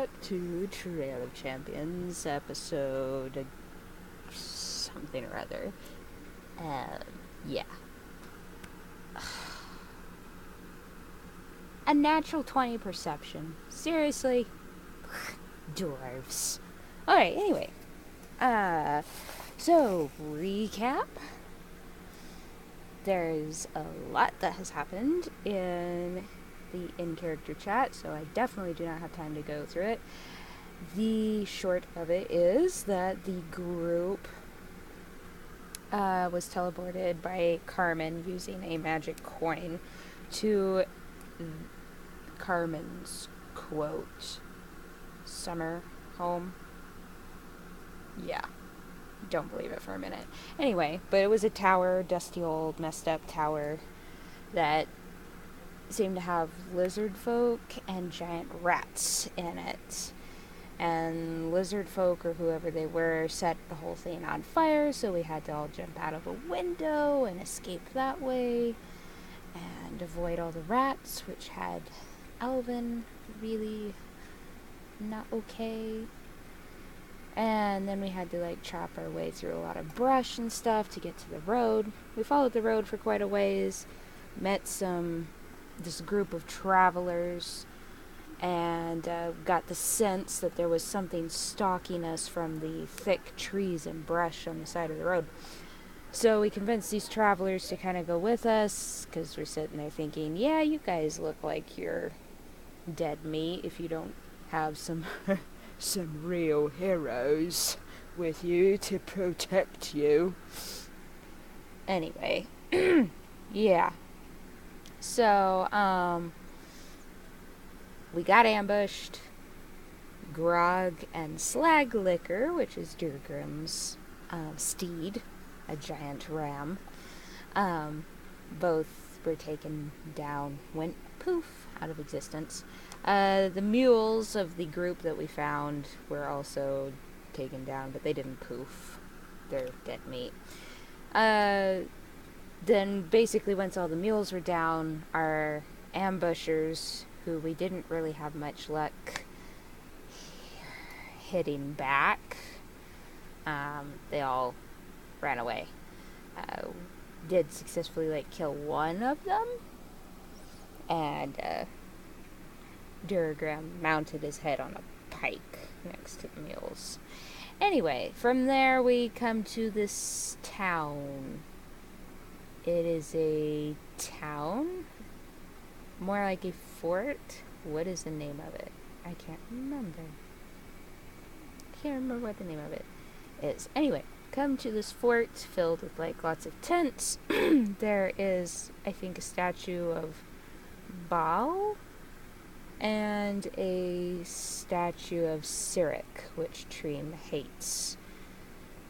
back to Trail of Champions, episode something or other. Yeah. A natural 20 perception. Seriously? Dwarves. Alright, anyway. So, recap. There's a lot that has happened in the in-character chat, so I definitely do not have time to go through it. The short of it is that the group was teleported by Carmen using a magic coin to Carmen's quote, summer home. Yeah, don't believe it for a minute. Anyway, but it was a tower, dusty old messed up tower that seemed to have lizard folk and giant rats in it. And lizard folk, or whoever they were, set the whole thing on fire, so we had to all jump out of a window and escape that way and avoid all the rats, which had Alvin really not okay. And then we had to chop our way through a lot of brush and stuff to get to the road. We followed the road for quite a ways, met this group of travelers, and got the sense that there was something stalking us from the thick trees and brush on the side of the road. So we convinced these travelers to kind of go with us, because we're sitting there thinking, yeah, you guys look like you're dead meat if you don't have some real heroes with you to protect you. Anyway, yeah. So, we got ambushed. Grog and Slag Liquor, which is Duergrim's steed, a giant ram, both were taken down, went poof, out of existence. The mules of the group that we found were also taken down, but they didn't poof. They're dead meat. Then basically once all the mules were down, our ambushers, who we didn't really have much luck hitting back, they all ran away. Did successfully kill one of them, and Duergrim mounted his head on a pike next to the mules. Anyway, from there we come to this town. It is a town, more like a fort. What is the name of it? I can't remember. What the name of it is. Anyway, come to this fort filled with lots of tents. There is, I think, a statue of Baal and a statue of Cyric, which Trym hates,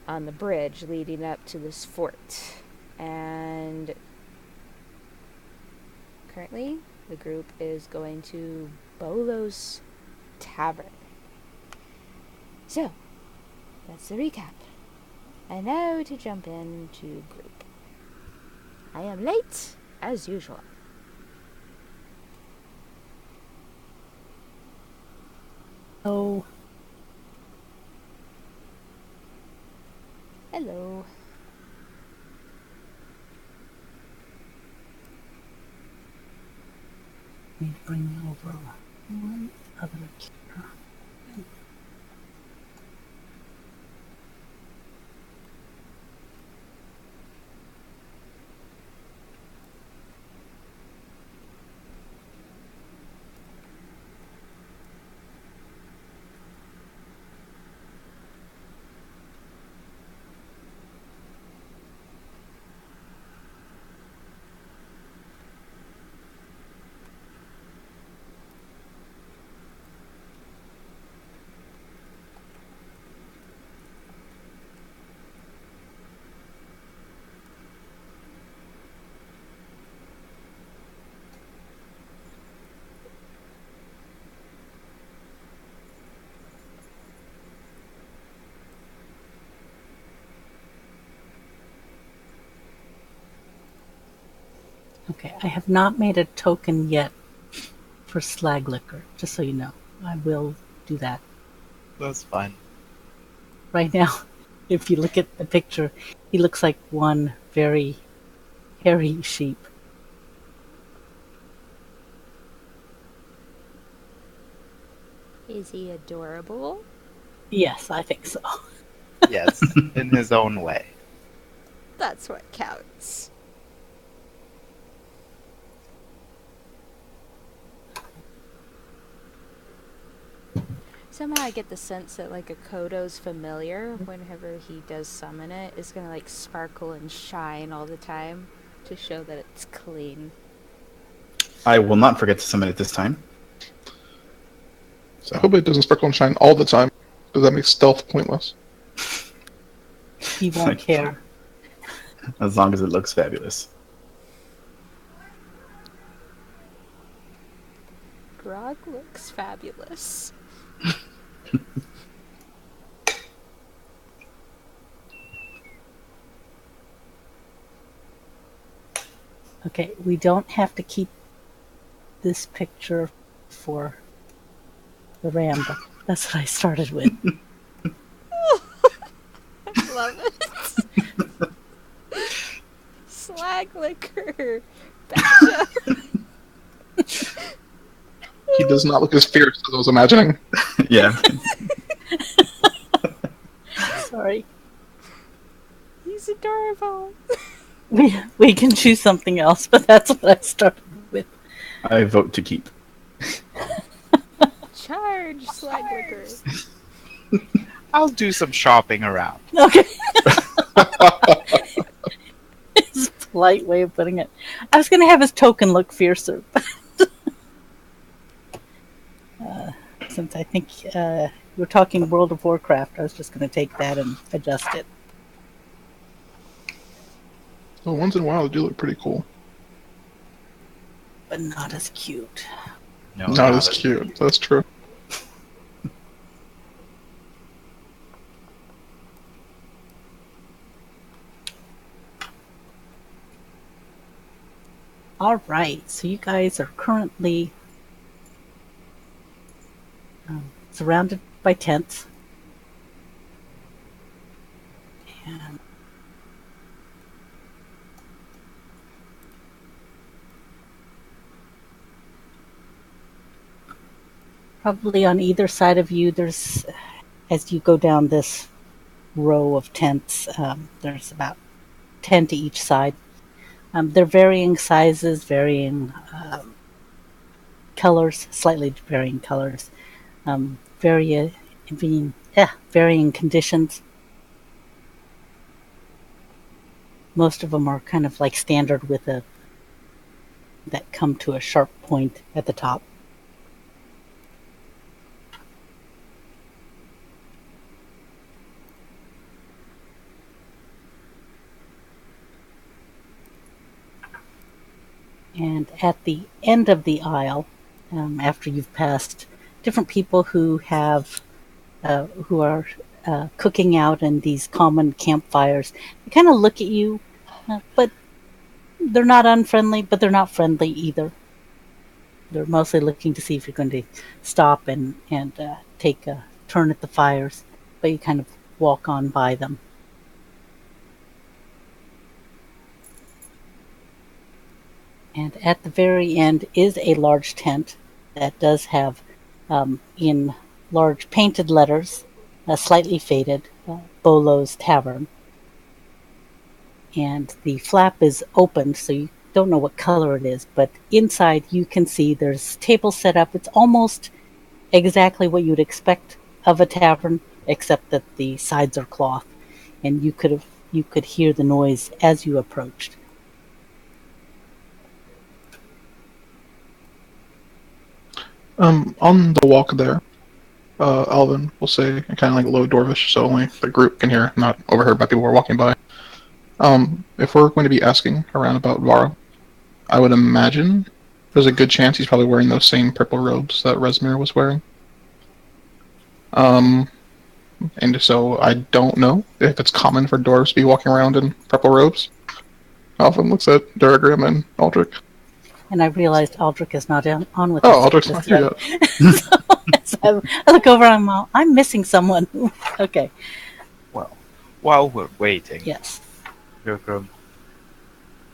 on the bridge leading up to this fort. And currently the group is going to Bolo's Tavern. So, that's the recap. And now to jump into group. I am late, as usual. Oh. Hello. Need to bring over one other camera. Okay, I have not made a token yet for Slag Liquor, just so you know. I will do that. That's fine. Right now, if you look at the picture, he looks like one very hairy sheep. Is he adorable? Yes, I think so. Yes, in his own way. That's what counts. Somehow I get the sense that like Acodo's familiar whenever he does summon it. It's gonna like sparkle and shine all the time to show that it's clean. I will not forget to summon it this time. I hope it doesn't sparkle and shine all the time, because that makes stealth pointless. He won't care. As long as it looks fabulous. Grog looks fabulous. Okay, we don't have to keep this picture for the ram, but that's what I started with. I love it. Slag liquor. He does not look as fierce as I was imagining. Yeah. Sorry. He's adorable. We can choose something else, but that's what I started with. I vote to keep. Charge, slag liquor. I'll do some shopping around. Okay. It's a polite way of putting it. I was going to have his token look fiercer. Since I think we're talking World of Warcraft, I was just going to take that and adjust it. So once in a while, they do look pretty cool. But not as cute. No, Not as cute. That's true. All right, so you guys are currently surrounded by tents. And probably on either side of you, there's, as you go down this row of tents, there's about 10 to each side. They're varying sizes, varying colors, slightly varying colors, varying conditions. Most of them are kind of like standard with that come to a sharp point at the top. And at the end of the aisle, after you've passed different people who are cooking out in these common campfires, they kind of look at you, but they're not unfriendly, but they're not friendly either. They're mostly looking to see if you're going to stop and take a turn at the fires, but you kind of walk on by them. And at the very end is a large tent that does have, in large painted letters, slightly faded, Bolo's Tavern. And the flap is opened, so you don't know what color it is, but inside you can see there's tables set up. It's almost exactly what you'd expect of a tavern, except that the sides are cloth, and you could hear the noise as you approached. On the walk there, Alvin will say, kind of like low dwarvish, so only the group can hear, not overheard by people who are walking by. If we're going to be asking around about Varram, I would imagine there's a good chance he's probably wearing those same purple robes that Resmir was wearing. And so I don't know if it's common for dwarves to be walking around in purple robes. Alvin looks at Duergrim and Aldrik. And I realized Aldrik is not on with Oh, us Aldric's not just here yet. yet. So I look over and I'm missing someone. Okay. Well, while we're waiting, Yes. Duergrim,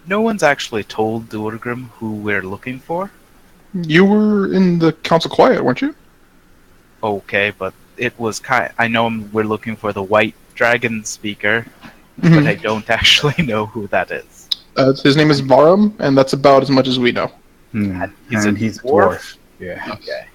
no one's actually told Duergrim who we're looking for. You were in the Council Quiet, weren't you? Okay, but it was I know we're looking for the White Dragon Speaker, but Mhm. I don't actually know who that is. His name is Varram, and that's about as much as we know. Hmm. He's And a he's a dwarf? dwarf. Yeah. Okay.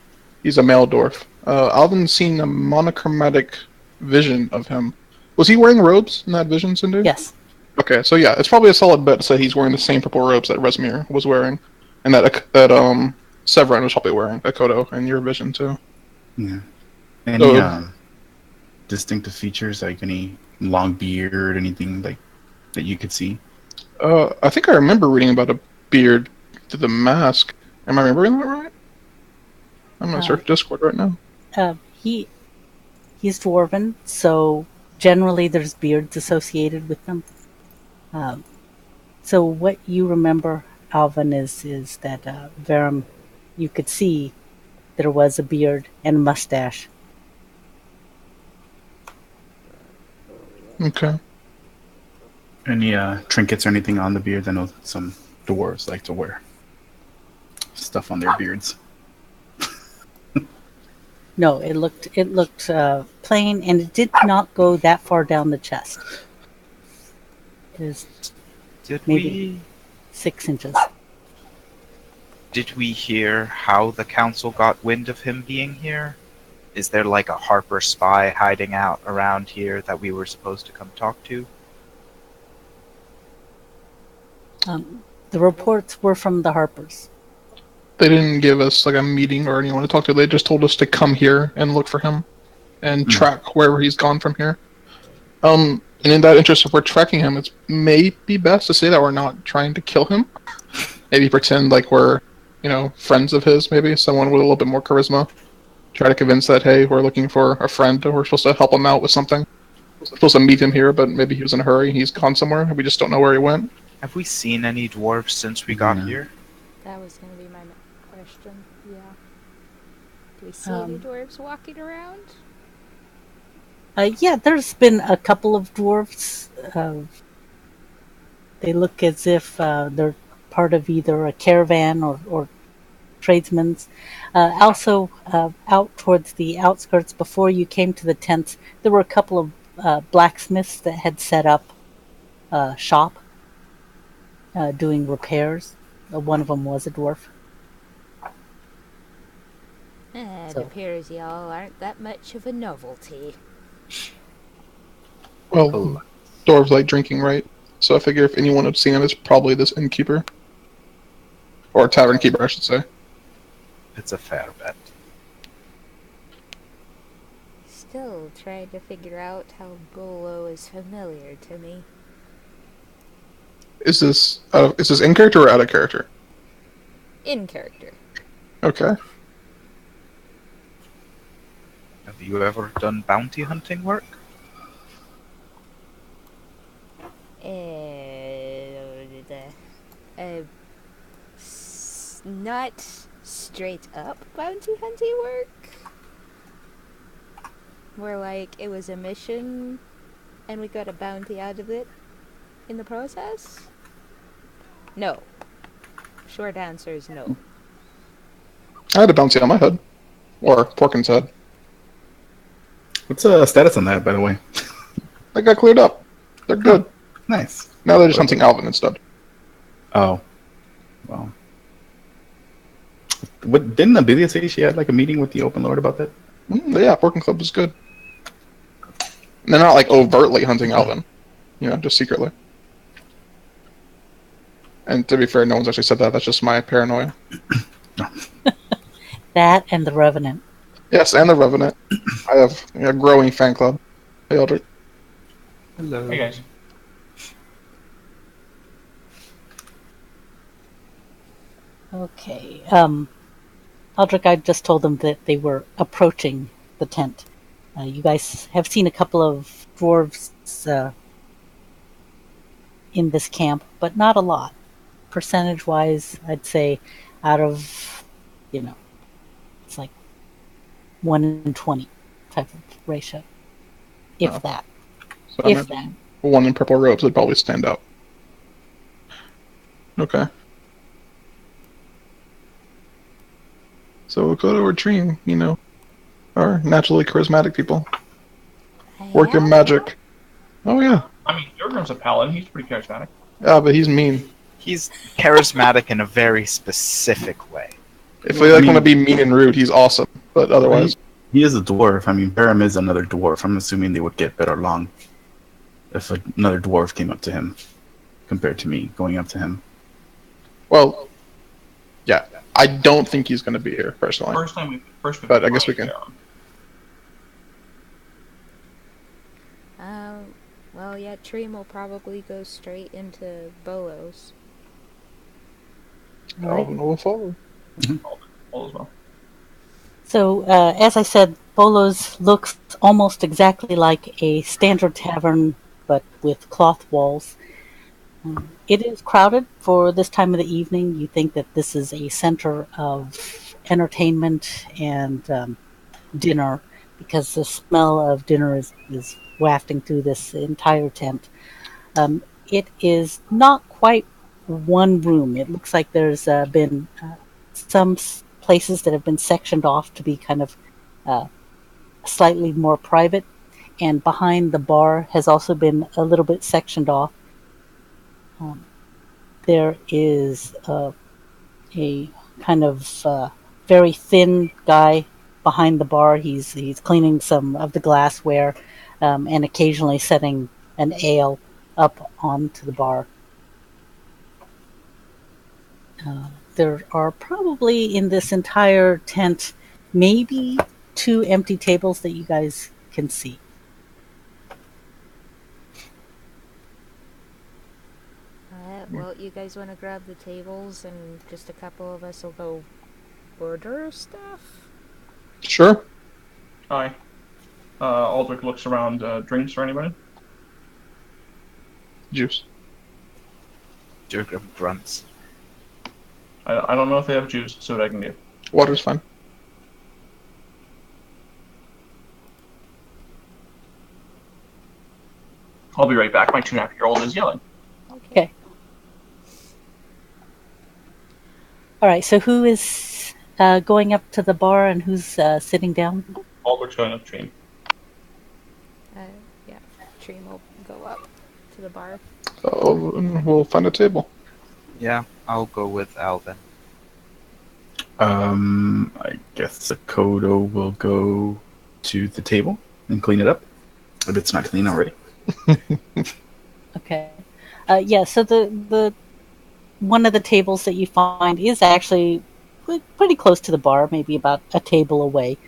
He's a male dwarf. Alvin's seen a monochromatic vision of him. Was he wearing robes in that vision, Cindy? Yes. Okay, so yeah, it's probably a solid bet to say he's wearing the same purple robes that Resmir was wearing, and that Severin was probably wearing, Acodo, in your vision too. Yeah. Any So, distinctive features, like any long beard, anything like that you could see? I think I remember reading about a beard to the mask. Am I remembering that right? I'm gonna search Discord right now. He's dwarven, so generally there's beards associated with them. So what you remember, Alvin, is that Varram, you could see there was a beard and a mustache. Okay. Any trinkets or anything on the beard? I know some dwarves like to wear stuff on their beards. No, it looked plain, and it did not go that far down the chest. It was Did maybe 6 inches. Did we hear how the council got wind of him being here? Is there like a Harper spy hiding out around here that we were supposed to come talk to? The reports were from the Harpers. They didn't give us like a meeting or anyone to talk to. They just told us to come here and look for him and track wherever he's gone from here. And in that interest, if we're tracking him, it's maybe best to say that we're not trying to kill him. Maybe pretend like we're, friends of his. Maybe someone with a little bit more charisma. Try to convince that hey, we're looking for a friend. Or we're supposed to help him out with something. We're supposed to meet him here, but maybe he was in a hurry. He's gone somewhere. And we just don't know where he went. Have we seen any dwarves since we got Yeah. here? That was going to be my question. Yeah. Do we see any dwarves walking around? Yeah, there's been a couple of dwarves. They look as if they're part of either a caravan or tradesmen's. Also, out towards the outskirts, before you came to the tents, there were a couple of blacksmiths that had set up a shop doing repairs. One of them was a dwarf. It So- appears y'all aren't that much of a novelty. Well, dwarves like drinking, right? So I figure if anyone had seen him, it's probably this innkeeper. Or tavern keeper, I should say. It's a fair bet. Still trying to figure out how Bolo is familiar to me. Is this in character or out of character? In character. Okay. Have you ever done bounty hunting work? Not straight up bounty hunting work. More like it was a mission and we got a bounty out of it in the process? No. Short answer is no. I had a bounty on my head. Or Porkins' head. What's the status on that, by the way? That got cleared up. They're good. Nice. Now they're just hunting Alvin instead. Oh, well. What didn't Amelia say she had like a meeting with the Open Lord about that? But yeah, Porkin Club is good. And they're not like overtly hunting Alvin. Just secretly. And to be fair, no one's actually said that. That's just my paranoia. That and the Revenant. Yes, and the Revenant. I have a growing fan club. Hey, Aldrik. Hello. Hey guys. Okay. Aldrik, I just told them that they were approaching the tent. You guys have seen a couple of dwarves in this camp, but not a lot. percentage-wise, I'd say out of, it's like 1 in 20 type of ratio. If Oh. that. So I imagine one in purple robes would probably stand out. Okay. So Acodo or Trym, are naturally charismatic people. Work your magic. Oh yeah. I mean, Duergrim's a paladin. He's pretty charismatic. Yeah, but he's mean. He's charismatic in a very specific way. If we want to be mean and rude, he's awesome. But otherwise, he is a dwarf. I mean, Varram is another dwarf. I'm assuming they would get better along if another dwarf came up to him compared to me going up to him. Well, yeah, I don't think he's going to be here personally. But I guess we can. Well, yeah, Trym will probably go straight into Bolos. Alvin will follow. All as well. So, as I said, Bolos looks almost exactly like a standard tavern, but with cloth walls. It is crowded for this time of the evening. You think that this is a center of entertainment and dinner, because the smell of dinner is wafting through this entire tent. It is not quite one room. It looks like there's been some places that have been sectioned off to be kind of slightly more private, and behind the bar has also been a little bit sectioned off. There is a kind of very thin guy behind the bar. He's cleaning some of the glassware and occasionally setting an ale up onto the bar. There are probably in this entire tent maybe 2 empty tables that you guys can see. Well, you guys want to grab the tables and just a couple of us will go order stuff? Sure. Aye. Aldrik looks around. Drinks for anybody? Juice. Duergrim grunts. I don't know if they have juice. See what I can do. Water's fine. I'll be right back. My 2.5-year-old is yelling. Okay. All right, so who is going up to the bar and who's sitting down? Aldrik's going up Trym. Yeah, Trym will go up to the bar. Oh, and we'll find a table. Yeah, I'll go with Alvin. I guess Acodo will go to the table and clean it up if it's not clean already. Okay. Yeah, so the one of the tables that you find is actually pretty close to the bar, maybe about a table away.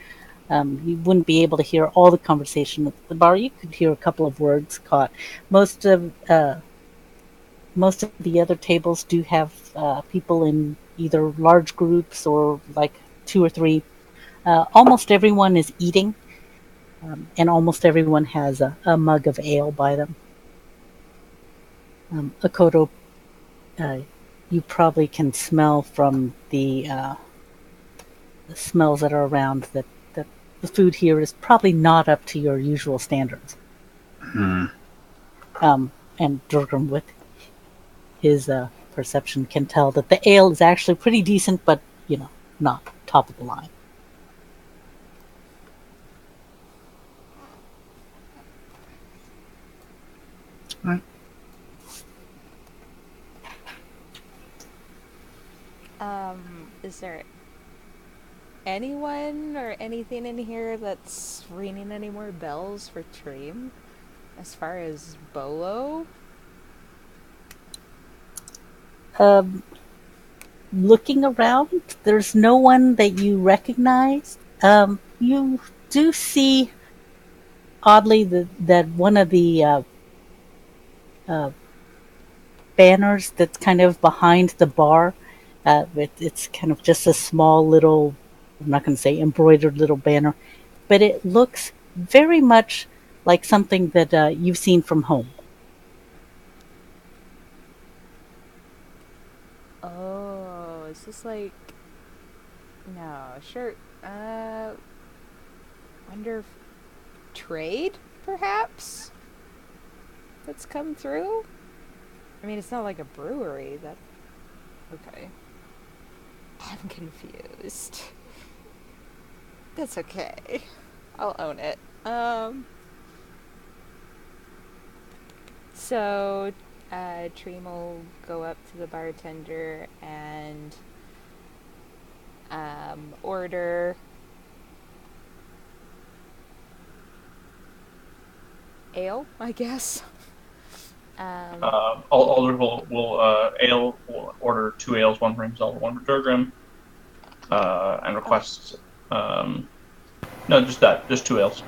You wouldn't be able to hear all the conversation at the bar. You could hear a couple of words caught. Most of the other tables do have people in either large groups or like 2 or 3. Almost everyone is eating, and almost everyone has a mug of ale by them. Acodo, you probably can smell from the smells that are around that the food here is probably not up to your usual standards. And Duergrim, with his perception, can tell that the ale is actually pretty decent, but not top of the line. Right. Is there anyone or anything in here that's ringing any more bells for Trym? As far as Bolo? Looking around, there's no one that you recognize. You do see, oddly, that one of the banners that's kind of behind the bar, it's kind of just a small little, I'm not going to say embroidered little banner, but it looks very much like something that you've seen from home. Oh, is this like... No, sure. Wonder if trade, perhaps? That's come through? I mean, it's not like a brewery. That... Okay. I'm confused. That's okay. I'll own it. So, Trym will go up to the bartender and order ale, I guess. Aldrik will order 2 ales, 1 for himself, 1 for Duergrim, and requests. No, just that, just 2 ales.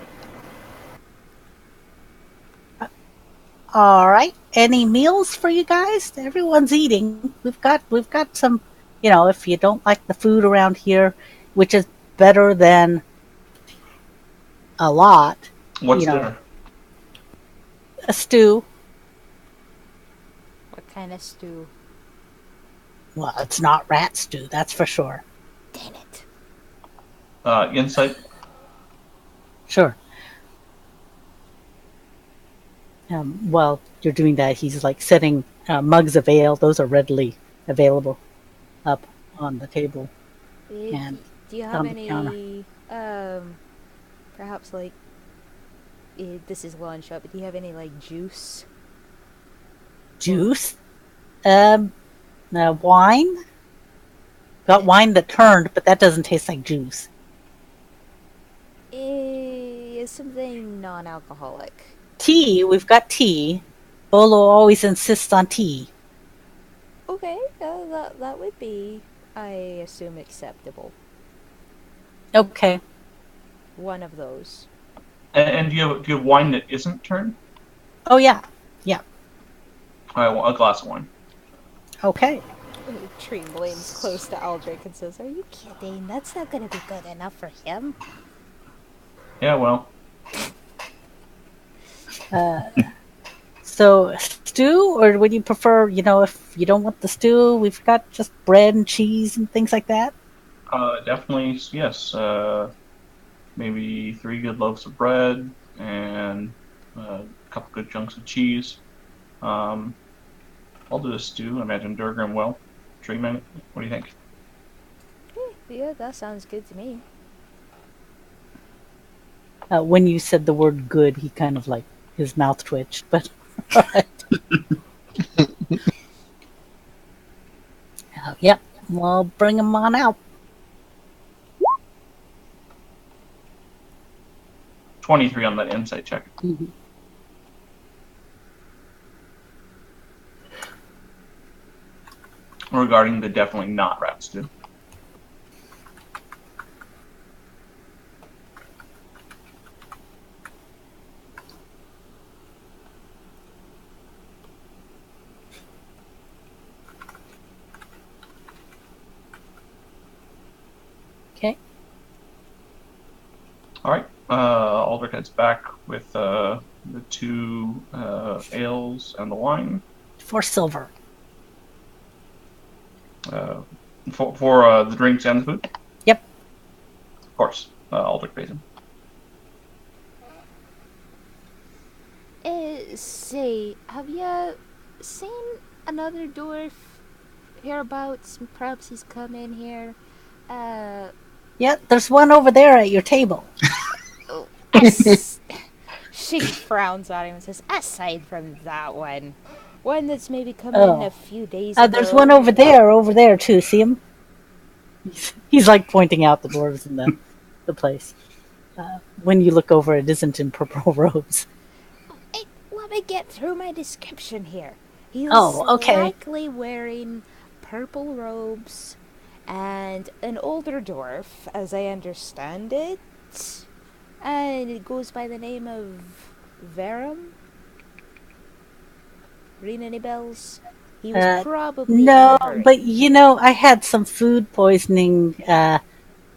All right. Any meals for you guys? Everyone's eating. We've got some. If you don't like the food around here, which is better than a lot. What's dinner? A stew. What kind of stew? Well, it's not rat stew, that's for sure. Damn it. Insight. Sure. While you're doing that, he's like setting mugs of ale. Those are readily available up on the table. And do you have on the any, counter. Perhaps like, this is one shot, but do you have any like juice? Juice? Wine? Got wine that turned, but that doesn't taste like juice. Something non-alcoholic. Tea, we've got tea. Bolo always insists on tea. Okay, that would be, I assume, acceptable. Okay. One of those. And do you have wine that isn't turned? Oh, yeah. Yeah. I want a glass of wine. Okay. Trym leans close to Aldrik and says, "Are you kidding? That's not going to be good enough for him." Yeah, well. So, stew, or would you prefer, if you don't want the stew, we've got just bread and cheese and things like that? Definitely, yes. Maybe 3 good loaves of bread and a couple good chunks of cheese. I'll do a stew. I imagine Duergrim will. Trym, what do you think? Yeah, that sounds good to me. When you said the word good, he kind of like, his mouth twitched, but yep, we'll bring him on out. 23 on that insight check. Mm-hmm. Regarding the definitely not rat stew. Okay. All right. Aldrik heads back with the 2 ales and the wine. 4 silver. For the drinks and the food? Yep. Of course. Aldrik pays him. Say, have you seen another dwarf hereabouts? Perhaps he's come in here. Yeah, there's one over there at your table. She frowns at him and says, "Aside from that one that's maybe come in a few days ago." There's one over there too. See him? He's like pointing out the dwarves in the place. When you look over, it isn't in purple robes. Hey, let me get through my description here. He's okay. likely wearing purple robes and an older dwarf, as I understand it. And it goes by the name of Varram. Ring any bells? He was probably no, but I had some food poisoning. Sorry,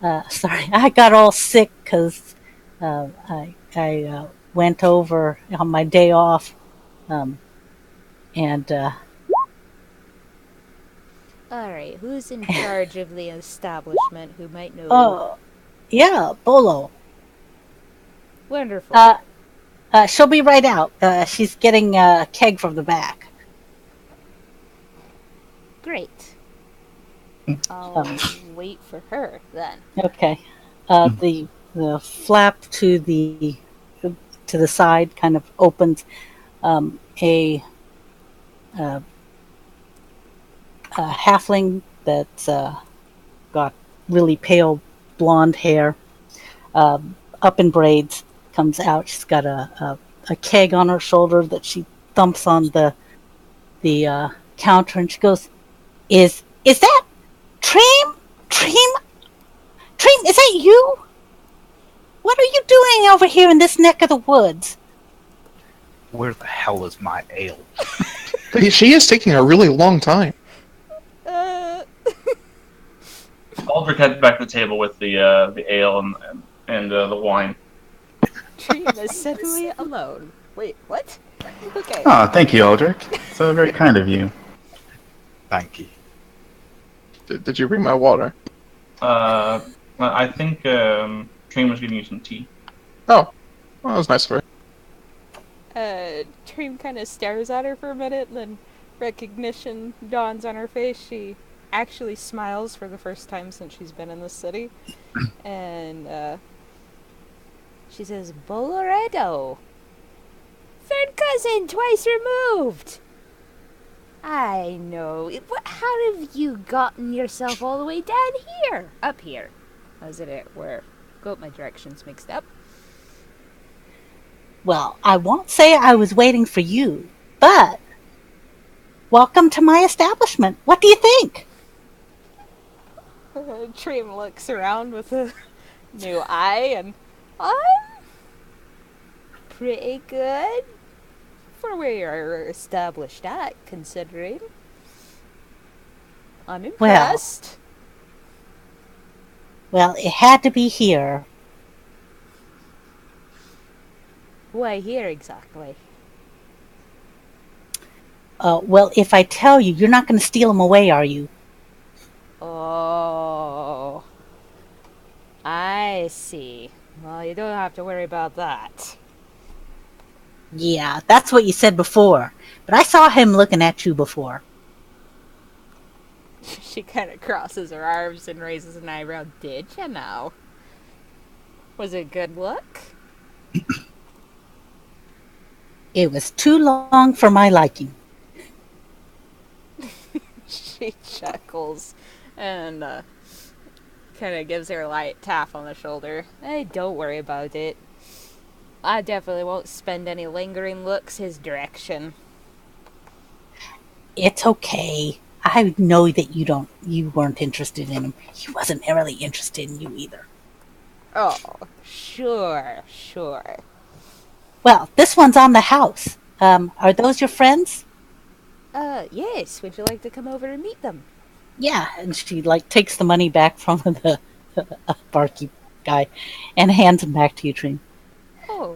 I got all sick because I went over on my day off, and Alright, who's in charge of the establishment who might know? Oh, yeah, Bolo. Wonderful. She'll be right out. She's getting a keg from the back. Great. I'll Um, wait for her then. Okay. The flap to the side kind of opens. A halfling that's got really pale blonde hair, up in braids, comes out. She's got a keg on her shoulder that she thumps on the counter, and she goes, "Is that Trym? Trym? Trym? Is that you? What are you doing over here in this neck of the woods?" Where the hell is my ale? She is taking a really long time. Aldrik heads back to the table with the ale and the wine. Trym is suddenly alone. Wait, what? Okay. Ah, thank you, Aldrik. So very kind of you. Thank you. Did you bring my water? I think Trym was giving you some tea. Oh, well, that was nice of her. Trym kind of stares at her for a minute, and then recognition dawns on her face. She actually smiles for the first time since she's been in this city. And she says, Boloredo! Third cousin, twice removed! I know. How have you gotten yourself all the way down here? Up here. As it were. Got my directions mixed up. Well, I won't say I was waiting for you, but welcome to my establishment. What do you think? Trym looks around with a new eye, and pretty good for where you're established at, considering. I'm impressed. Well, it had to be here. Why here exactly? Well, if I tell you, you're not going to steal them away, are you? Oh, I see. Well, you don't have to worry about that. Yeah, that's what you said before. But I saw him looking at you before. She kind of crosses her arms and raises an eyebrow. Did you know? Was it good look? It was too long for my liking. She chuckles and kind of gives her a light tap on the shoulder. Hey, don't worry about it. I definitely won't spend any lingering looks his direction. It's okay. I know that you weren't interested in him. He wasn't really interested in you either. Oh, sure. Well, this one's on the house. Are those your friends? Yes. Would you like to come over and meet them? Yeah, and she takes the money back from the barkeep guy and hands him back to you, Trym. Oh,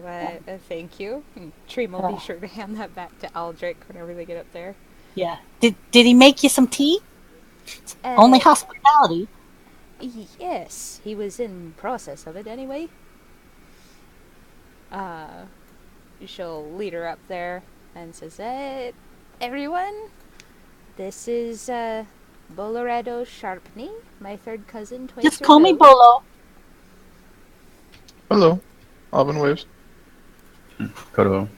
thank you. And Trym will be sure to hand that back to Aldrik whenever they get up there. Yeah. Did he make you some tea? Only hospitality. Yes, he was in process of it anyway. She'll lead her up there and says, everyone, this is Boloredo Sharpney, my third cousin, twice Just call me removed. Bolo. Hello. Alvin waves. Acodo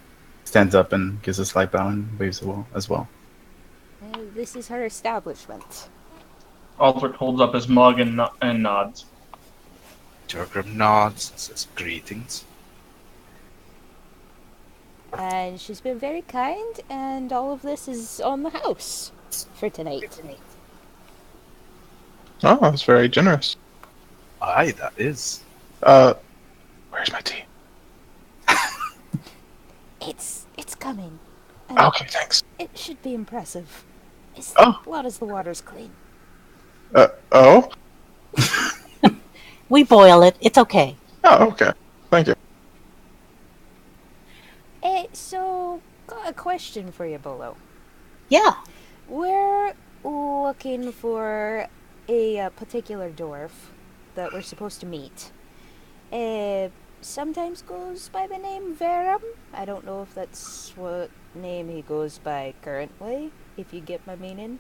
stands up and gives a slight bow and waves as well. This is her establishment. Aldrik holds up his mug and nods. Duergrim nods and says greetings. And she's been very kind, and all of this is on the house for tonight. Oh, that's very generous. Aye, that is. Where's my tea? It's coming. Okay, thanks. It should be impressive. As long as the water's clean. Oh? We boil it. It's okay. Oh, okay. Thank you. So, got a question for you, Bolo. Yeah. Where looking for a particular dwarf that we're supposed to meet. Sometimes goes by the name Varram. I don't know if that's what name he goes by currently, if you get my meaning.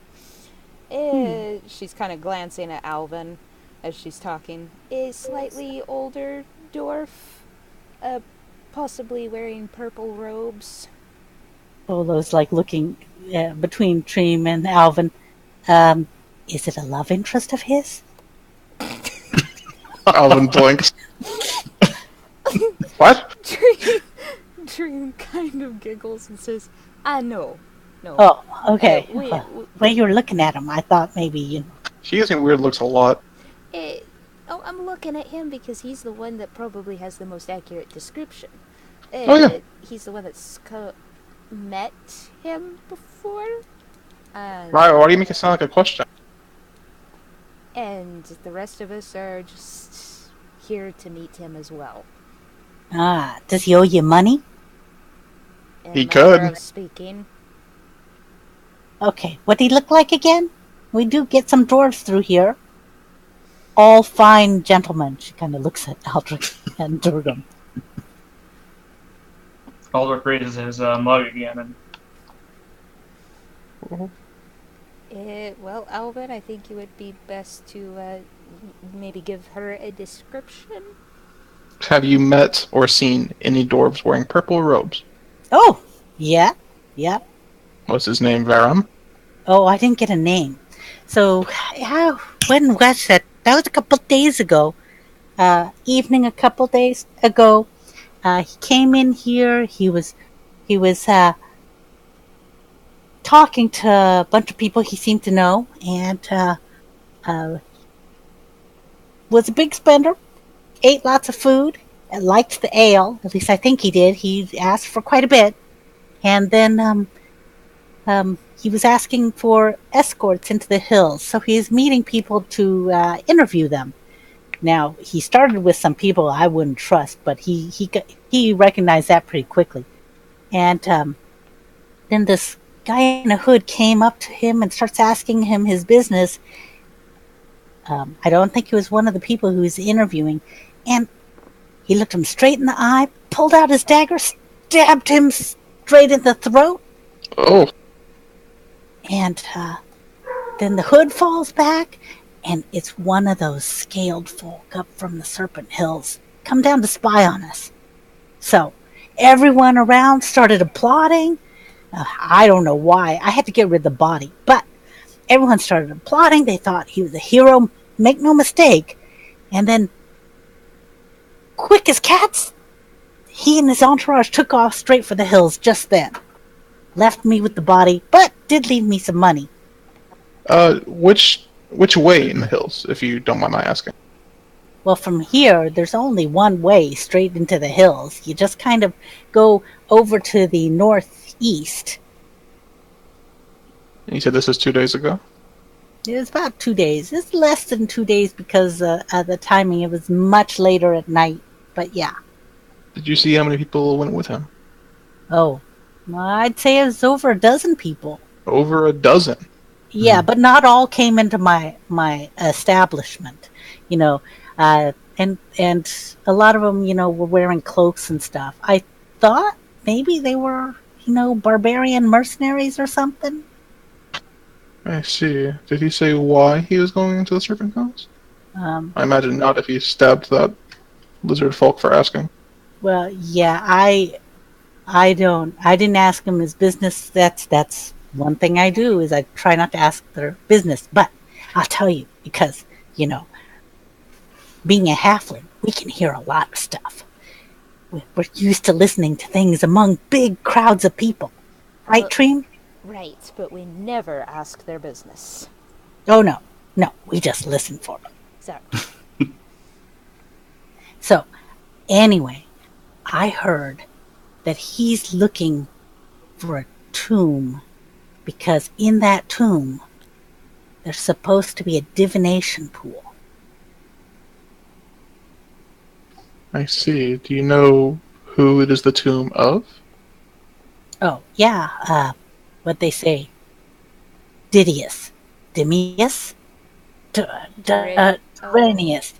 She's kind of glancing at Alvin as she's talking. A slightly older dwarf, possibly wearing purple robes. Polo's like looking between Trym and Alvin. Is it a love interest of his? Alvin blinks. What? Trym kind of giggles and says, "I know. No. Oh, okay. The way you were looking at him, I thought maybe you. She gives me weird looks a lot. I'm looking at him because he's the one that probably has the most accurate description. Oh, yeah. He's the one that's met him before. Right, why do you make it sound like a question? And the rest of us are just here to meet him as well. Ah, does he owe you money? In He a manner could. of speaking. Okay, what did he look like again? We do get some dwarves through here. All fine gentlemen. She kind of looks at Aldrik and Duergrim. Aldrik raises his mug again and Well, Alvin, I think it would be best to maybe give her a description. Have you met or seen any dwarves wearing purple robes? Oh, yeah. What's his name, Varram? Oh, I didn't get a name. So, when was that? That was a couple days ago. Evening a couple days ago. He came in here. He was talking to a bunch of people he seemed to know, and was a big spender. Ate lots of food. Liked the ale. At least I think he did. He asked for quite a bit, and then he was asking for escorts into the hills. So he is meeting people to interview them. Now, he started with some people I wouldn't trust, but he recognized that pretty quickly. And then this guy in a hood came up to him and starts asking him his business. I don't think he was one of the people who was interviewing. And he looked him straight in the eye, pulled out his dagger, stabbed him straight in the throat. Oh. And then the hood falls back, and it's one of those scaled folk up from the Serpent Hills, come down to spy on us. So everyone around started applauding. I don't know why. I had to get rid of the body, but everyone started applauding. They thought he was a hero, make no mistake. And then, quick as cats, he and his entourage took off straight for the hills just then. Left me with the body, but did leave me some money. Which way in the hills, if you don't mind my asking? Well, from here, there's only one way straight into the hills. You just kind of go over to the northeast. And you said this is 2 days ago? It was about 2 days. It's less than 2 days because of the timing. It was much later at night. But yeah. Did you see how many people went with him? Oh, well, I'd say it was over a dozen people. Over a dozen. Yeah, but not all came into my establishment. You know, and a lot of them, were wearing cloaks and stuff. I thought maybe they were, barbarian mercenaries or something. I see. Did he say why he was going into the Serpent Hills? I imagine not if he stabbed that lizard folk for asking. Well, yeah, I didn't ask him his business. That's one thing I do is I try not to ask their business. But I'll tell you, because, being a halfling, we can hear a lot of stuff. We're used to listening to things among big crowds of people. Right, Trym? Right, but we never ask their business. Oh, no, we just listen for them. Sorry. So, anyway, I heard that he's looking for a tomb because in that tomb there's supposed to be a divination pool. I see. Do you know who it is the tomb of? Oh, yeah, what they say, Didius. Demius? Durin. Oh, Duranius.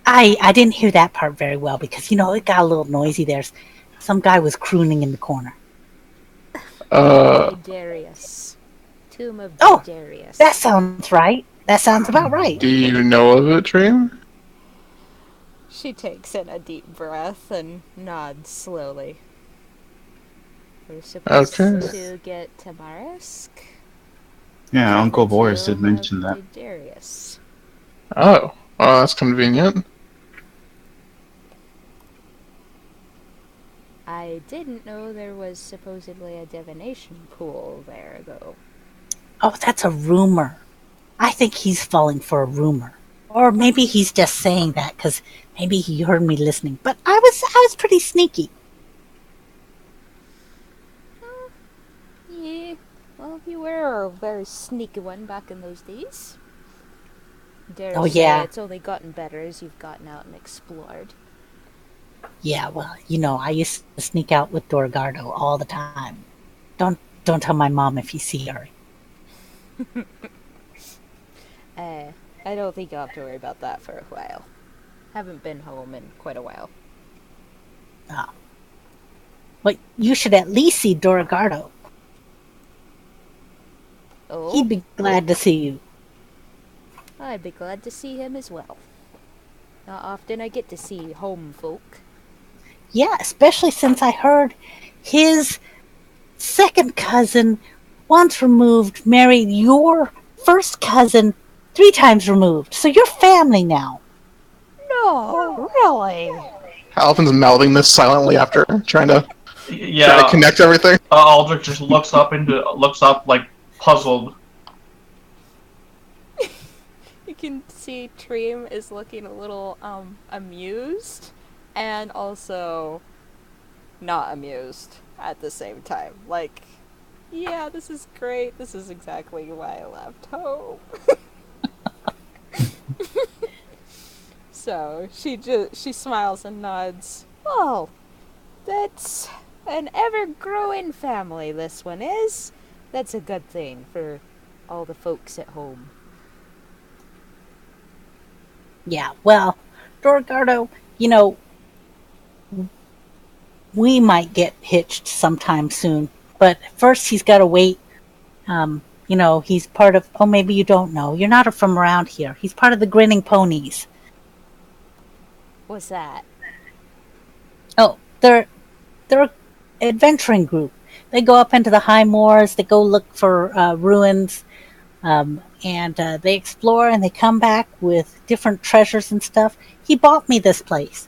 I didn't hear that part very well because, it got a little noisy there. Some guy was crooning in the corner. Daedarius. Tomb of Oh, Daedarius. that sounds right. That sounds about right. Do you know of it, Trym? She takes in a deep breath and nods slowly. We're supposed Okay. to get to Marisk. Yeah, To Uncle the Boris did tomb mention of that. Daedarius. Oh, that's convenient. I didn't know there was supposedly a divination pool there, though. Oh, that's a rumor. I think he's falling for a rumor. Or maybe he's just saying that because maybe he heard me listening. But I was pretty sneaky. Yeah, well, you were a very sneaky one back in those days. Dare Oh, say yeah. it's only gotten better as you've gotten out and explored. Yeah, well, I used to sneak out with Duergardo all the time. Don't tell my mom if you see her. I don't think you'll have to worry about that for a while. Haven't been home in quite a while. Oh. But you should at least see Duergardo. Oh, He'd be glad to see you. I'd be glad to see him as well. Not often I get to see home folk. Yeah, especially since I heard his second cousin, once removed, married your first cousin 3 times removed. So you're family now. No, really? Alvin's mouthing this silently after trying to Yeah, connect everything. Aldrik just looks up like puzzled. You can see Trym is looking a little amused and also not amused at the same time. Like, yeah, this is great. This is exactly why I left home. So she smiles and nods. Well, that's an ever-growing family, this one is. That's a good thing for all the folks at home. Yeah, well, Duergardo, we might get hitched sometime soon. But first he's got to wait. He's part of, oh, maybe you don't know. You're not from around here. He's part of the Grinning Ponies. What's that? Oh, they're an adventuring group. They go up into the high moors. They go look for ruins. And they explore and they come back with different treasures and stuff. He bought me this place.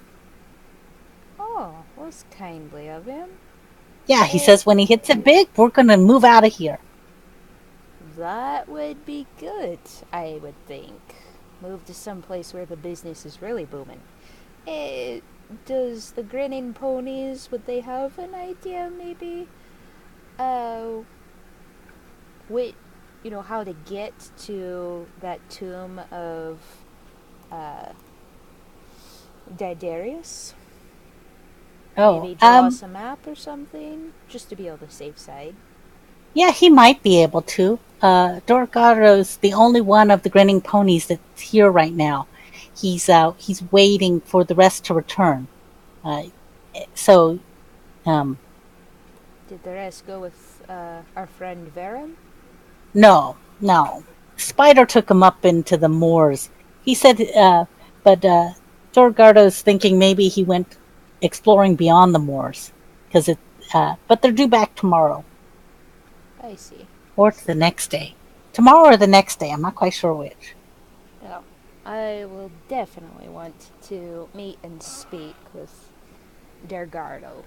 Oh, was kindly of him. Yeah, he says when he hits it big, we're going to move out of here. That would be good, I would think. Move to some place where the business is really booming. Does the Grinning Ponies, would they have an idea maybe? How to get to that tomb of Daedarius? Oh, Maybe draw us a map or something, just to be on the safe side. Yeah, he might be able to. Duergardo's the only one of the Grinning Ponies that's here right now. He's waiting for the rest to return. Did the rest go with our friend Varram? No. Spider took him up into the moors. He said, but Duergardo's thinking maybe he went exploring beyond the moors, but they're due back tomorrow. I see. Or the next day. Tomorrow or the next day. I'm not quite sure which. Yeah. I will definitely want to meet and speak with Duergardo.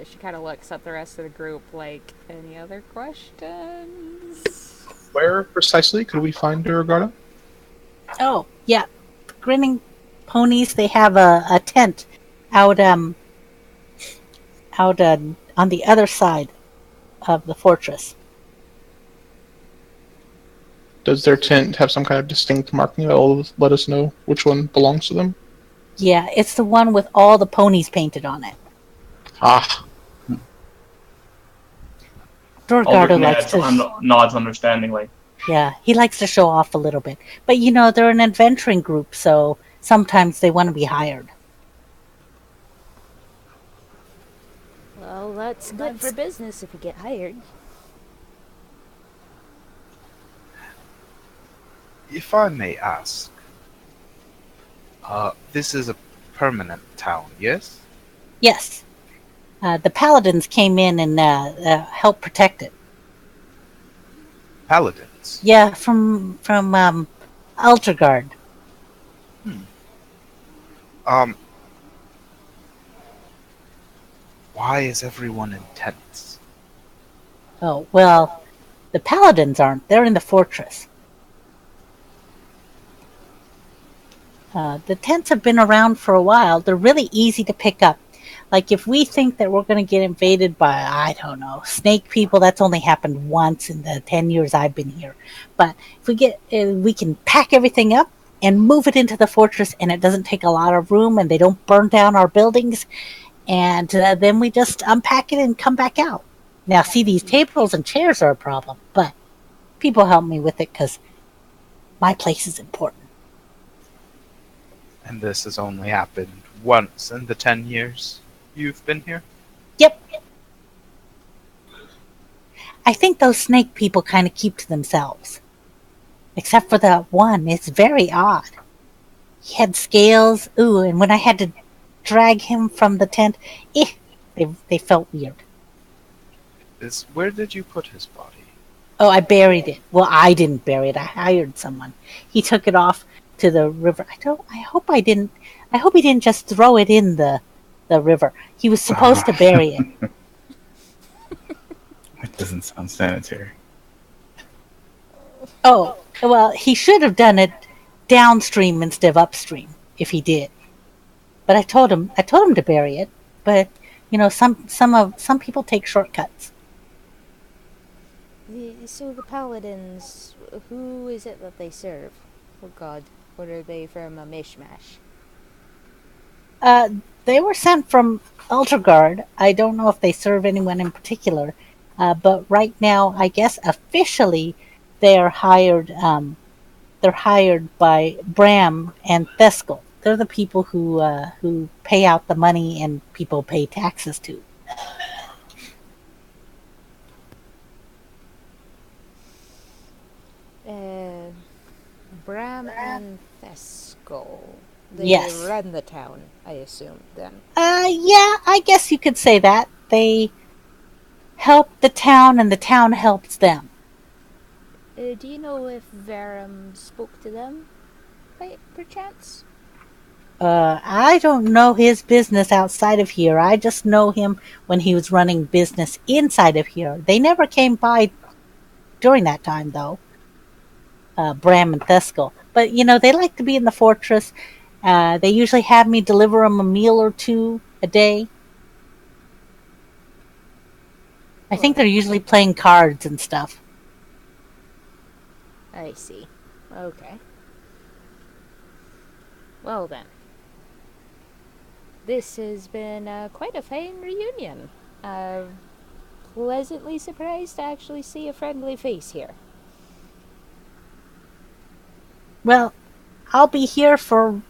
She kind of looks at the rest of the group like, any other questions? Where precisely could we find Duergardo? Oh, yeah. The Grinning Ponies, they have a tent out on the other side of the fortress. Does their tent have some kind of distinct marking that will let us know which one belongs to them? Yeah, it's the one with all the ponies painted on it. Ah. Dorgardo likes nods understandingly. Yeah, he likes to show off a little bit. But they're an adventuring group, so sometimes they want to be hired. Well, that's good for business if you get hired. If I may ask, this is a permanent town, yes? Yes. The paladins came in and helped protect it. Paladins? Yeah, from Altrigard. Why is everyone in tents? Oh, well, the paladins aren't. They're in the fortress. The tents have been around for a while. They're really easy to pick up. Like, if we think that we're going to get invaded by, I don't know, snake people, that's only happened once in the 10 years I've been here. But if we can pack everything up and move it into the fortress, and it doesn't take a lot of room, and they don't burn down our buildings, and then we just unpack it and come back out. Now, see, these tables and chairs are a problem, but people help me with it because my place is important. And this has only happened once in the 10 years you've been here? Yep. I think those snake people kind of keep to themselves. Except for that one, it's very odd. He had scales, and when I had to drag him from the tent, they felt weird. Where did you put his body? Oh, I buried it. Well, I didn't bury it. I hired someone. He took it off to the river. I hope he didn't just throw it in the river. He was supposed to bury it. That doesn't sound sanitary. Oh, well, he should have done it downstream instead of upstream if he did. But I told him to bury it. But some people take shortcuts. So the paladins, who is it that they serve? Oh God, what are they from? A mishmash. They were sent from Ultragard. I don't know if they serve anyone in particular, but right now, I guess officially, they are hired. They're hired by Bram and Theskel. They're the people who pay out the money and people pay taxes to. Bram and Theskel. They Yes. run the town, I assume, then. Yeah, I guess you could say that. They help the town and the town helps them. Do you know if Varram spoke to them, by perchance? I don't know his business outside of here. I just know him when he was running business inside of here. They never came by during that time, though. Bram and Theskel. But, they like to be in the fortress. They usually have me deliver them a meal or two a day. I think they're usually playing cards and stuff. I see. Okay. Well then. This has been quite a fine reunion. Pleasantly surprised to actually see a friendly face here. Well, I'll be here for,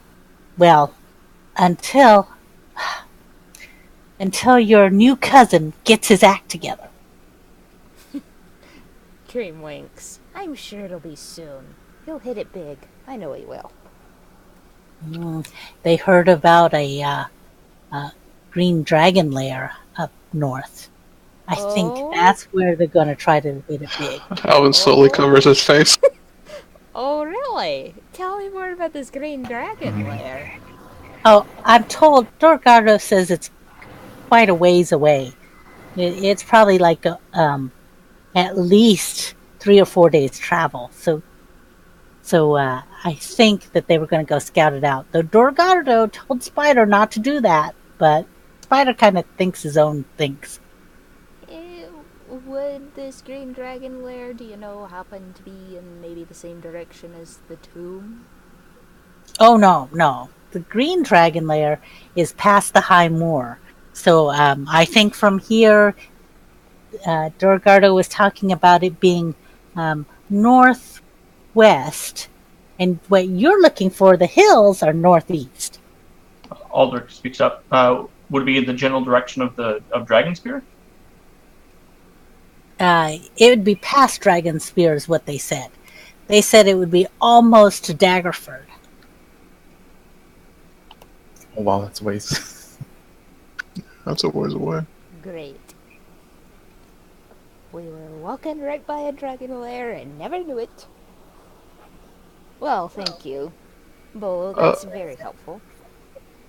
until your new cousin gets his act together. Trym winks. I'm sure it'll be soon. He'll hit it big. I know he will. They heard about a green dragon lair up north. I think that's where they're going to try to hit it big. Alvin slowly covers his face. Oh, really? Tell me more about this green dragon lair. Oh, I'm told Dorgardo says it's quite a ways away. It's probably like at least 3 or 4 days travel. So I think that they were going to go scout it out. Though Dorgardo told Spider not to do that, but Spider kind of thinks his own things. Would this green dragon lair, do you know, happen to be in maybe the same direction as the tomb? Oh, no. The green dragon lair is past the high moor. So I think from here, Duergardo was talking about it being northwest, and what you're looking for, the hills, are northeast. Aldrik speaks up. Would it be in the general direction of Dragonspear? It would be past Dragon Spear, is what they said. They said it would be almost to Daggerford. Oh, wow, that's ways. That's a ways away. Great. We were walking right by a dragon lair and never knew it. Well, thank you. Bo, that's very helpful.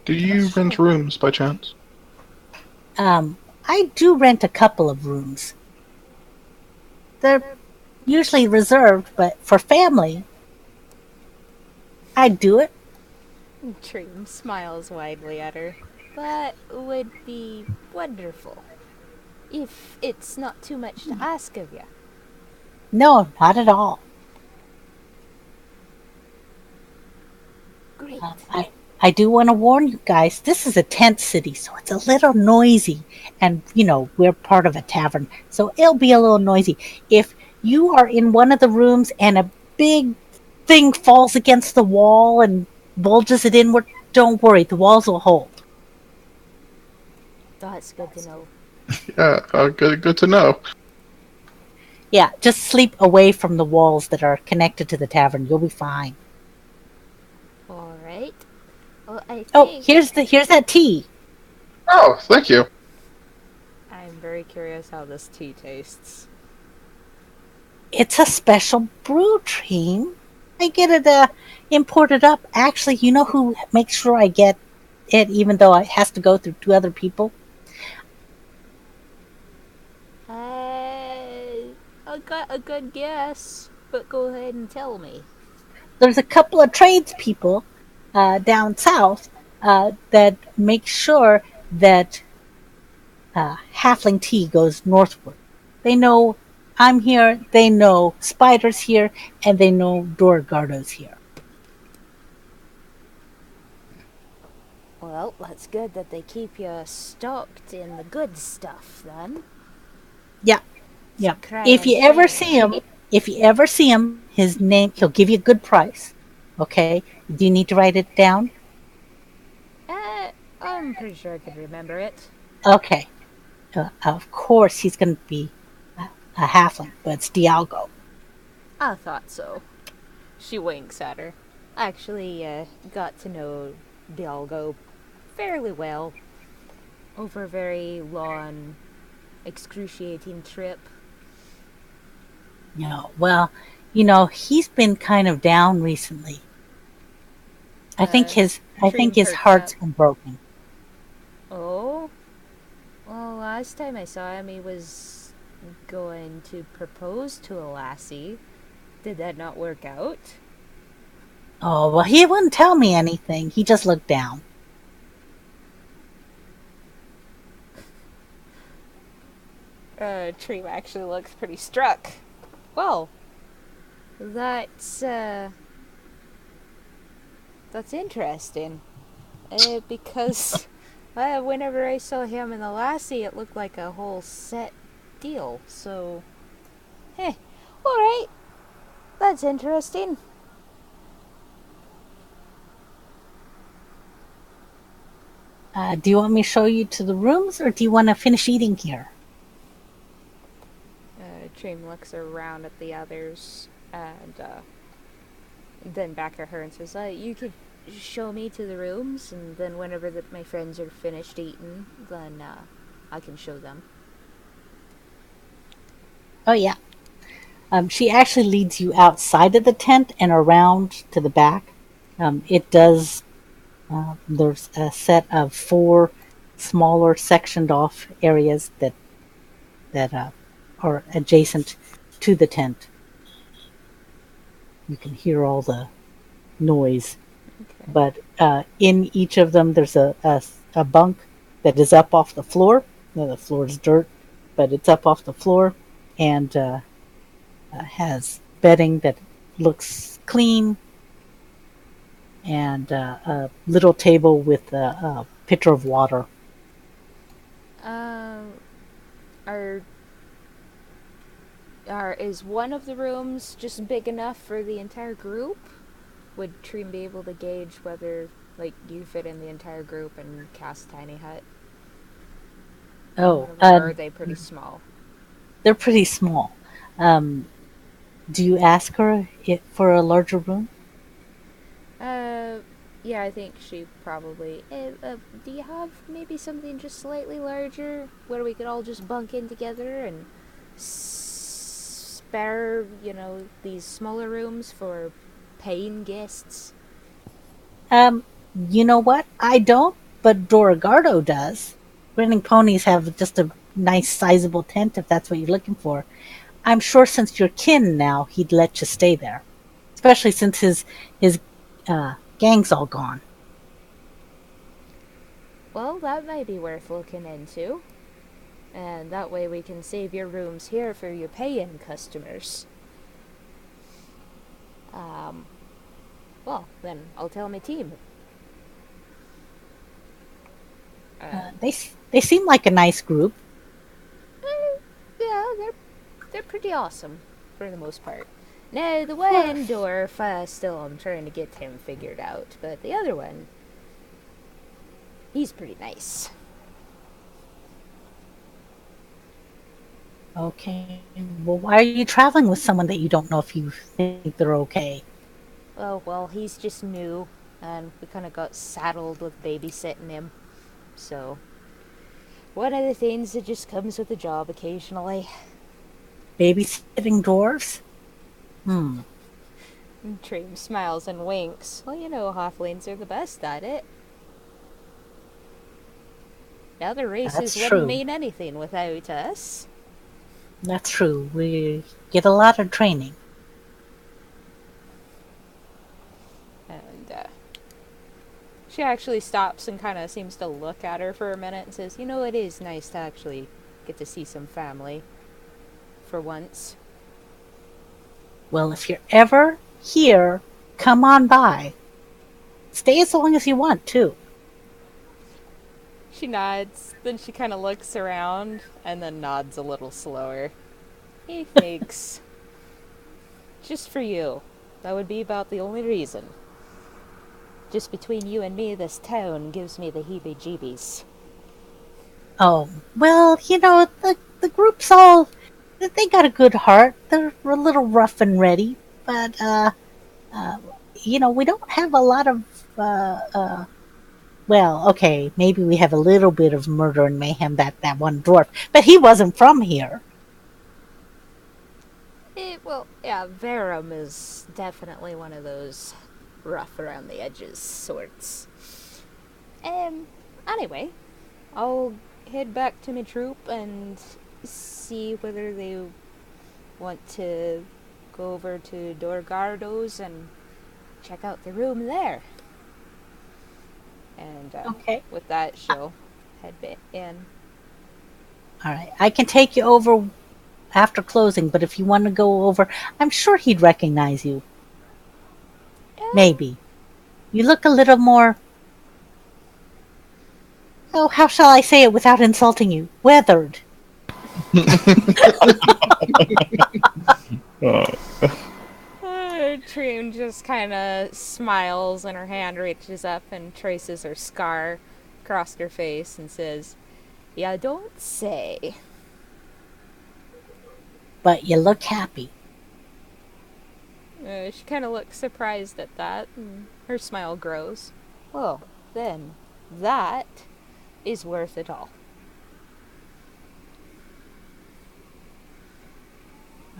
Do you rent rooms by chance? I do rent a couple of rooms. They're usually reserved, but for family, I'd do it. Trym smiles widely at her. That would be wonderful. If it's not too much to ask of you. No, not at all. Great. I do want to warn you guys, this is a tent city, so it's a little noisy. And, we're part of a tavern, so it'll be a little noisy. If you are in one of the rooms and a big thing falls against the wall and bulges it inward, don't worry, the walls will hold. That's good to know. Yeah, good to know. Yeah, just sleep away from the walls that are connected to the tavern. You'll be fine. All right. Well, I think Oh, here's that tea. Oh, thank you. I'm very curious how this tea tastes. It's a special brew, Trym. I get it imported up. Actually, you know who makes sure I get it, even though it has to go through 2 other people? I got a good guess, but go ahead and tell me. There's a couple of tradespeople down south that make sure that halfling tea goes northward. They know I'm here, they know Spider's here, and they know Duergardo's here. Well, that's good that they keep you stocked in the good stuff, then. Yeah, yeah. Cry If you and ever shame. see him, his name, he'll give you a good price. Okay? Do you need to write it down? I'm pretty sure I could remember it. Okay. Of course, he's going to be a halfling, but it's Dialgo. I thought so. She winks at her. I actually got to know Dialgo fairly well over a very long, excruciating trip. Well, he's been kind of down recently. I think his perks heart's up. been broken. Oh? Well, last time I saw him, he was going to propose to a lassie. Did that not work out? Oh, well, he wouldn't tell me anything. He just looked down. Trym actually looks pretty struck. Well, that's interesting. Because whenever I saw him and the lassie, it looked like a whole set deal. So, alright. That's interesting. Do you want me to show you to the rooms, or do you want to finish eating here? Trym looks around at the others and then back at her and says, you can show me to the rooms, and then whenever my friends are finished eating, then I can show them. Oh, yeah. She actually leads you outside of the tent and around to the back. There's a set of 4 smaller sectioned off areas that are adjacent to the tent. You can hear all the noise. Okay. But in each of them, there's a bunk that is up off the floor. The floor is dirt, but it's up off the floor and has bedding that looks clean, and a little table with a pitcher of water. Are is one of the rooms just big enough for the entire group? Would Trym be able to gauge whether, like, you fit in the entire group and cast Tiny Hut? Oh, Or are they pretty small? they're pretty small. Do you ask her for a larger room? Yeah, I think she probably... do you have maybe something just slightly larger where we could all just bunk in together and spare, these smaller rooms for paying guests? You know what? I don't, but Dorogardo does. Grinning ponies have just a nice sizable tent if that's what you're looking for. I'm sure since you're kin now, he'd let you stay there. Especially since his gang's all gone. Well, that might be worth looking into. And that way we can save your rooms here for your pay-in customers. Well, then I'll tell my team. They seem like a nice group. Yeah, they're pretty awesome for the most part. Now, the one dwarf, still I'm trying to get him figured out, but the other one, he's pretty nice. Okay. Well, why are you traveling with someone that you don't know if you think they're okay? Oh, well, he's just new, and we kind of got saddled with babysitting him. So, one of the things that just comes with the job occasionally. Babysitting dwarves? Trym smiles and winks. Well, halflings are the best at it. The other races That's wouldn't true. mean anything without us. That's true. We get a lot of training. And she actually stops and kind of seems to look at her for a minute and says, it is nice to actually get to see some family for once. Well, if you're ever here, come on by. Stay as long as you want, too. She nods, then she kind of looks around and then nods a little slower. He thinks, just for you. That would be about the only reason. Just between you and me, this town gives me the heebie-jeebies. Oh, well, the group's all... They got a good heart. They're a little rough and ready. But, we don't have a lot of... well, okay, maybe we have a little bit of murder and mayhem, that one dwarf. But he wasn't from here. Well, yeah, Varram is definitely one of those rough around the edges sorts. Anyway, I'll head back to my troop and see whether they want to go over to Duergardo's and check out the room there. And Okay. with that, she'll head back in. All right, I can take you over after closing, but if you want to go over, I'm sure he'd recognize you. Maybe. You look a little more... Oh, how shall I say it without insulting you? Weathered. Trym just kind of smiles and her hand reaches up and traces her scar across her face and says, "Ya don't say." But you look happy. She kind of looks surprised at that, and her smile grows. Well, then, that is worth it all.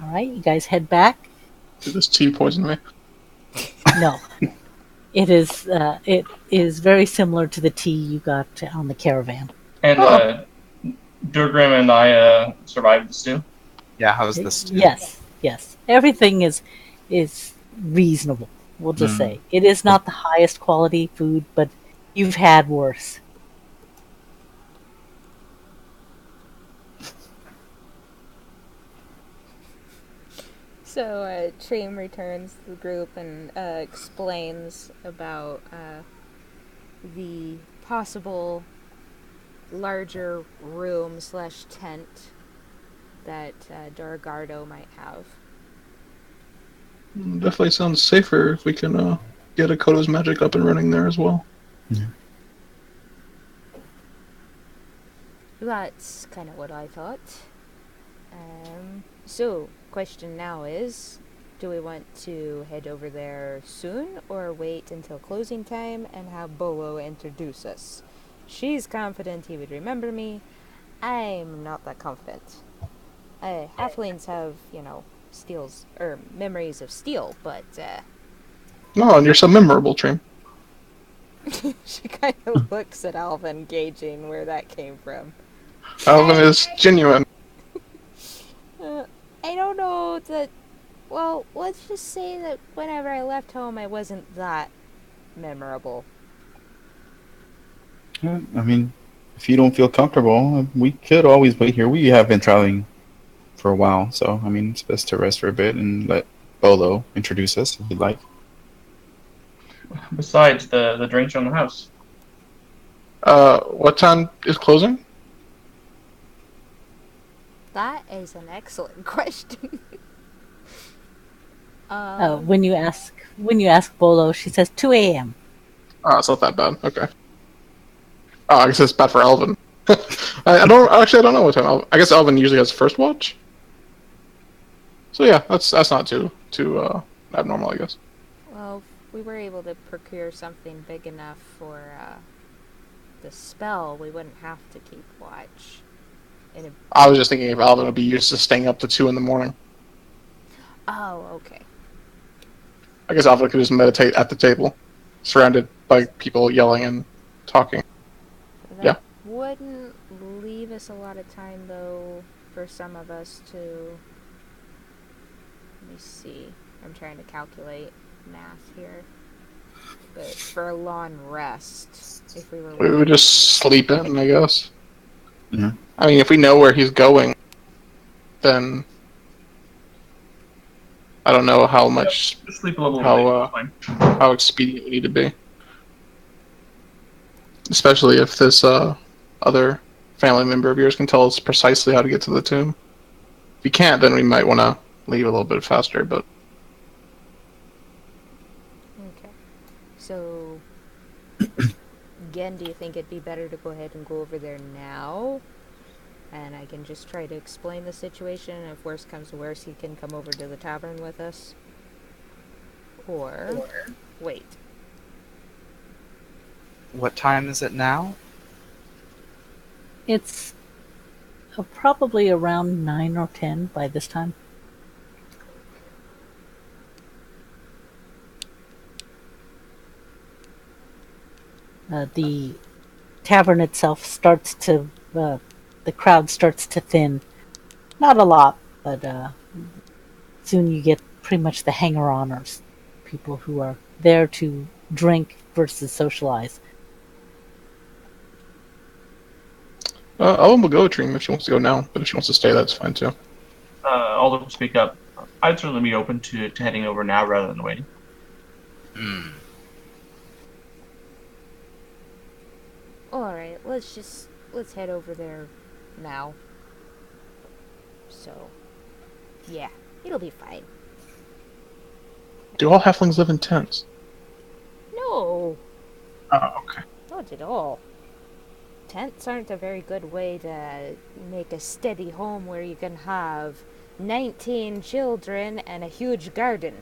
All right, you guys head back. Did this tea poison me? No, it is very similar to the tea you got on the caravan. And Duergrim and I survived this too. Yeah, how's this? Yes. Everything is reasonable. We'll just say it is not the highest quality food, but you've had worse. So Trym returns to the group and explains about the possible larger room / tent that Duergardo might have. Definitely sounds safer if we can get Acodo's magic up and running there as well. Yeah. That's kind of what I thought. So, question now is, do we want to head over there soon or wait until closing time and have Bolo introduce us? She's confident he would remember me. I'm not that confident. Halflings have, steals or memories of steel, but No, and you're so memorable, Trym. she kind of looks at Alvin, gauging where that came from. Alvin is genuine. I don't know that. Well, let's just say that whenever I left home, I wasn't that memorable. I mean, if you don't feel comfortable, we could always wait here. We have been traveling for a while, so I mean, it's best to rest for a bit and let Bolo introduce us if you'd like. Besides, the drinks are in the house. What time is closing? That is an excellent question. When you ask Bolo, she says 2 a.m. Oh, it's not that bad. Okay. Oh, I guess it's bad for Alvin. I don't know what time. I guess Alvin usually has first watch. So yeah, that's not too abnormal, I guess. Well, if we were able to procure something big enough for the spell, we wouldn't have to keep watch. I was just thinking if Alvin would be used to staying up to 2 in the morning. Oh, okay. I guess Alvin could just meditate at the table, surrounded by people yelling and talking. That wouldn't leave us a lot of time, though, for some of us to... Let me see. I'm trying to calculate math here. But for a long rest, if we were... We would just sleep in, I guess. Yeah. I mean, if we know where he's going, then I don't know how much, Just sleep a little bit. how expedient we need to be. Especially if this other family member of yours can tell us precisely how to get to the tomb. If he can't, then we might want to leave a little bit faster, but... Okay. So... Again, do you think it'd be better to go ahead and go over there now? And I can just try to explain the situation, and if worse comes to worse, he can come over to the tavern with us? Or... wait. What time is it now? It's probably around 9 or 10 by this time. The tavern itself starts to... the crowd starts to thin. Not a lot, but soon you get pretty much the hanger-oners. People who are there to drink versus socialize. Ellen will go with Trym if she wants to go now, but if she wants to stay, that's fine too. Aldrik will speak up. I'd certainly be open to heading over now rather than waiting. Alright, let's head over there now. So, yeah, it'll be fine. Do all halflings live in tents? No, Oh, okay. not at all. Tents aren't a very good way to make a steady home where you can have 19 children and a huge garden.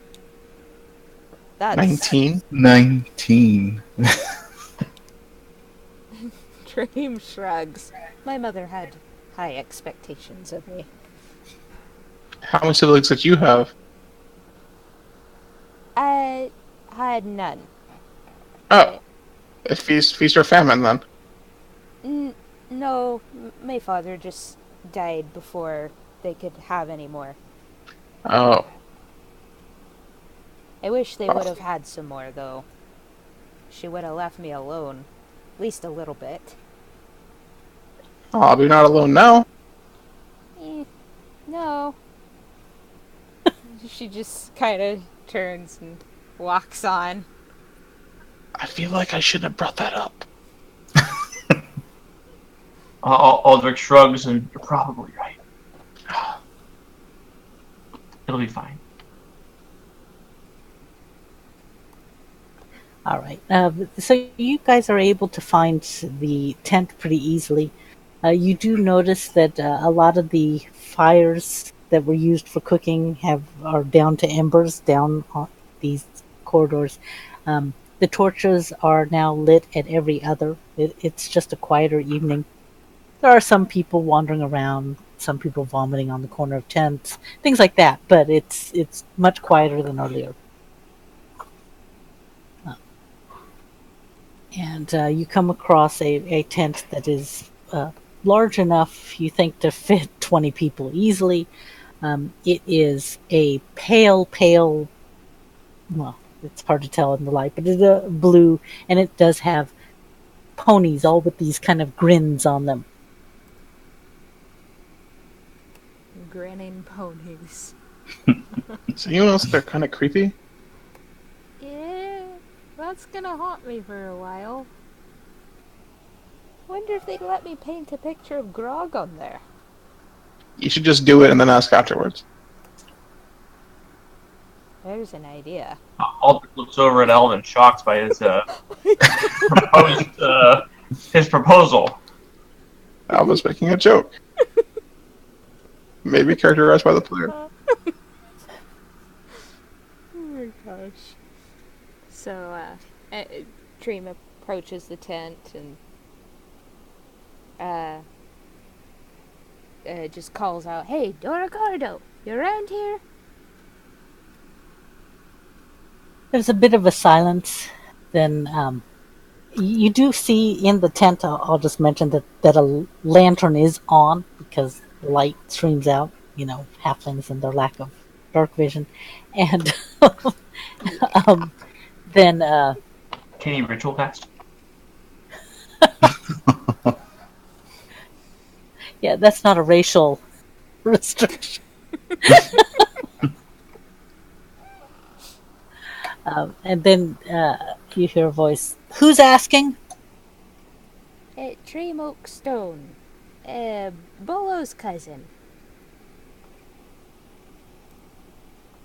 That's 19? 19. Trym shrugs. My mother had high expectations of me. How many siblings did you have? I had none. Oh, it's feast or famine then. No, my father just died before they could have any more. Oh. I wish they would have had some more, though. She would have left me alone. At least a little bit. Oh, but you're not alone now. No. She just kind of turns and walks on. I feel like I shouldn't have brought that up. Aldrik shrugs, and you're probably right. It'll be fine. All right. So you guys are able to find the tent pretty easily. You do notice that a lot of the fires that were used for cooking are down to embers down on these corridors. The torches are now lit at every other. It's just a quieter evening. There are some people wandering around, some people vomiting on the corner of tents, things like that. But it's much quieter than earlier. And you come across a tent that is large enough, you think, to fit 20 people easily. It is a pale, well, it's hard to tell in the light, but it's a blue, and it does have ponies, all with these kind of grins on them. Grinning ponies. So you know, they're kind of creepy. Yeah, that's gonna haunt me for a while. Wonder if they'd let me paint a picture of Grog on there. You should just do it and then ask afterwards. There's an idea. Aldrik looks over at Alvin, shocked by his his proposal. I was making a joke. Maybe characterized by the player. Oh my gosh. So, Trym approaches the tent and just calls out, "Hey, Acodo, you around here?" There's a bit of a silence. Then you do see in the tent, I'll just mention that a lantern is on because light streams out, halflings and their lack of dark vision. And then... Can you ritual cast? Yeah, that's not a racial restriction. And then you hear a voice. Who's asking? Trym Oakstone. Bolo's cousin.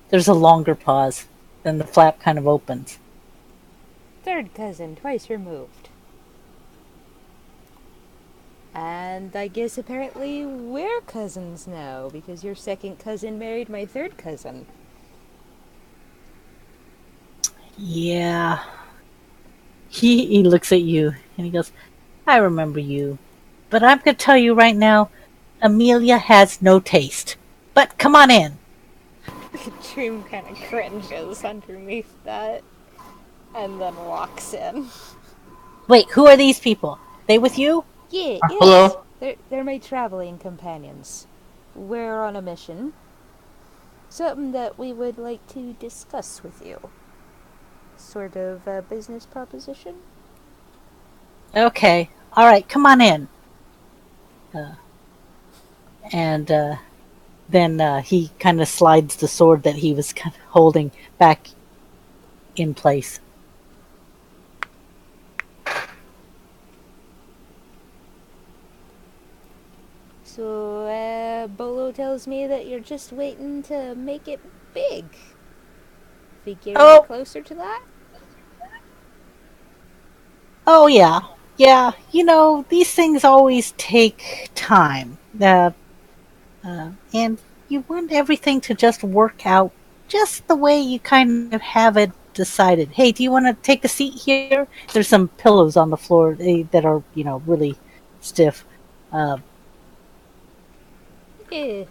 There's a longer pause. Then the flap kind of opens. Third cousin, twice removed. And I guess apparently we're cousins now, because your second cousin married my third cousin. Yeah. He looks at you and he goes, I remember you. But I'm going to tell you right now, Amelia has no taste. But come on in. Trym kind of cringes underneath that and then walks in. Wait, who are these people? They with you? Yeah, yes. Hello? They're my traveling companions. We're on a mission. Something that we would like to discuss with you. Sort of a business proposition. Okay. All right, come on in. And then he kind of slides the sword that he was kind of holding back in place. So, Bolo tells me that you're just waiting to make it big. Think you're closer to that? Oh, yeah. Yeah, these things always take time. And you want everything to just work out just the way you kind of have it decided. Hey, do you want to take a seat here? There's some pillows on the floor that are, really stiff. Yeah. She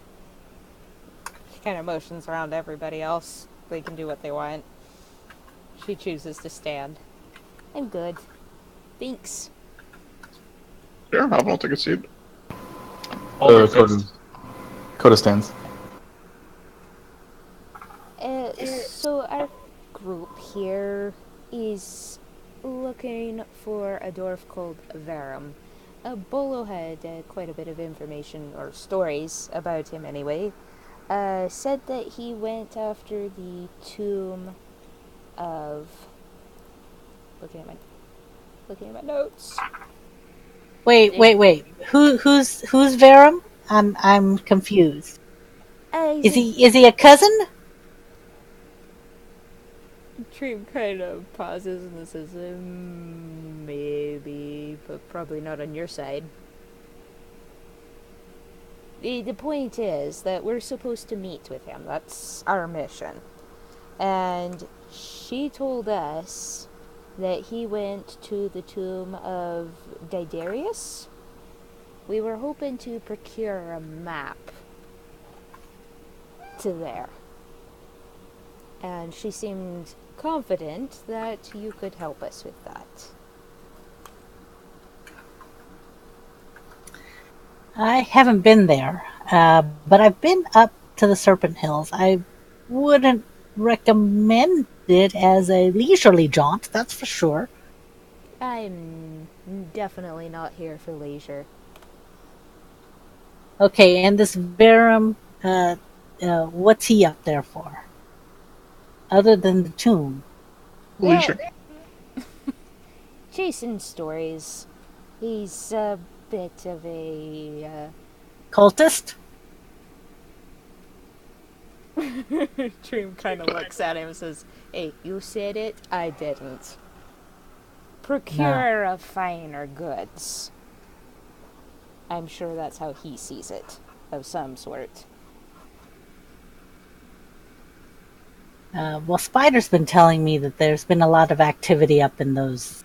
kind of motions around to everybody else. They can do what they want. She chooses to stand. I'm good. Thanks. Sure, I'll take a seat. Coda stands. So our group here is looking for a dwarf called Varram. Bolo had quite a bit of information, or stories, about him anyway. Said that he went after the tomb of... Looking at my notes. Wait. Who's Varram? I'm confused. Is he a cousin? Trym kind of pauses and then says, maybe, but probably not on your side. The point is that we're supposed to meet with him. That's our mission. And she told us that he went to the tomb of Didarius. We were hoping to procure a map to there. And she seemed confident that you could help us with that. I haven't been there, but I've been up to the Serpent Hills. I wouldn't recommend it as a leisurely jaunt, that's for sure. I'm definitely not here for leisure. Okay, and this Varram, what's he up there for? Other than the tomb? Leisure. Chasing stories. He's a bit of a... Cultist? Trym kind of looks at him and says, hey, you said it, I didn't. Procurer of finer goods. I'm sure that's how he sees it, of some sort. Well, Spider's been telling me that there's been a lot of activity up in those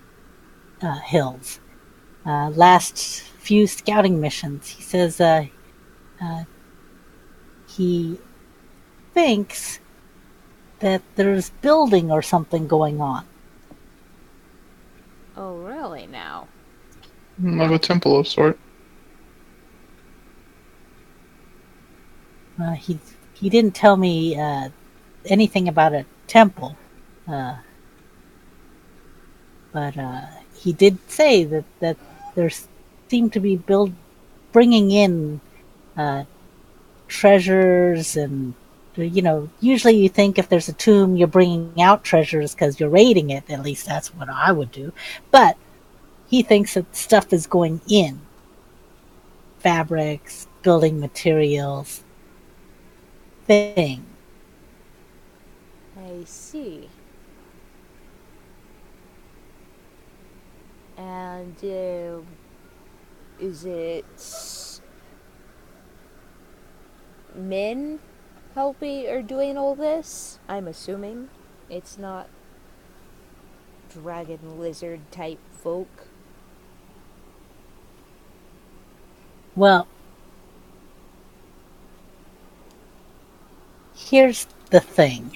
hills. Last few scouting missions, he says he thinks that there's building or something going on. Oh, really now? Of a temple of sort. He didn't tell me anything about a temple, but he did say that there seemed to be bringing in treasures, and usually you think if there's a tomb you're bringing out treasures because you're raiding it. At least that's what I would do. But he thinks that stuff is going in. Fabrics, building materials, thing. I see. And is it men helping or doing all this? I'm assuming it's not dragon lizard type folk. Well, here's the thing.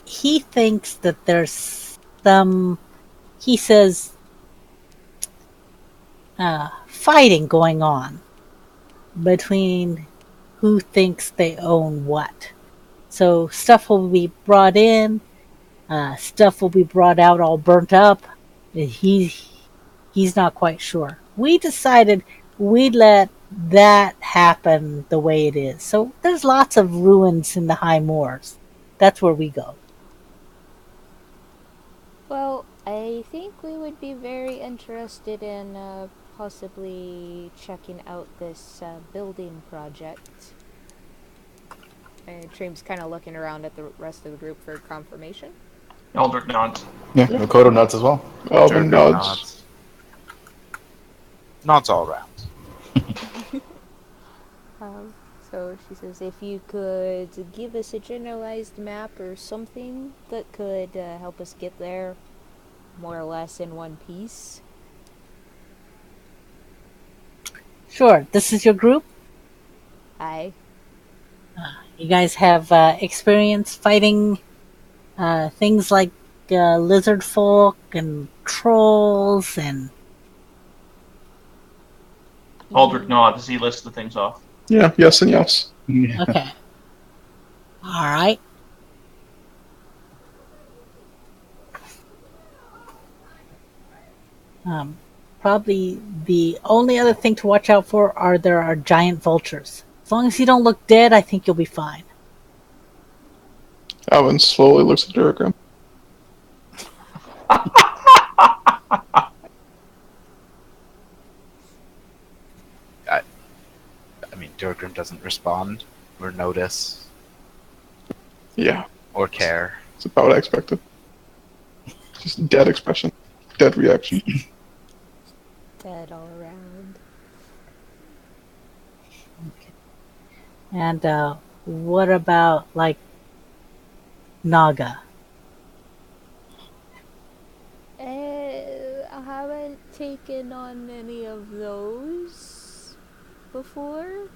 He thinks that there's he says, fighting going on between who thinks they own what. So stuff will be brought in, stuff will be brought out all burnt up. He's not quite sure. We decided we'd let that happen the way it is. So there's lots of ruins in the high moors. That's where we go. Well, I think we would be very interested in possibly checking out this building project. And Trym's kind of looking around at the rest of the group for confirmation. Aldrik nods. Yeah, Acodo nuts as well. Alvin Duergrim nods. Nods all around. So she says, if you could give us a generalized map or something that could help us get there more or less in one piece. Sure. This is your group? Aye. You guys have experience fighting things like lizard folk and trolls and... Aldrik nods as he lists the things off. Yeah, yes and yes. Okay. All right. Probably the only other thing to watch out for are there are giant vultures. As long as you don't look dead, I think you'll be fine. Alvin slowly looks at Duergrim. I mean, Duergrim doesn't respond or notice Yeah, or care. it's about what I expected. Just dead expression, dead reaction. Dead all around. And what about, like, Naga? I haven't taken on any of those before,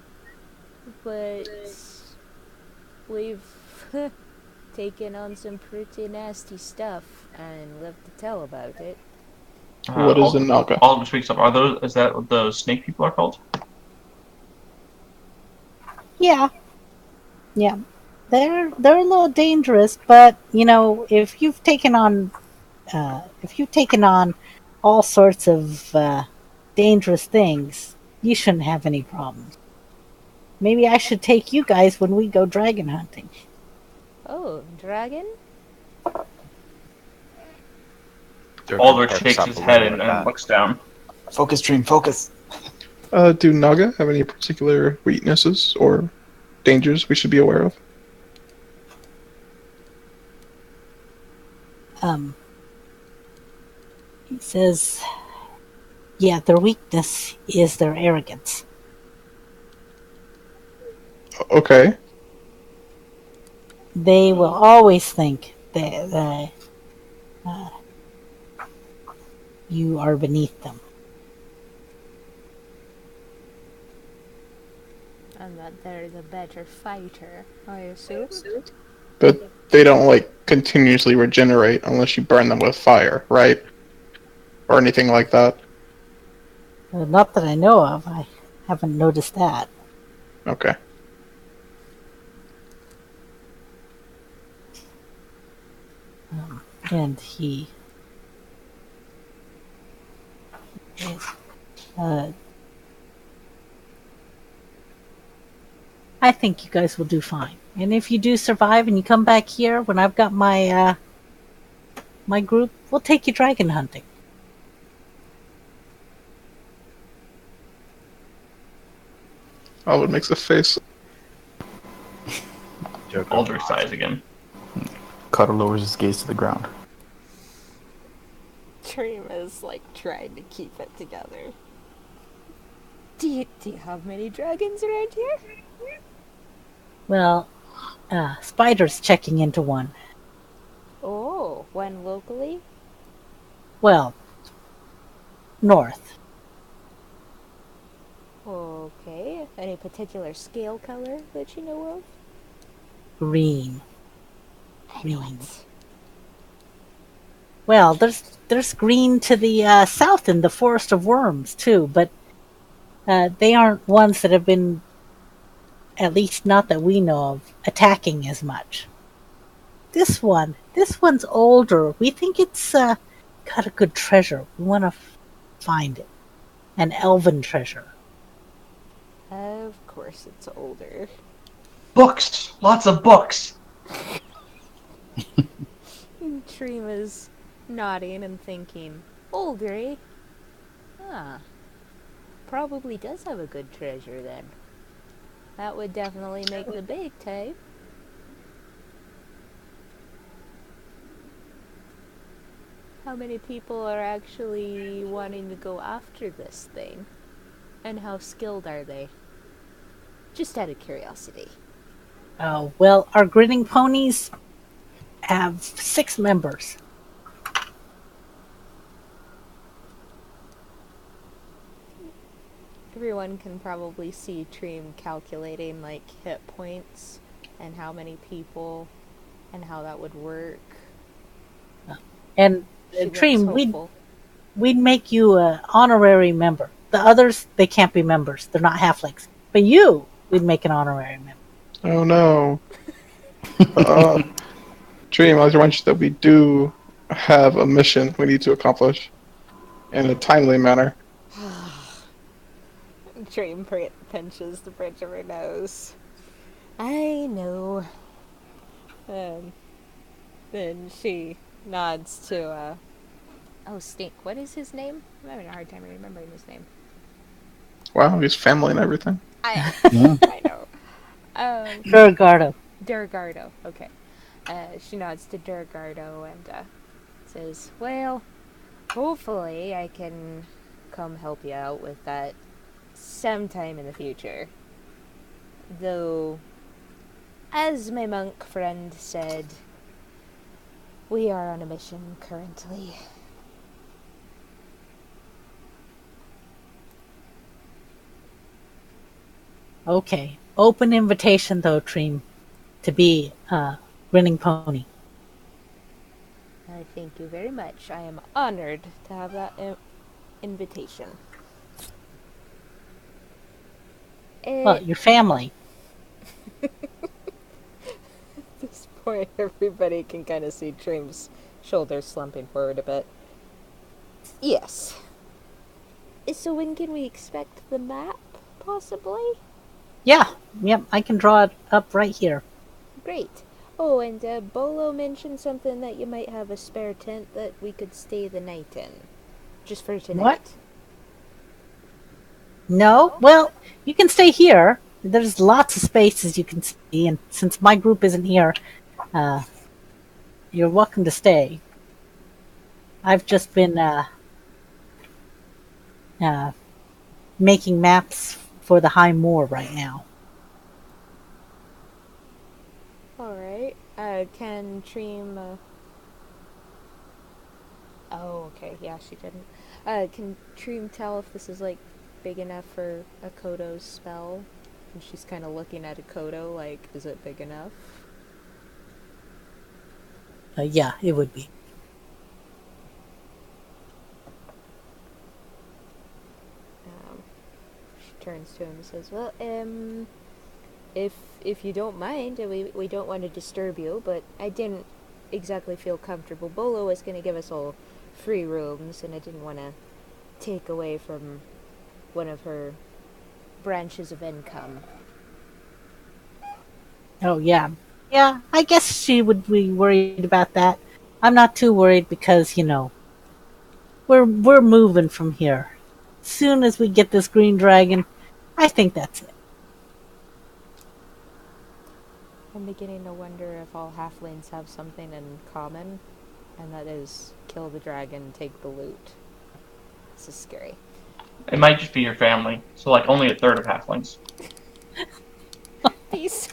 but we've taken on some pretty nasty stuff and love to tell about it. What is a Naga? Aldrik speaks up. Is that what the snake people are called? Yeah. Yeah. They're a little dangerous, but if you've taken on all sorts of dangerous things, you shouldn't have any problems. Maybe I should take you guys when we go dragon hunting. Oh, dragon? Aldrik perks shakes up his a head little at and that. looks down. Focus, Trym, focus. Do Naga have any particular weaknesses or dangers we should be aware of? He says, yeah, their weakness is their arrogance. Okay. They will always think that you are beneath them. And that they're the better fighter, I assume. But they don't, like, continuously regenerate unless you burn them with fire, right? Or anything like that. Not that I know of. I haven't noticed that. Okay. And he I think you guys will do fine. And if you do survive and you come back here when I've got my my group, we'll take you dragon hunting. Alvin makes a face. Aldrik sighs again. Cutter lowers his gaze to the ground. Trym is like trying to keep it together. Do you have many dragons around here? Well, Spider's checking into one. Oh, one locally? Well, north. Okay. Any particular scale color that you know of? Green. I knew it. Well, there's green to the south in the Forest of Worms too, but they aren't ones that have been, at least not that we know of, attacking as much. This one's older. We think it's got a good treasure. We want to find it. An elven treasure. Of course it's older. Books! Lots of books! Trym is nodding and thinking, older, eh? Ah. Probably does have a good treasure then. That would definitely make the big type. How many people are actually wanting to go after this thing? And how skilled are they? Just out of curiosity. Well, our grinning ponies have 6 members. Everyone can probably see Trym calculating like hit points and how many people and how that would work. And She looks Trym, hopeful. we'd make you an honorary member. The others, they can't be members. They're not halflings. But you, we'd make an honorary member. Oh no. Trym, I'll remind you that we do have a mission we need to accomplish in a timely manner. Trym pinches the bridge of her nose. I know. Then she nods to, oh, Stink. What is his name? I'm having a hard time remembering his name. Wow, he's family and everything. I Yeah. I know. Duergardo. Duergardo. Okay. She nods to Duergardo and says, "Well, hopefully I can come help you out with that sometime in the future. Though, as my monk friend said, we are on a mission currently." Okay. Open invitation, though, Trym, to be grinning pony. Thank you very much. I am honored to have that invitation. Well, your family. At this point, everybody can kind of see Trym's shoulders slumping forward a bit. Yes. So when can we expect the map, possibly? Yeah. Yep. I can draw it up right here. Great. Oh, and Bolo mentioned something that you might have a spare tent that we could stay the night in. Just for tonight. What? No? Well, you can stay here. There's lots of space, as you can see, and since my group isn't here, you're welcome to stay. I've just been making maps for the High Moor right now. Alright. Can Trym... Oh, okay. Yeah, she didn't. Can Trym tell if this is, like, big enough for Acodo's spell? And she's kind of looking at Acodo like, is it big enough? Yeah, it would be. She turns to him and says, "Well, if you don't mind, we don't want to disturb you, but I didn't exactly feel comfortable. Bolo was going to give us all free rooms, and I didn't want to take away from one of her branches of income." Oh, yeah. Yeah, I guess she would be worried about that. I'm not too worried because, we're moving from here. As soon as we get this green dragon, I think that's it. I'm beginning to wonder if all halflings have something in common, and that is kill the dragon, take the loot. This is scary. It might just be your family. So, like, only a third of halflings. These,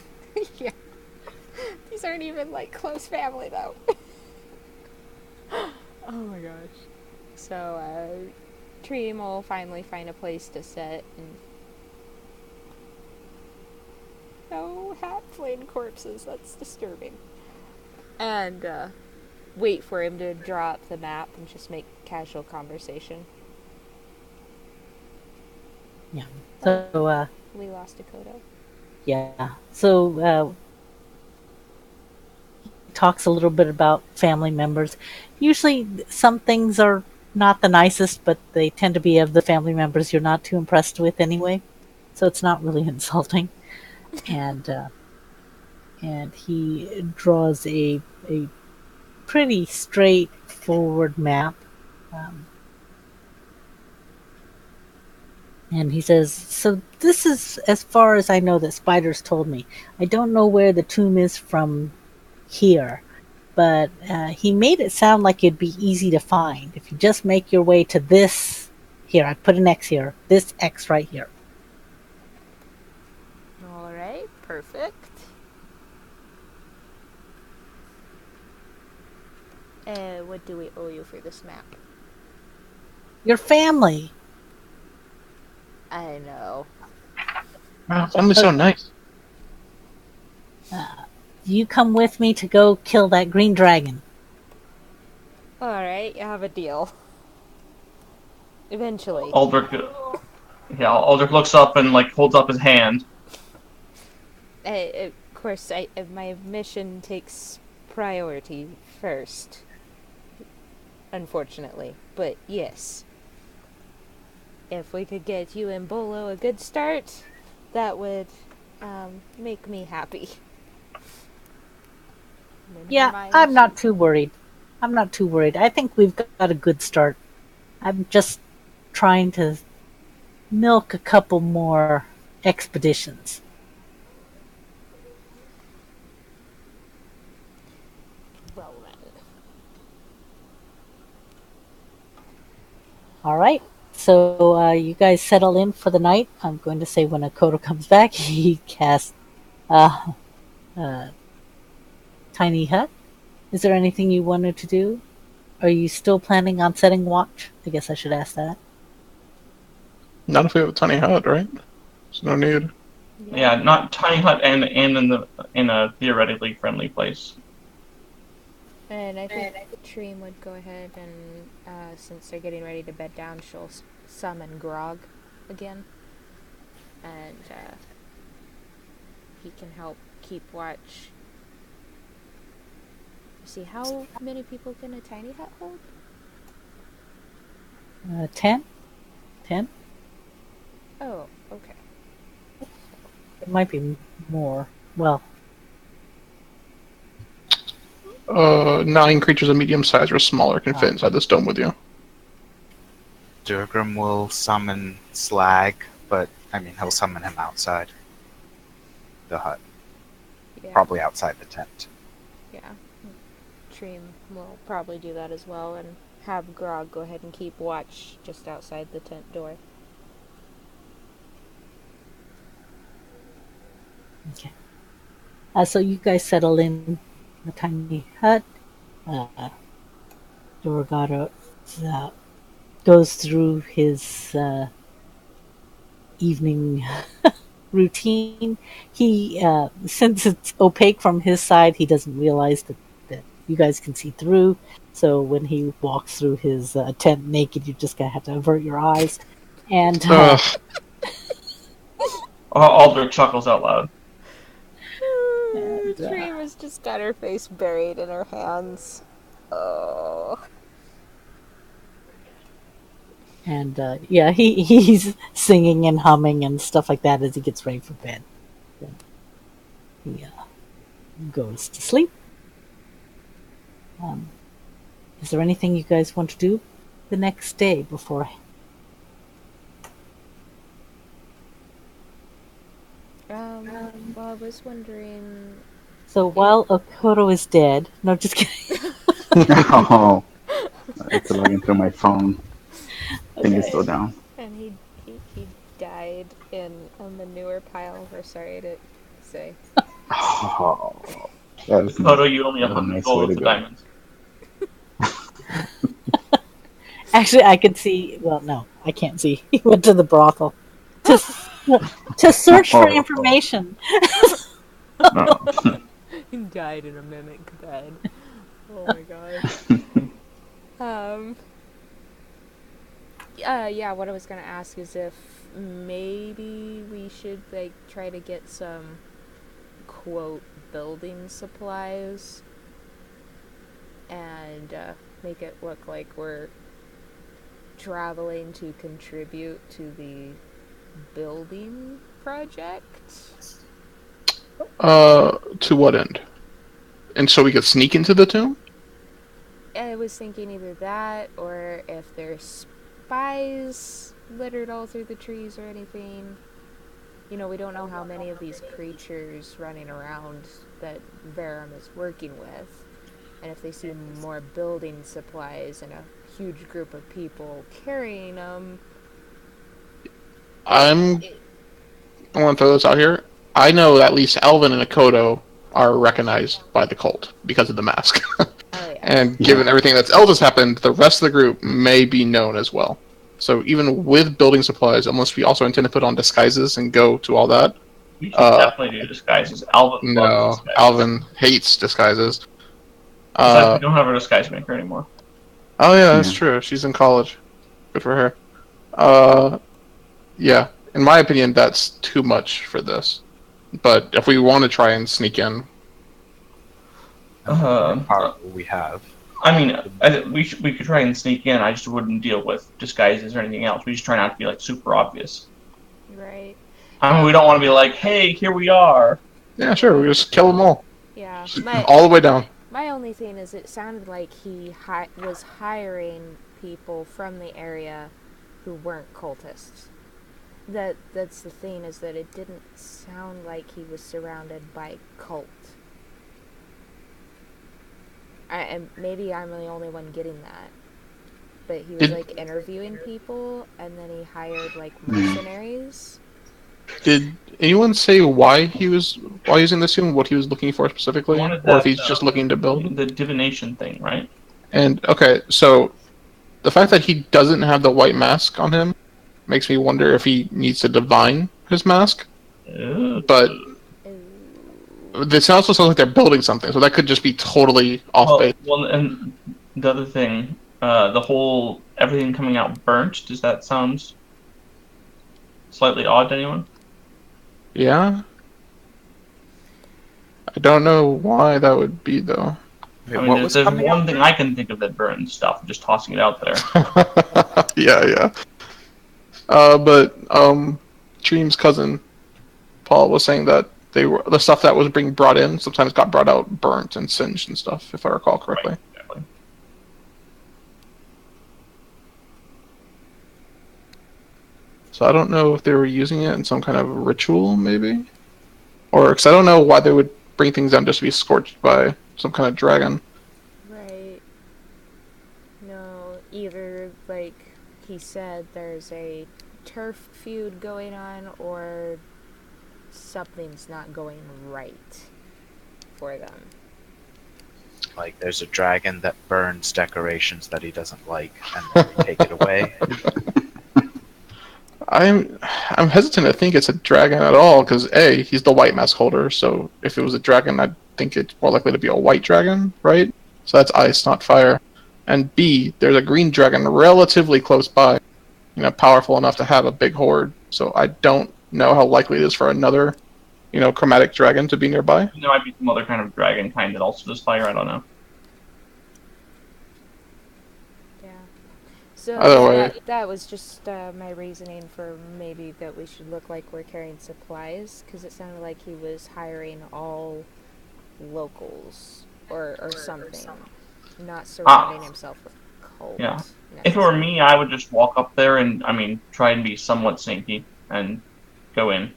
yeah, these aren't even like close family though. Oh my gosh. So, Trym will finally find a place to sit and no halfling corpses. That's disturbing. And wait for him to draw up the map and just make casual conversation. Yeah. So, We lost Acodo. yeah. So, talks a little bit about family members. Usually some things are not the nicest, but they tend to be of the family members you're not too impressed with anyway. So it's not really insulting. And he draws a pretty straightforward map. And he says, "So this is as far as I know that Spiders told me. I don't know where the tomb is from here, but he made it sound like it'd be easy to find. If you just make your way to this, here, I put an X here, this X right here." Alright, perfect. What do we owe you for this map? Your family. I know. Wow, family's so nice. You come with me to go kill that green dragon. Alright, you have a deal. Eventually. Aldrik looks up and, like, holds up his hand. Of course, my mission takes priority first. Unfortunately. But yes. If we could get you and Bolo a good start, that would make me happy. Yeah, I'm not too worried. I think we've got a good start. I'm just trying to milk a couple more expeditions. Well then. All right. So you guys settle in for the night. I'm going to say when Acodo comes back, he casts uh, tiny hut. Is there anything you wanted to do? Are you still planning on setting watch? I guess I should ask that. Not if we have a tiny hut, right? There's no need. Yeah, not tiny hut and in a theoretically friendly place. And I think Trym would go ahead and, since they're getting ready to bed down, she'll summon Grog again. And he can help keep watch. See, how many people can a tiny hut hold? 10? 10? Oh, okay. It might be more. Well, 9 creatures of medium size or smaller can fit inside this dome with you. Duergrim will summon Slag, but I mean he'll summon him outside the hut, Yeah. probably outside the tent. Yeah. Trym will probably do that as well, and have Grog go ahead and keep watch just outside the tent door. okay. So you guys settle in the tiny hut. Duergrim goes through his evening routine. He, since it's opaque from his side, he doesn't realize that you guys can see through. So when he walks through his tent naked, you just gotta have to avert your eyes. And Aldrik chuckles out loud. Trym has just got her face buried in her hands. Oh. and yeah, he's singing and humming and stuff like that as he gets ready for bed. Then he goes to sleep. Is there anything you guys want to do the next day before? Well, I was wondering. So while Acodo is dead, no, just kidding. Oh, I have to log into my phone. I think it's still down. And he died in a manure pile. We're sorry to say. Oh, that is Photo, you owe me that's a 100 nice gold way of to the go. diamonds. Actually, I could see. Well, no, I can't see. He went to the brothel to search for information. No. He died in a mimic bed. Oh my god. Yeah, what I was gonna ask is if maybe we should, like, try to get some, quote, building supplies and make it look like we're traveling to contribute to the building project. To what end? And so we could sneak into the tomb? I was thinking either that, or if there's spies littered all through the trees or anything. You know, we don't know how many of these creatures running around that Varram is working with. And if they see more building supplies and a huge group of people carrying them. I want to throw this out here. I know at least Alvin and Acodo are recognized by the cult because of the mask. Oh, yeah. And given everything that's else has happened, the rest of the group may be known as well. So even with building supplies, unless we also intend to put on disguises and go to all that. We should definitely do disguises. Alvin loves disguises. Alvin hates disguises. Besides, we don't have a disguise maker anymore. Oh yeah, that's true. She's in college. Good for her. Yeah. In my opinion, that's too much for this. But if we want to try and sneak in, We have. I mean, we could try and sneak in. I just wouldn't deal with disguises or anything else. We just try not to be like super obvious. Right. I mean, we don't want to be like, "Hey, here we are." yeah, sure, we just kill them all, Yeah. all the way down. My only thing is it sounded like he was hiring people from the area who weren't cultists. That's the thing, is that it didn't sound like he was surrounded by cult. and maybe I'm the only one getting that. But he was Did- like interviewing people, and then he hired like mercenaries. Did anyone say why using this tomb? What he was looking for I specifically, wanted or if that he's just looking to build? the divination thing, right? And okay, so the fact that he doesn't have the white mask on him makes me wonder if he needs to divine his mask. But this also sounds like they're building something, so that could just be totally off base. Well, and the other thing, the whole everything coming out burnt. Does that sound slightly odd to anyone? Yeah. I don't know why that would be though. Wait, I mean, what was there's coming one out? thing I can think of that burns stuff. I'm just tossing it out there. Yeah. But Trym's cousin Paul was saying that the stuff that was being brought in sometimes got brought out burnt and singed and stuff, if I recall correctly. Right, exactly. So I don't know if they were using it in some kind of ritual, maybe, or because I don't know why they would bring things down just to be scorched by some kind of dragon. Right. No, either, like he said, there's a turf feud going on, or something's not going right for them. Like, there's a dragon that burns decorations that he doesn't like, and then they take it away. I'm hesitant to think it's a dragon at all because A, he's the white mask holder, so if it was a dragon, I'd think it's more likely to be a white dragon, right? So that's ice, not fire. And B, there's a green dragon relatively close by, powerful enough to have a big horde. So I don't know how likely it is for another, chromatic dragon to be nearby. There might be some other kind of dragon kind that also does fire. I don't know. Yeah. So Either way. that was just my reasoning for maybe that we should look like we're carrying supplies, because it sounded like he was hiring all locals or something, not surrounding himself with cults. Yeah. If it were me, I would just walk up there and, try and be somewhat sneaky and go in.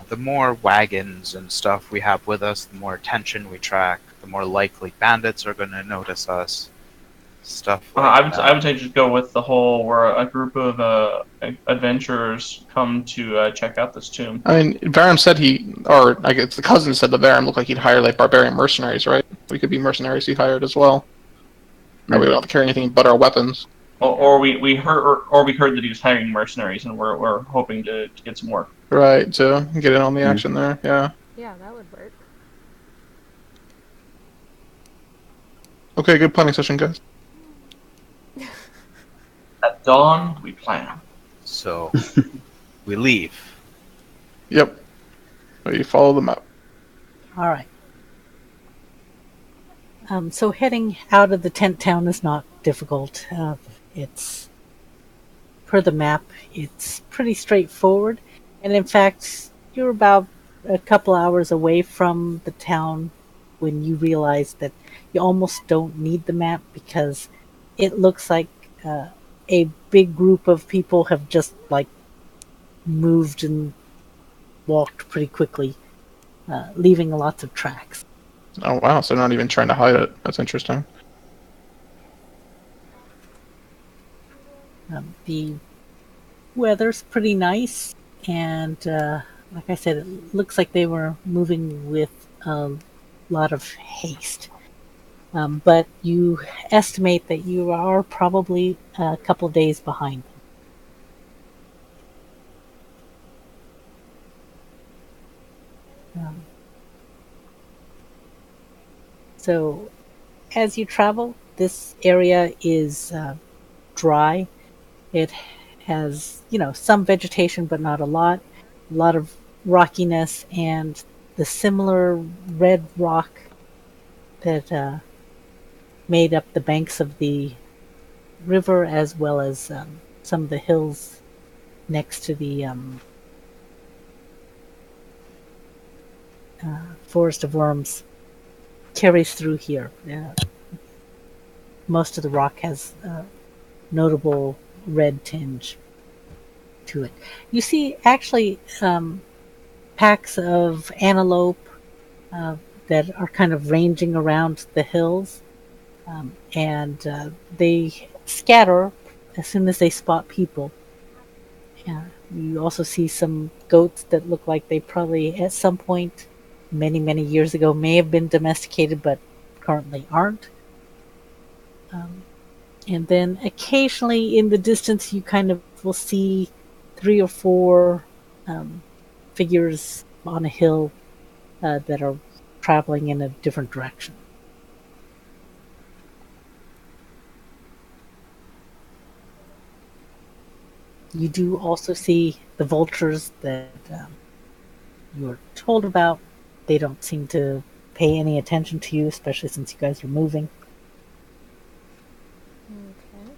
The more wagons and stuff we have with us, the more attention we attract, the more likely bandits are going to notice us. Stuff like I would say just go with the whole where a group of adventurers come to check out this tomb. I mean, Varram said or I guess the cousin said that Varram looked like he'd hire like barbarian mercenaries, right? We could be mercenaries he hired as well. And we don't have to carry anything but our weapons. Or we heard that he was hiring mercenaries, and we're hoping to get some work. Right, to get in on the action there, yeah. Yeah, that would work. Okay, good planning session, guys. At dawn, we plan. So, we leave. Yep. So you follow the map. All right. So heading out of the tent town is not difficult. It's, per the map, it's pretty straightforward. And in fact, you're about a couple hours away from the town when you realize that you almost don't need the map, because it looks like a big group of people have just moved and walked pretty quickly, leaving lots of tracks. Oh wow, so they're not even trying to hide it. That's interesting. The weather's pretty nice, and like I said, it looks like they were moving with a lot of haste. But you estimate that you are probably a couple days behind them. So, as you travel, this area is dry. It has, some vegetation, but not a lot. A lot of rockiness, and the similar red rock that made up the banks of the river, as well as some of the hills next to the Forest of Worms, carries through here. Most of the rock has a notable red tinge to it. You see actually packs of antelope, that are kind of ranging around the hills, and they scatter as soon as they spot people. Yeah, you also see some goats that look like they probably, at some point, many, many years ago, may have been domesticated, but currently aren't. And then occasionally in the distance, you kind of will see 3 or 4 figures on a hill that are traveling in a different direction. You do also see the vultures that you were told about. They don't seem to pay any attention to you, especially since you guys are moving. Okay.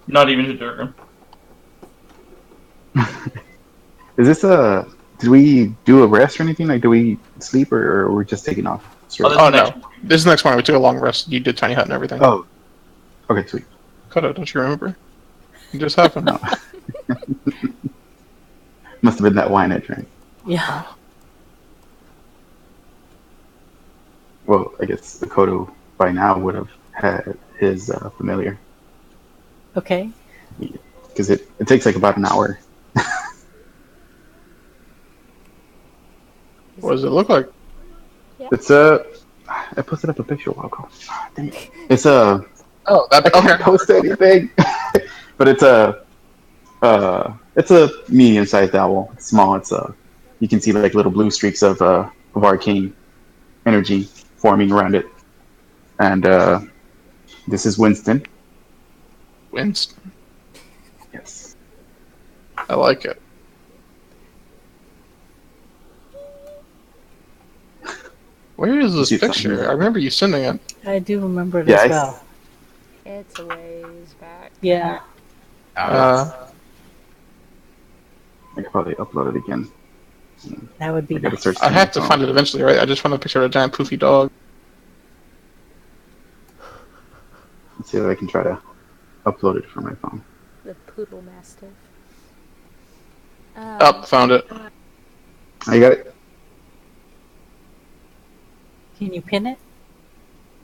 Not even to Duergrim. Is this a? Did we do a rest or anything? Like, do we sleep or we're just taking off? Straight? Oh, Oh no, this is the next one. We took a long rest. You did tiny hut and everything. Oh, okay, sweet. Coda, don't you remember? It just happened. No. Must have been that wine I drank. Yeah. Well, I guess Acodo by now would have had his familiar. Okay. Because it takes like about an hour. What does it look like? It's I posted up a picture a while ago. Dang it. It's a. Oh, I that can't post anything. But it's a medium-sized owl. It's small. It's you can see like little blue streaks of arcane energy forming around it. And this is Winston. Winston. Yes. I like it. Where is this See something picture? there. I remember you sending it. I do remember it Yeah, as well. It's a ways back. Yeah. Uh, I could probably upload it again. That would be I gotta nice. search I through have my to phone. find it eventually, right? I just found a picture of a giant poofy dog. Let's see if I can try to upload it from my phone. The poodle mastiff. Oh, found it. Oh, you got it? Can you pin it?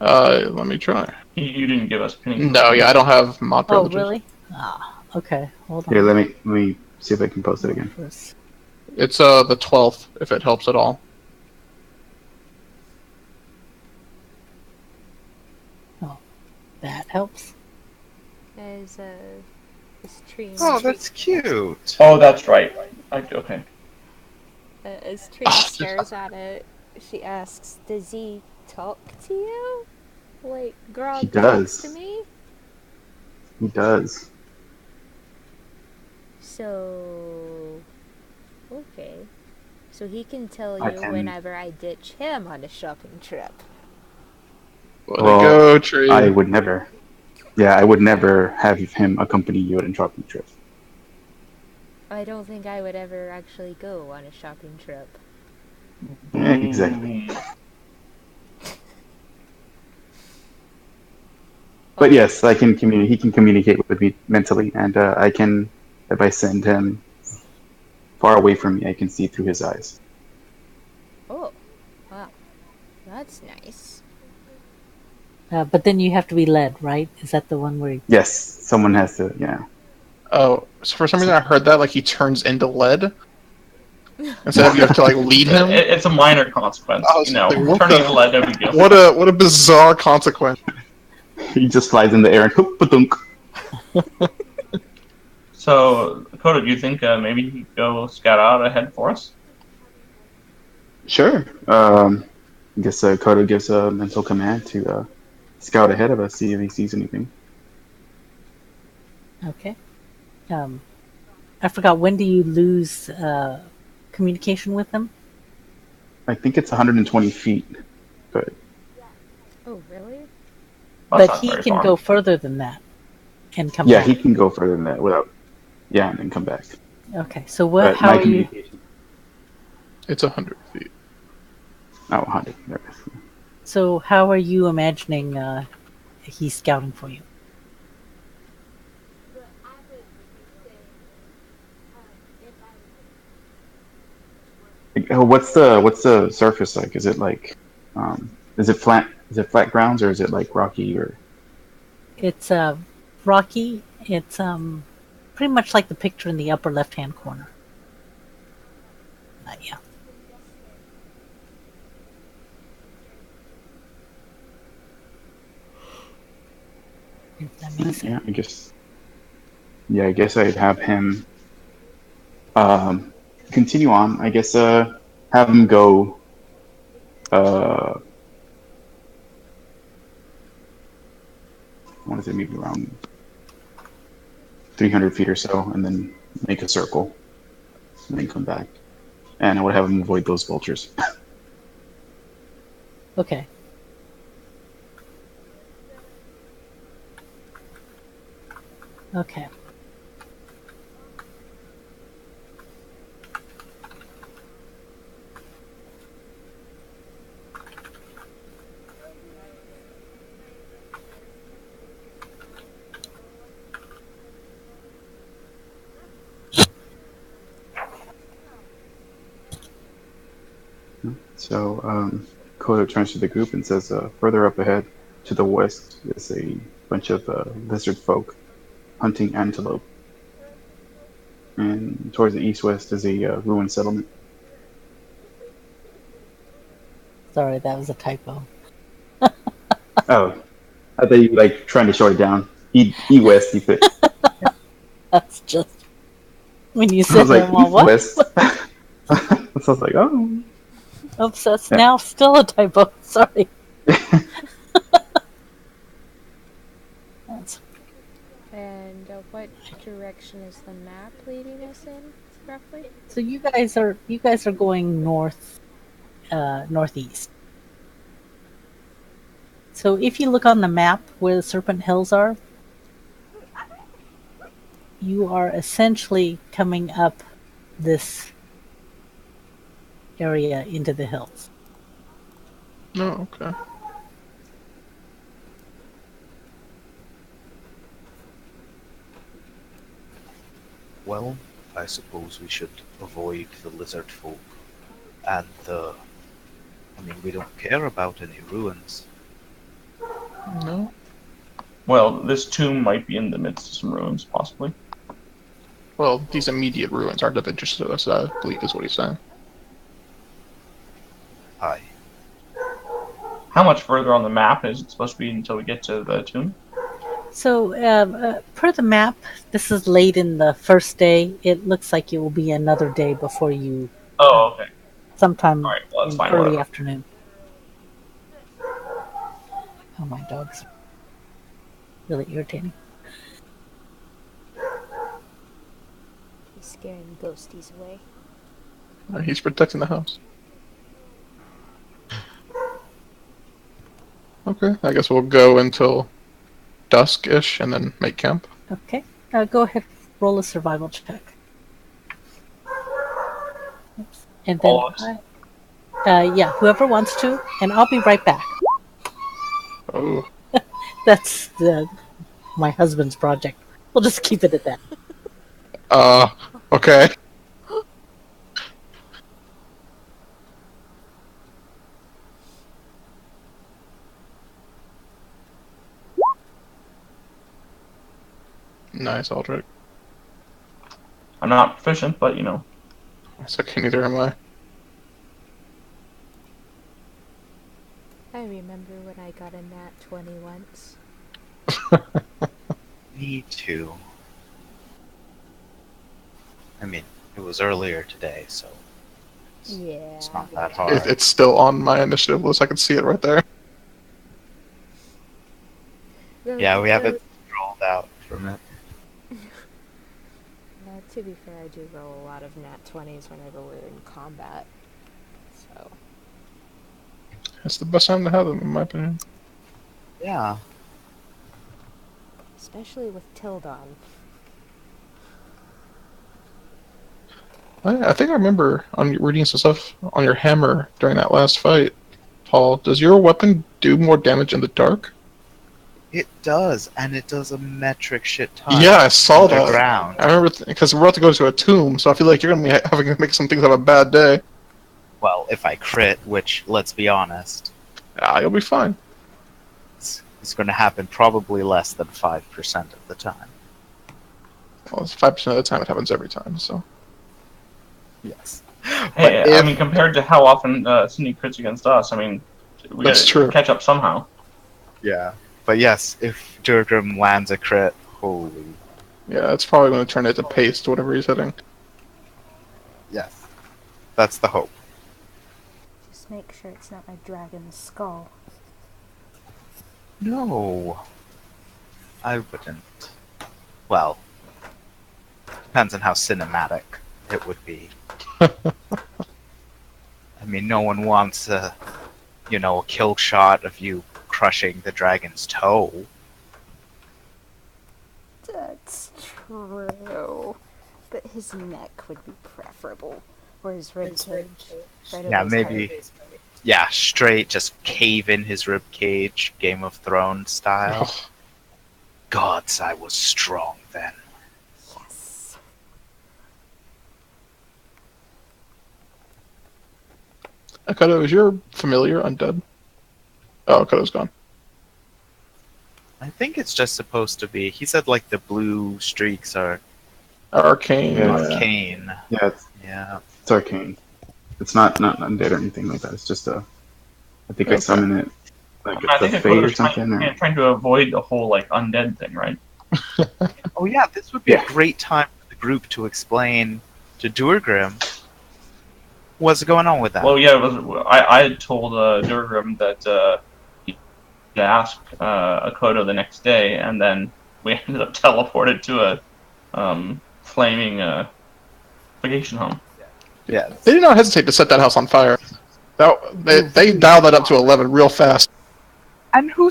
Let me try. You didn't give us pinning. No, yeah, I don't have mod Oh, privileges. really? Ah, okay. Hold on. Here, let me see if I can post it again. First. It's the 12th, if it helps at all. Oh, that helps. As this tree. Oh, that's cute. Oh, that's right. Okay. As Tree Oh, stares at it, she asks, "Does he talk to you? Like Grog He talks does. to me?" He does. So, okay. So he can tell I you can- whenever I ditch him on a shopping trip. Way to Well, go, Tree. I would never. Yeah, I would never have him accompany you on a shopping trip. I don't think I would ever actually go on a shopping trip. Yeah, exactly. But yes, I can communicate. He can communicate with me mentally, and I can, if I send him far away from me, I can see through his eyes. Oh, wow. That's nice. But then you have to be led, right? Is that the one where? Yes, someone has to. Yeah. Oh, so for some reason I heard that like he turns into lead. Instead of you have to like lead him. It's a minor consequence, I was you know. like, what Turning the- into lead, no big deal. What a bizarre consequence. He just flies in the air and hoop ba-dunk. So, Coda, do you think maybe you could go scout out ahead for us? Sure. I guess Kodo gives a mental command to scout ahead of us, see if he sees anything. Okay. I forgot. When do you lose communication with them? I think it's 120 feet, but Oh, really? That's But not he very can far. go further than that and come yeah, back. he can go further than that without. Yeah, and then come back. Okay. So what? But How my are you? communication. It's 100 feet. Oh, 100. There it is. So how are you imagining he's scouting for you? what's the surface like? Is it like, is it flat? Is it flat grounds or is it like rocky or? It's rocky. It's pretty much like the picture in the upper left-hand corner. Yeah. If that makes sense. Yeah, I guess. Yeah, I guess I'd have him continue on. I guess have him go. I want to say maybe around 300 feet or so, and then make a circle, and then come back. And I would have him avoid those vultures. Okay. Okay. So Kodo turns to the group and says, further up ahead to the west is a bunch of lizard folk hunting antelope. And towards the east-west is a ruined settlement. Sorry, that was a typo. Oh, I thought you were like trying to short it down. E-west, you fit. That's just when you I said was like, that. Well, what? east-west. So I was like, oh. Oops, that's now still a typo. Sorry. That's And what direction is the map leading us in, roughly? So you guys are going northeast. So if you look on the map where the Serpent Hills are, you are essentially coming up this area into the hills. Oh, okay. Well, I suppose we should avoid the lizard folk and the... I mean, we don't care about any ruins. No. Well, this tomb might be in the midst of some ruins, possibly. Well, these immediate ruins aren't of interest to us, I believe is what he's saying. Aye. How much further on the map is it supposed to be until we get to the tomb? So, per the map, this is late in the first day. It looks like it will be another day before you. Oh, okay. Sometime All right, well, that's in fine, early whatever. afternoon. Oh, my dog's really irritating. He's scaring ghosties away. He's protecting the house. Okay, I guess we'll go until dusk-ish and then make camp. Okay, go ahead, roll a survival check. Oops. And then, All of us? yeah, whoever wants to, and I'll be right back. Oh, That's my husband's project. We'll just keep it at that. okay. Nice, Aldrik. I'm not proficient, but you know. It's okay, neither am I. I remember when I got a nat 20 once. Me too. I mean, it was earlier today, so Yeah. it's not that hard. It's still on my initiative list, I can see it right there. Yeah, we haven't rolled out from it. To be fair, I do roll a lot of nat 20s whenever we're in combat. So. It's the best time to have them, in my opinion. Yeah. Especially with Tildon. I think I remember reading some stuff on your hammer during that last fight. Paul, does your weapon do more damage in the dark? It does, and it does a metric shit ton. Yeah, I saw that. Underground. I remember because we're about to go to a tomb, so I feel like you're gonna be having to make some things have a bad day. Well, if I crit, which, let's be honest, You'll be fine. it's going to happen probably less than 5% of the time. Well, it's 5% of the time. It happens every time. So Yes. Hey, But I mean, compared to how often Cindy crits against us, I mean, we That's gotta true. catch up somehow. Yeah. But yes, if Duergrim lands a crit, holy. yeah, it's probably going to turn it to paste, whatever he's hitting. Yes. That's the hope. Just make sure it's not my dragon's skull. No. I wouldn't. Well, depends on how cinematic it would be. I mean, no one wants a kill shot of you crushing the dragon's toe. That's true. But his neck would be preferable. Or his rib cage. Right Yeah, over his maybe. heart. Yeah, straight, just cave in his rib cage, Game of Thrones style. Ugh. Gods, I was strong then. Yes. Acodo, is your familiar undead? Oh, Akodo's gone. I think it's just supposed to be. He said like the blue streaks are Arcane. Yeah. arcane. Yeah, Yeah. it's arcane. It's not undead or anything like that. It's just I think I Okay. summon it like I the think fate or Akodo's something. trying to avoid the whole like undead thing, right? Oh yeah, this would be Yeah. a great time for the group to explain to Duergrim what's going on with that. Well, yeah, I had told Duergrim that he asked Acodo the next day, and then we ended up teleported to a flaming vacation home. Yeah. They did not hesitate to set that house on fire. They dialed that up to 11 real fast. And who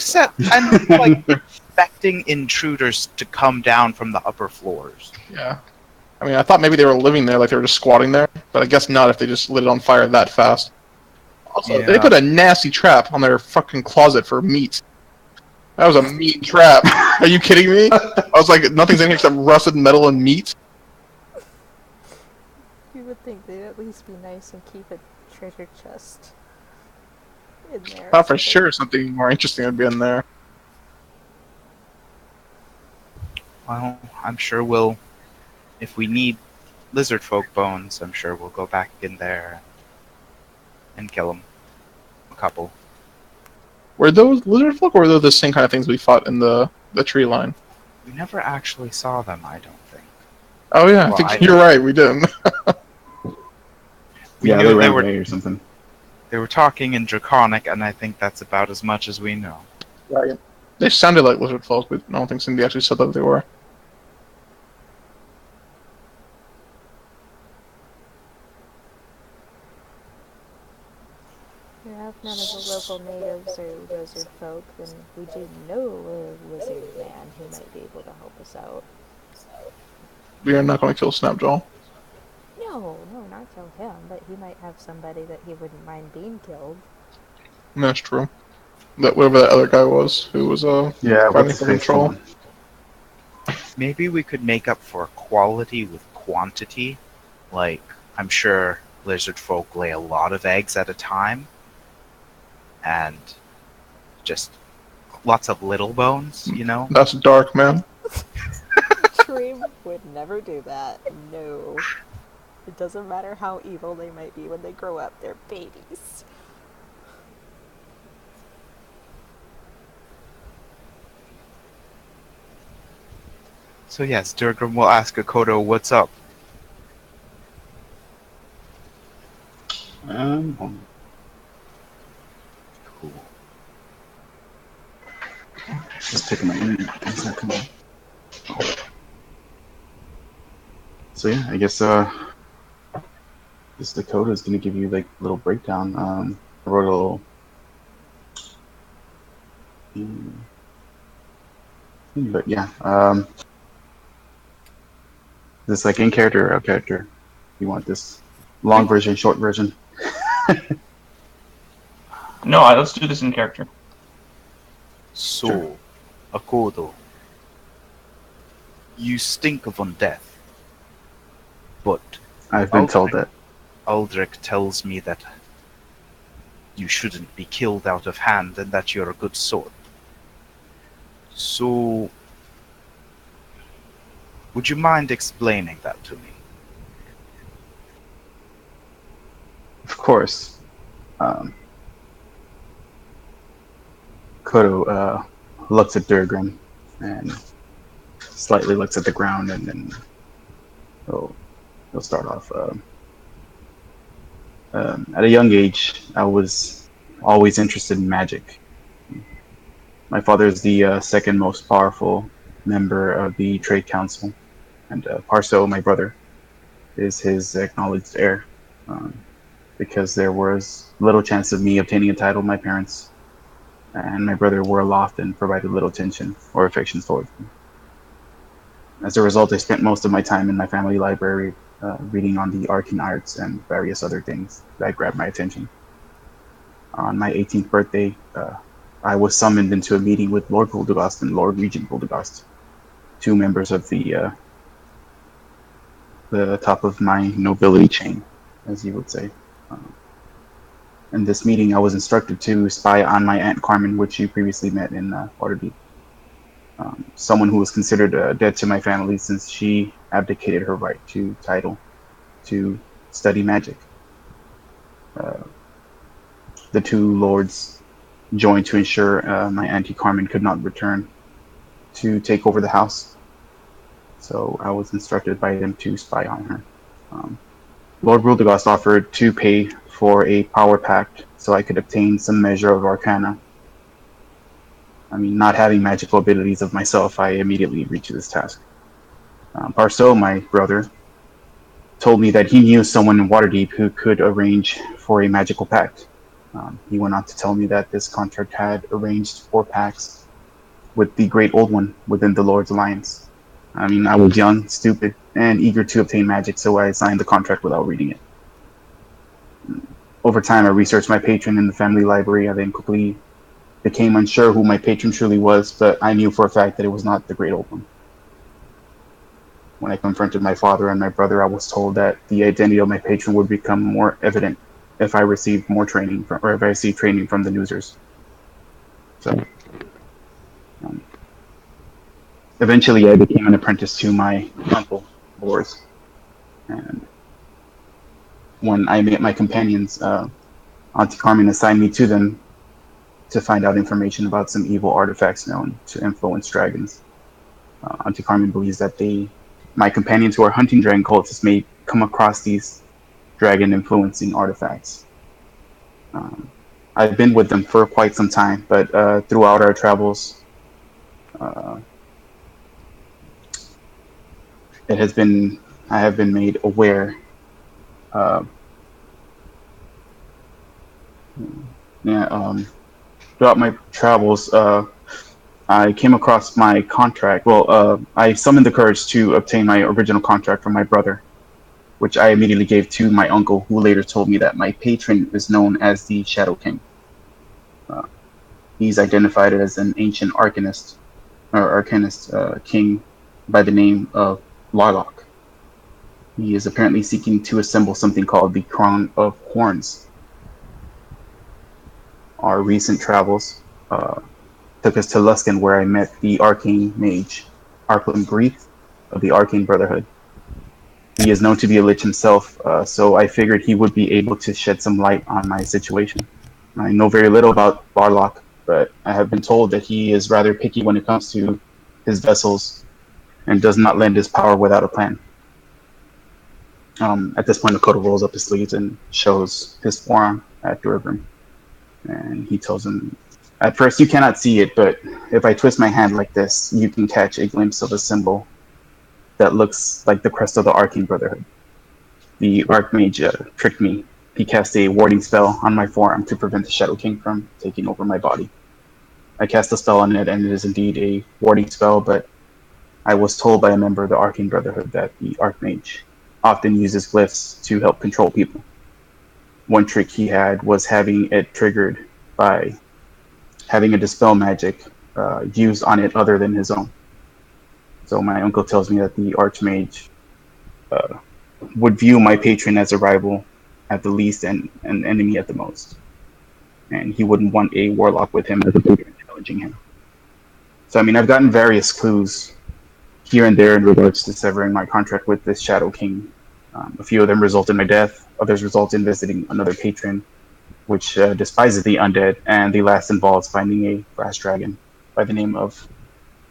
like expecting intruders to come down from the upper floors? Yeah. I mean, I thought maybe they were living there, like they were just squatting there, but I guess not if they just lit it on fire that fast. Also, they Yeah. put a nasty trap on their fucking closet for meat. That was a meat trap. Are you kidding me? I was like, nothing's in here except rusted metal and meat. You would think they'd at least be nice and keep a treasure chest in there. Thought for sure something more interesting would be in there. Well, I'm sure we'll, if we need lizard folk bones, I'm sure we'll go back in there and kill them. A couple. Were those lizard folk, or were those the same kind of things we fought in the tree line? We never actually saw them, I don't think. Oh yeah, Well, I think I- you're right, we didn't. We Yeah, knew they they ran were away or something. they were talking in Draconic, and I think that's about as much as we know. Right. They sounded like lizard folk, but I don't think Cindy actually said that they were. Yeah, if none of the local natives are lizard folk, then we do know a lizard man who might be able to help us out. We are not going to kill Snapjaw. No, not kill him, but he might have somebody that he wouldn't mind being killed. That's true. That whatever that other guy was, who was Yeah, fighting what's for the control. one? Maybe we could make up for quality with quantity. Like, I'm sure lizard folk lay a lot of eggs at a time. And just lots of little bones, you know? That's dark, man. Trym would never do that. No. It doesn't matter how evil they might be when they grow up, they're babies. So yes, Duergrim will ask Acodo what's up. Hold on. Cool. Just picking my internet. It's not coming. Oh. So yeah, I guess this Dakota is gonna give you like a little breakdown. I wrote a little. But yeah, is this like in character or out character? You want this long version, short version? No, let's do this in character. So, Sure. Acodo, you stink of undeath. But I've been told that. Aldrik tells me that you shouldn't be killed out of hand and that you're a good sword. So, would you mind explaining that to me? Of course. Acodo looks at Duergrim and slightly looks at the ground, and then he'll start off. At a young age, I was always interested in magic. My father is the second most powerful member of the Trade Council, and Parso, my brother, is his acknowledged heir. Because there was little chance of me obtaining a title, my parents and my brother were aloft and provided little attention or affection towards me. As a result, I spent most of my time in my family library reading on the arcane arts and various other things that grabbed my attention. On my 18th birthday, I was summoned into a meeting with Lord Guldegast and Lord Regent Guldegast, two members of the top of my nobility chain, as you would say. In this meeting, I was instructed to spy on my Aunt Carmen, which you previously met in Waterdeep. Someone who was considered dead to my family since she abdicated her right to title to study magic. The two lords joined to ensure my Auntie Carmen could not return to take over the house. So I was instructed by them to spy on her. Lord Guldegast offered to pay for a power pact so I could obtain some measure of arcana. I mean, not having magical abilities of myself, I immediately reached this task. Parso, my brother, told me that he knew someone in Waterdeep who could arrange for a magical pact. He went on to tell me that this contract had arranged 4 pacts with the Great Old One within the Lord's Alliance. I mean, I was young, stupid, and eager to obtain magic, so I signed the contract without reading it. Over time, I researched my patron in the family library. I then quickly became unsure who my patron truly was, but I knew for a fact that it was not the Great Old One. When I confronted my father and my brother, I was told that the identity of my patron would become more evident if I received more training from, or if I received training from the Noosers. So, eventually, I became an apprentice to my uncle, Boris. And when I met my companions, Auntie Carmen assigned me to them to find out information about some evil artifacts known to influence dragons. Auntie Carmen believes that my companions who are hunting dragon cultists may come across these dragon-influencing artifacts. I've been with them for quite some time, but throughout our travels, I have been made aware. Throughout my travels, I came across my contract. Well, I summoned the courage to obtain my original contract from my brother, which I immediately gave to my uncle, who later told me that my patron is known as the Shadow King. He's identified as an ancient arcanist king by the name of Warlock. He is apparently seeking to assemble something called the Crown of Horns. Our recent travels took us to Luskan, where I met the arcane mage, Arklin Grief of the Arcane Brotherhood. He is known to be a lich himself, so I figured he would be able to shed some light on my situation. I know very little about Warlock, but I have been told that he is rather picky when it comes to his vessels and does not lend his power without a plan. At this point, Acodo rolls up his sleeves and shows his forearm at Duergrim. And he tells him, "At first you cannot see it, but if I twist my hand like this, you can catch a glimpse of a symbol that looks like the crest of the Arcane Brotherhood. The Archmage tricked me. He cast a warding spell on my forearm to prevent the Shadow King from taking over my body. I cast a spell on it, and it is indeed a warding spell, but I was told by a member of the Arcane Brotherhood that the Archmage often uses glyphs to help control people. One trick he had was having it triggered by having a dispel magic used on it other than his own. So my uncle tells me that the Archmage would view my patron as a rival at the least and an enemy at the most. and he wouldn't want a warlock with him as a patron challenging him. So, I mean, I've gotten various clues here and there in regards to severing my contract with this Shadow King. A few of them result in my death, others result in visiting another patron, which despises the undead, and the last involves finding a brass dragon by the name of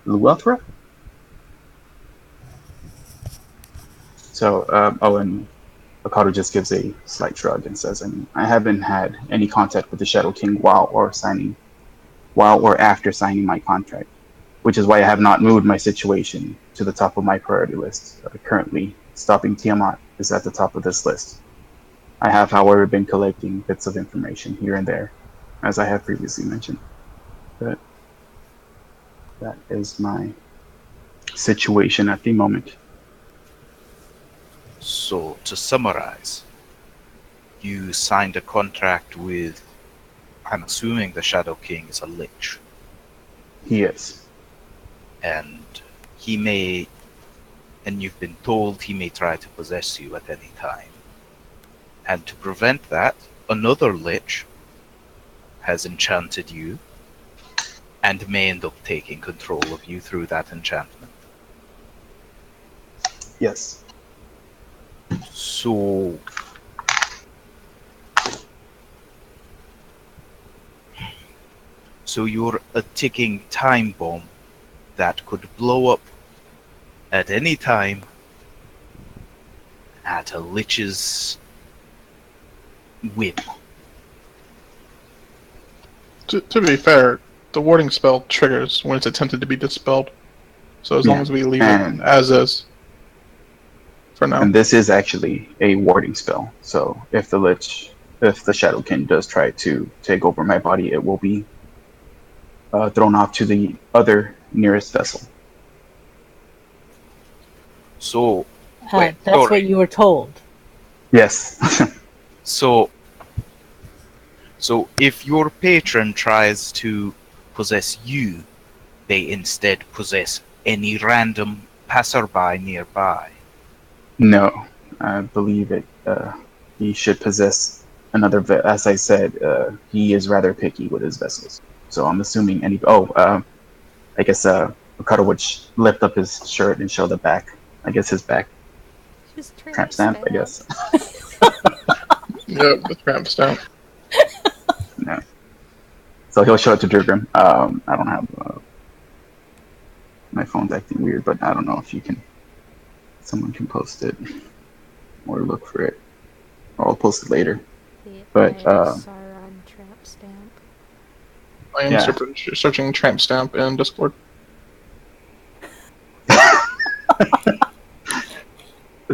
Luelthra. So, and Acodo just gives a slight shrug and says, I haven't had any contact with the Shadow King while or after signing my contract, which is why I have not moved my situation to the top of my priority list. Currently, stopping Tiamat is at the top of this list. I have, however, been collecting bits of information here and there, as I have previously mentioned. But that is my situation at the moment. So, to summarize, you signed a contract with, I'm assuming the Shadow King is a lich. He is. And you've been told he may try to possess you at any time. And to prevent that, another lich has enchanted you and may end up taking control of you through that enchantment. Yes. So, you're a ticking time bomb that could blow up at any time at a lich's whim. To be fair, the warding spell triggers when it's attempted to be dispelled. So as long as we leave it as is, for now. And this is actually a warding spell. So if the Shadow King does try to take over my body, it will be thrown off to the other nearest vessel. So, that's what you were told. Yes. So if your patron tries to possess you, they instead possess any random passerby nearby. No, I believe it. He should possess another. As I said, he is rather picky with his vessels. So I'm assuming any. I guess Acodo would lift up his shirt and show the back. I guess his back. His tramp stamp. I guess. Yep, the tramp stamp. No. So he'll show it to Duergrim. I don't have. My phone's acting weird, but I don't know if you can. Someone can post it or look for it. Or I'll post it later. But Sauron tramp stamp. I am searching tramp stamp in Discord.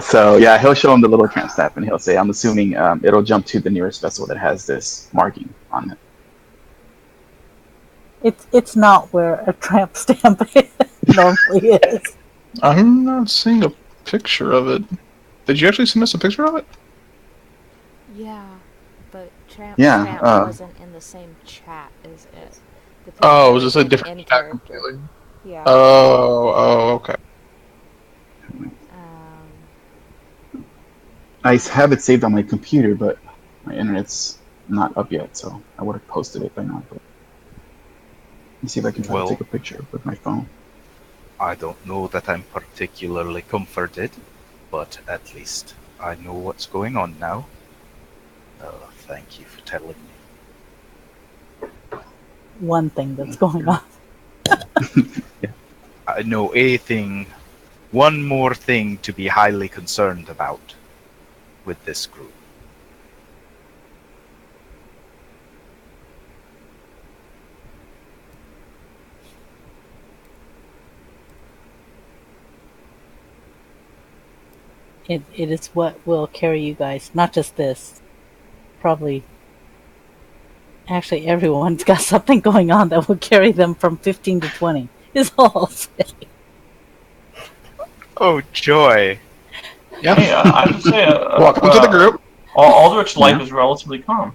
So yeah, he'll show him the little tramp stamp, and he'll say, "I'm assuming it'll jump to the nearest vessel that has this marking on it." It's not where a tramp stamp normally is. I'm not seeing a picture of it. Did you actually send us a picture of it? Yeah, but tramp wasn't in the same chat as it. Was this a different chat completely? Yeah. Oh, okay. I have it saved on my computer, but my internet's not up yet, so I would have posted it by now. But let me see if I can try to take a picture with my phone. I don't know that I'm particularly comforted, but at least I know what's going on now. Thank you for telling me. One thing that's going on. Yeah. I know one more thing to be highly concerned about with this group. It is what will carry you guys, not just this. Probably. Actually, everyone's got something going on that will carry them from 15 to 20, is all I'll say. Oh, joy. Yeah. Hey, I should say, welcome to the group. Aldrik's life is relatively calm.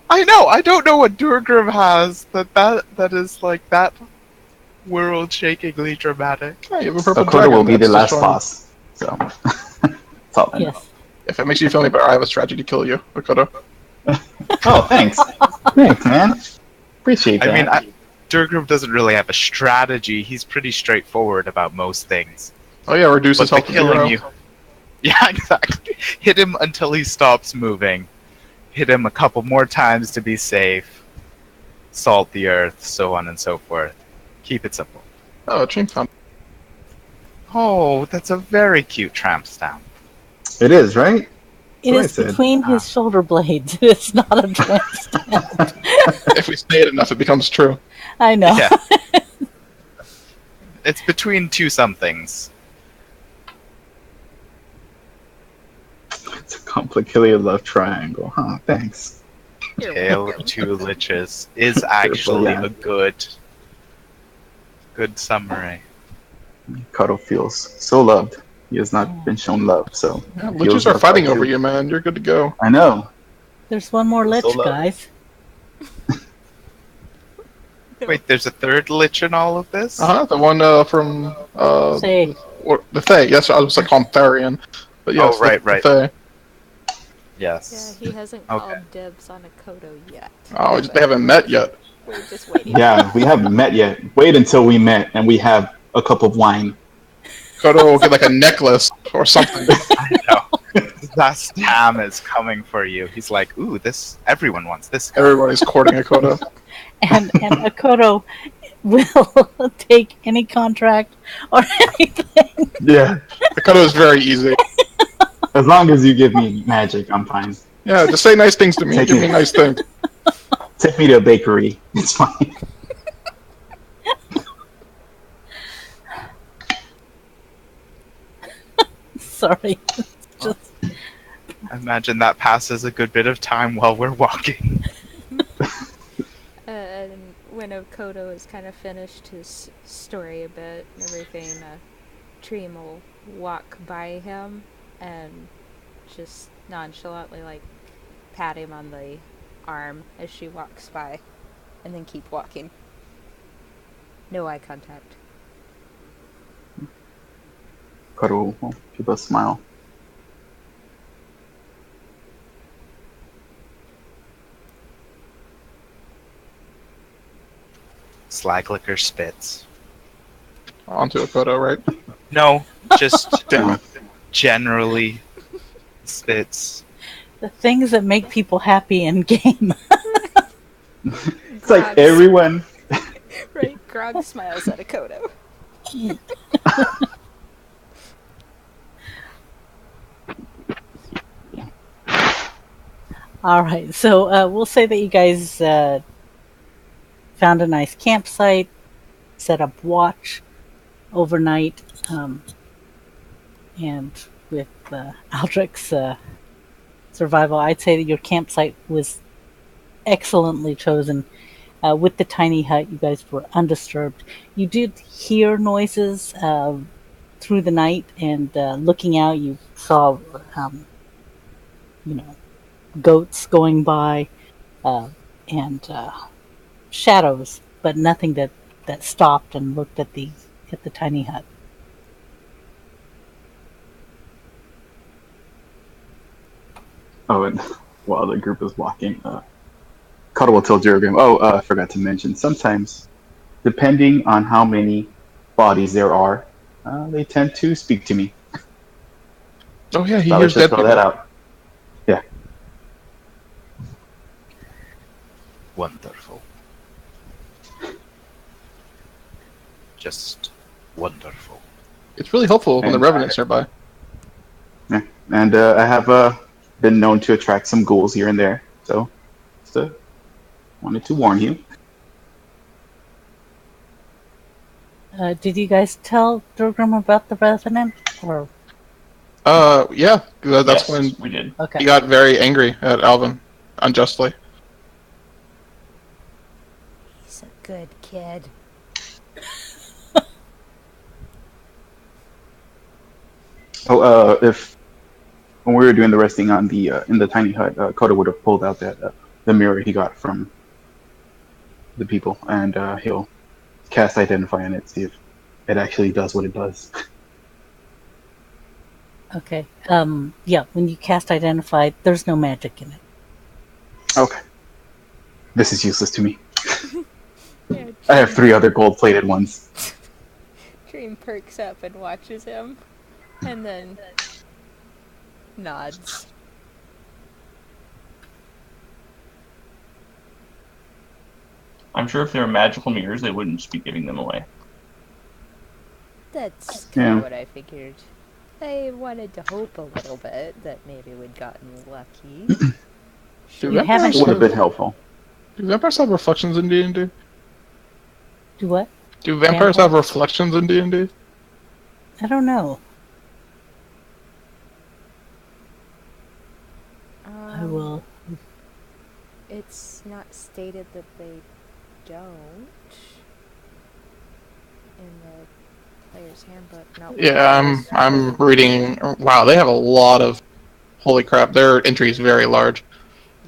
I know. I don't know what Duergrim has that is like that world-shakingly dramatic. Yeah, you have a purple Acodo dragon will be the last destroying. boss. So, that's all I know. Yes. If it makes you feel any better, I have a strategy to kill you, Acodo. Oh, thanks. Thanks, man. Appreciate that. I mean, Duergrim doesn't really have a strategy. He's pretty straightforward about most things. Oh yeah, reduce his But the health to zero. killing you... Yeah, exactly. Hit him until he stops moving. Hit him a couple more times to be safe. Salt the earth, so on and so forth. Keep it simple. Oh, Trym found. Oh, that's a very cute tramp stamp. It is, right? It what I is said. between his shoulder blades. It's not a tramp. If we say it enough, it becomes true. I know. Yeah. It's between two somethings. It's a complicated love triangle, huh? Thanks. You're Tale welcome. of Two Liches is actually Yeah. a good summary. Cuddle feels so loved. He has not been shown love, so Yeah, he feels liches are loved by fighting two. over you, man. You're good to go. I know. There's one more lich, So low. guys. Wait, there's a third lich in all of this? The one from Say, the Fae. Yes, I was like calling Tharian, but yes, Oh, right, the right. Fae. Yeah, Yes. he hasn't Okay. called dibs on Acodo yet. Oh, they haven't met yet. We're just waiting. Yeah, we haven't met yet. Wait until we met and we have a cup of wine. Kodo will get like a necklace or something. I know. That Tam is coming for you. He's like, ooh, this. Everyone wants this guy. Everybody's courting a Kodo. and Acodo will take any contract or anything. Yeah. The Kodo is very easy. As long as you give me magic, I'm fine. Yeah, just say nice things to me. Take Give it. me nice things. Take me to a bakery. It's fine. Sorry. Just I imagine that passes a good bit of time while we're walking. And when Acodo has kind of finished his story a bit and everything, Trym will walk by him and just nonchalantly pat him on the arm as she walks by, and then keep walking. No eye contact. Cuddle will give a smile. Slaglicker spits. Onto a Kodo, right? No, just Damn it. generally spits. the things that make people happy in game. It's like everyone. Right? Grog smiles at Acodo. All right, so we'll say that you guys found a nice campsite, set up watch overnight, and with Aldrik's survival, I'd say that your campsite was excellently chosen. With the tiny hut, you guys were undisturbed. You did hear noises through the night, and looking out, you saw, goats going by, and shadows, but nothing that stopped and looked at the tiny hut. Oh, and while the group is walking, Cuddle will tell Duergrim, I forgot to mention, sometimes, depending on how many bodies there are, they tend to speak to me. Oh yeah, he So I hears should dead throw people. that out. Yeah. Wonderful. Just wonderful. It's really helpful when the And Revenant's nearby. Yeah. And I have been known to attract some ghouls here and there, so just wanted to warn you. Did you guys tell Duergrim about the Revenant? Or Yeah, that's Yes, when we did. okay, he got very angry at Alvin, unjustly. He's a good kid. If when we were doing the resting on the in the tiny hut, Coda would have pulled out that the mirror he got from the people, and he'll cast Identify on it, see if it actually does what it does. okay. Yeah, when you cast Identify, there's no magic in it. Okay. This is useless to me. Yeah, I have 3 other gold-plated ones. Trym perks up and watches him, and then nods. I'm sure if they were magical mirrors, they wouldn't just be giving them away. That's kind of Yeah. what I figured. I wanted to hope a little bit that maybe we'd gotten lucky. Do You haven't vampires Would have really- been helpful. do vampires have reflections in D&D? Do what? Do vampires have Vampires? reflections in D&D? I don't know. I will. It's not stated that they don't in the player's handbook. Not Yeah, I'm reading. Wow, they have a lot of. Holy crap, their entry is very large.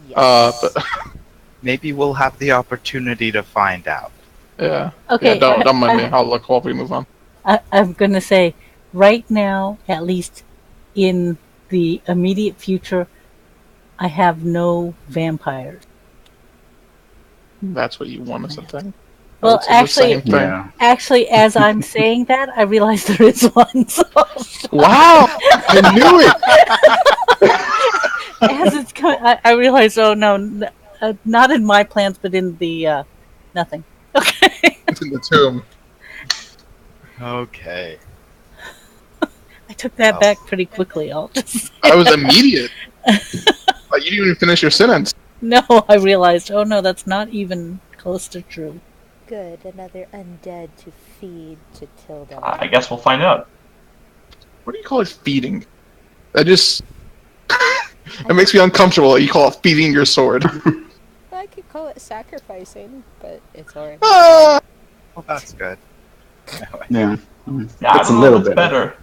Yes. But Maybe we'll have the opportunity to find out. yeah. Okay, Yeah, don't mind me. I'll look while we move on. I'm going to say, right now, at least in the immediate future, I have no vampires. That's what you want us to think. I Well, would say the same thing. Yeah. Actually, as I'm saying that, I realize there is one. So Wow, I knew it. as it's coming, I realize, oh no, not in my plans, but in the nothing. Okay, It's in the tomb. Okay. I took that back pretty quickly. I'll just I was immediate. Like, you didn't even finish your sentence. no. I realized, oh no, that's not even close to true. Good, another undead to feed to Tilda. I guess we'll find out. What do you call it? Feeding. That just. It makes me uncomfortable that you call it feeding your sword. I could call it sacrificing, but it's already. Ah! Well, that's good. Yeah. Yeah, I It's a don't know little if it's bit. better.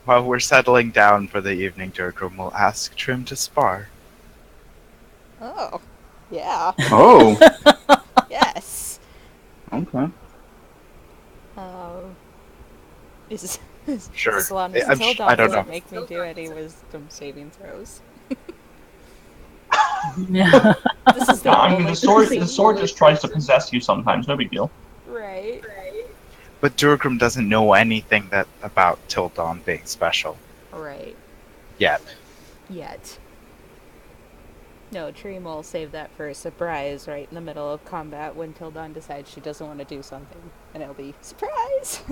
While we're settling down for the evening, Duergrim will ask Trym to spar. Oh, yeah, Oh. yes. Okay. Is Sure. as long as I Tilda don't doesn't know. make me do any wisdom saving throws. Yeah. This is the No, I mean only the sword just tries to possess you sometimes. No big deal. right. But Duergrim doesn't know anything about Tildon being special Right. yet. Yet. No, Trym will save that for a surprise right in the middle of combat when Tildon decides she doesn't want to do something. And it'll be, surprise!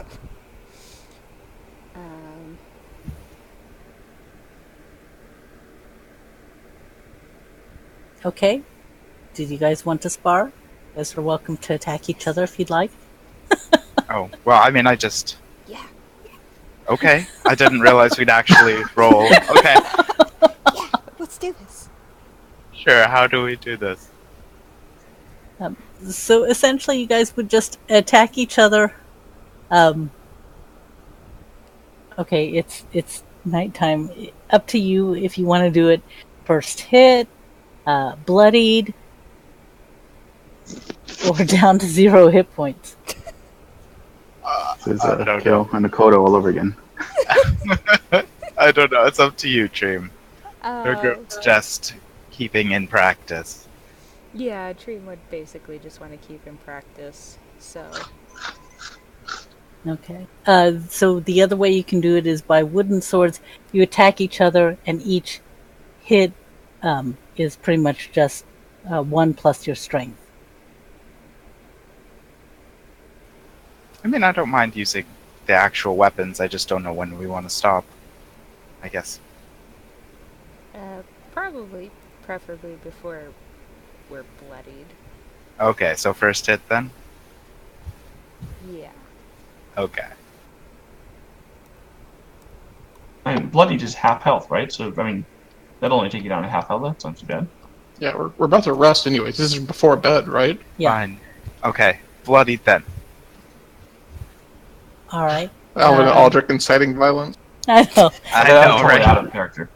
Okay. Did you guys want to spar? You guys are welcome to attack each other if you'd like. Oh, well, I mean, I just... Yeah. Okay. I didn't realize we'd actually roll. Okay. Yeah, let's do this. Sure, how do we do this? So essentially, you guys would just attack each other. Okay, it's nighttime. Up to you if you want to do it. First hit, bloodied, or down to 0 hit points. This is I don't a kill and Acodo all over again. I don't know. It's up to you, Trym. Uh, Duergrim's just keeping in practice. yeah, Trym would basically just want to keep in practice, so... Okay. So the other way you can do it is by wooden swords. You attack each other, and each hit is pretty much just 1 plus your strength. I mean, I don't mind using the actual weapons. I just don't know when we want to stop. I guess. Preferably before we're bloodied. Okay, so first hit then? Yeah. Okay. I mean, bloody just half health, right? So I mean, that'll only take you down to half health. That's not too bad. Yeah, we're about to rest anyways. This is before bed, right? Yeah. Fine. Okay, bloodied then. All right. Alvin and Aldrik inciting violence. I know. I That's know, totally right? out of character.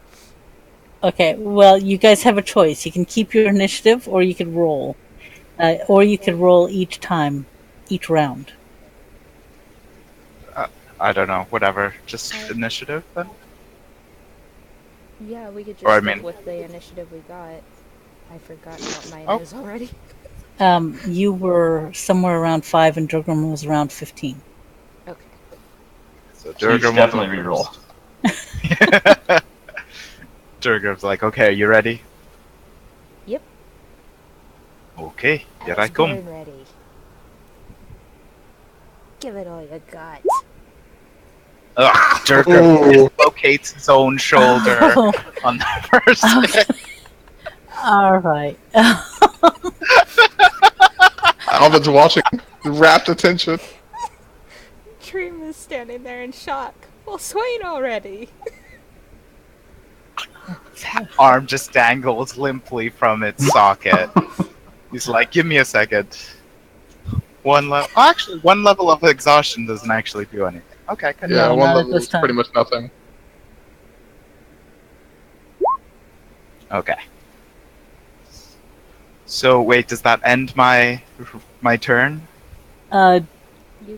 Okay, well, you guys have a choice. You can keep your initiative, or you could roll. Or you could roll each time, each round. I don't know. Whatever. Just initiative then? Yeah, we could just Or, I stick mean- with the initiative we got. I forgot what mine Oh. is already. You were somewhere around 5 and Duergrim was around 15. Okay. So So you should Duergrim will go definitely reroll. first. Duergrim's like, okay, you ready? Yep. Okay, here I was come. born ready. Give it all you got. Ugh, Duergrim dislocates his own shoulder Oh. on the first hit. All right. Alvin's watching, rapt attention. Trym is standing there in shock. Well, Swain already. Arm just dangles limply from its socket. He's like, give me a second. One level of exhaustion doesn't actually do anything. Okay, good. Yeah, No, one not at level this is time. pretty much nothing. Okay. So wait, does that end my turn? Do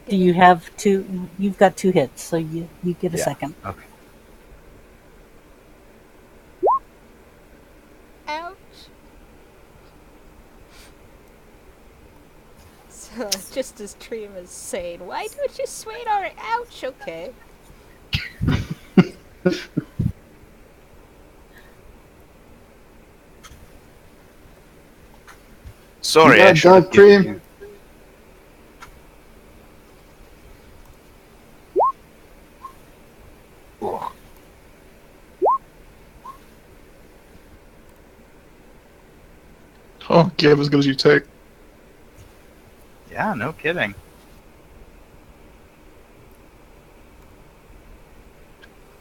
get you it. have two? You've got 2 hits, so you get a Yeah. second. Okay. Ouch. So, just as Trym is saying, why don't you Swain already? Ouch, okay. Sorry, I should have given you. Ugh. Oh, give as good as you take. Yeah, no kidding.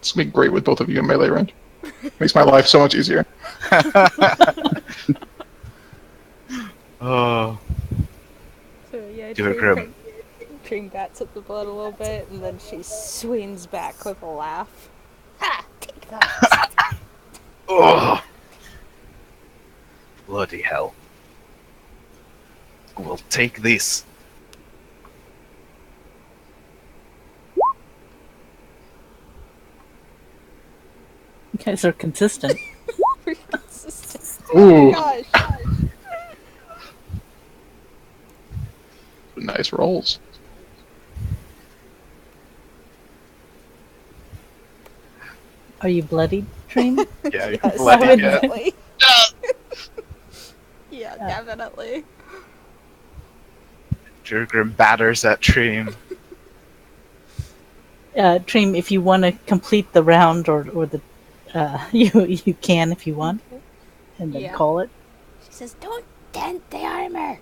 It's gonna be great with both of you in melee range. Makes my life so much easier. Oh, So, yeah, Duergrim. Trym bats at the blood a little bit, and then she swings back with a laugh. Ha! Take that! Oh, bloody hell! We'll take this. You guys are consistent. Consistent. Ooh, Gosh. nice rolls. Are you bloodied, Trym? Yeah, you Yes, bloody hell. definitely. Yeah, definitely. Duergrim batters at Trym. Trym, if you want to complete the round or the you can if you want, and then Yeah. call it. She says, don't dent the armor.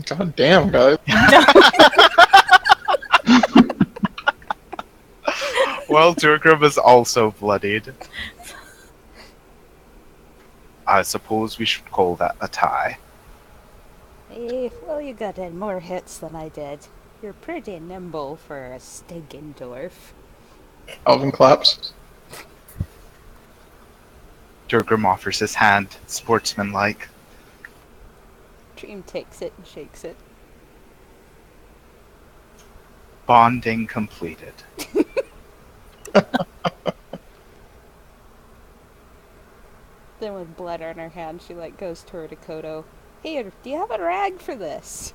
God damn, guys. Well, Duergrim is also bloodied. I suppose we should call that a tie. Well, you got in more hits than I did. You're pretty nimble for a stinking dwarf. Alvin claps. Duergrim offers his hand, sportsmanlike. Trym takes it and shakes it. Bonding completed. Then with blood on her hand, she goes toward Acodo. Here, do you have a rag for this?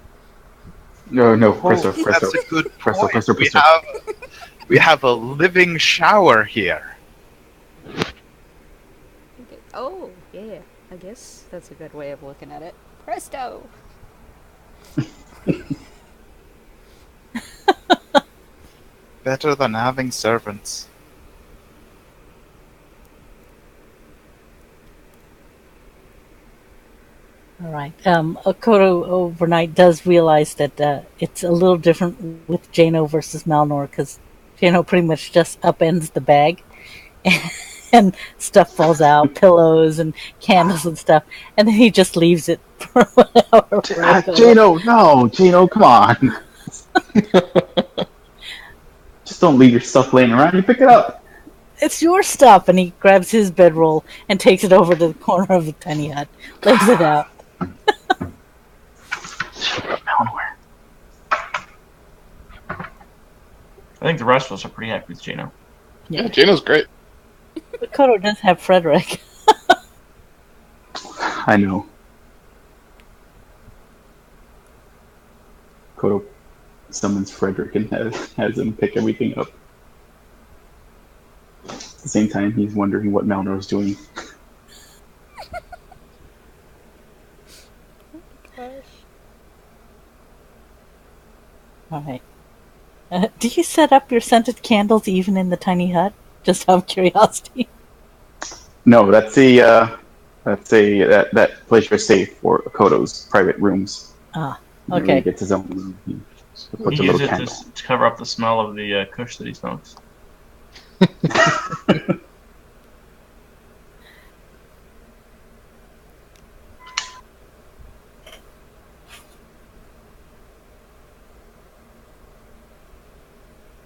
No, presto, That's presto. a good Presto, point. presto, We presto. have a living shower here. Okay. Oh, yeah. I guess that's a good way of looking at it. Presto! Better than having servants. All right. Acodo overnight does realize that it's a little different with Jano versus Malnor because Jano pretty much just upends the bag and stuff falls out, pillows and candles and stuff, and then he just leaves it for whatever. Jano, come on. Just don't leave your stuff laying around. You pick it up. It's your stuff, and he grabs his bedroll and takes it over to the corner of the tiny hut, lays it out. I think the rest of us are pretty happy with Jano. Yeah, Gino's great. Acodo does have Frederick. I know. Kodo summons Frederick and has him pick everything up. At the same time, he's wondering what Malnor's doing. Gosh. All right. Do you set up your scented candles even in the tiny hut? Just out of curiosity. No, that's that pleasure is safe for Kodo's private rooms. Ah, And then when he okay. gets his own room, he puts He a uses little it candle. to cover up the smell of the kush that he smokes.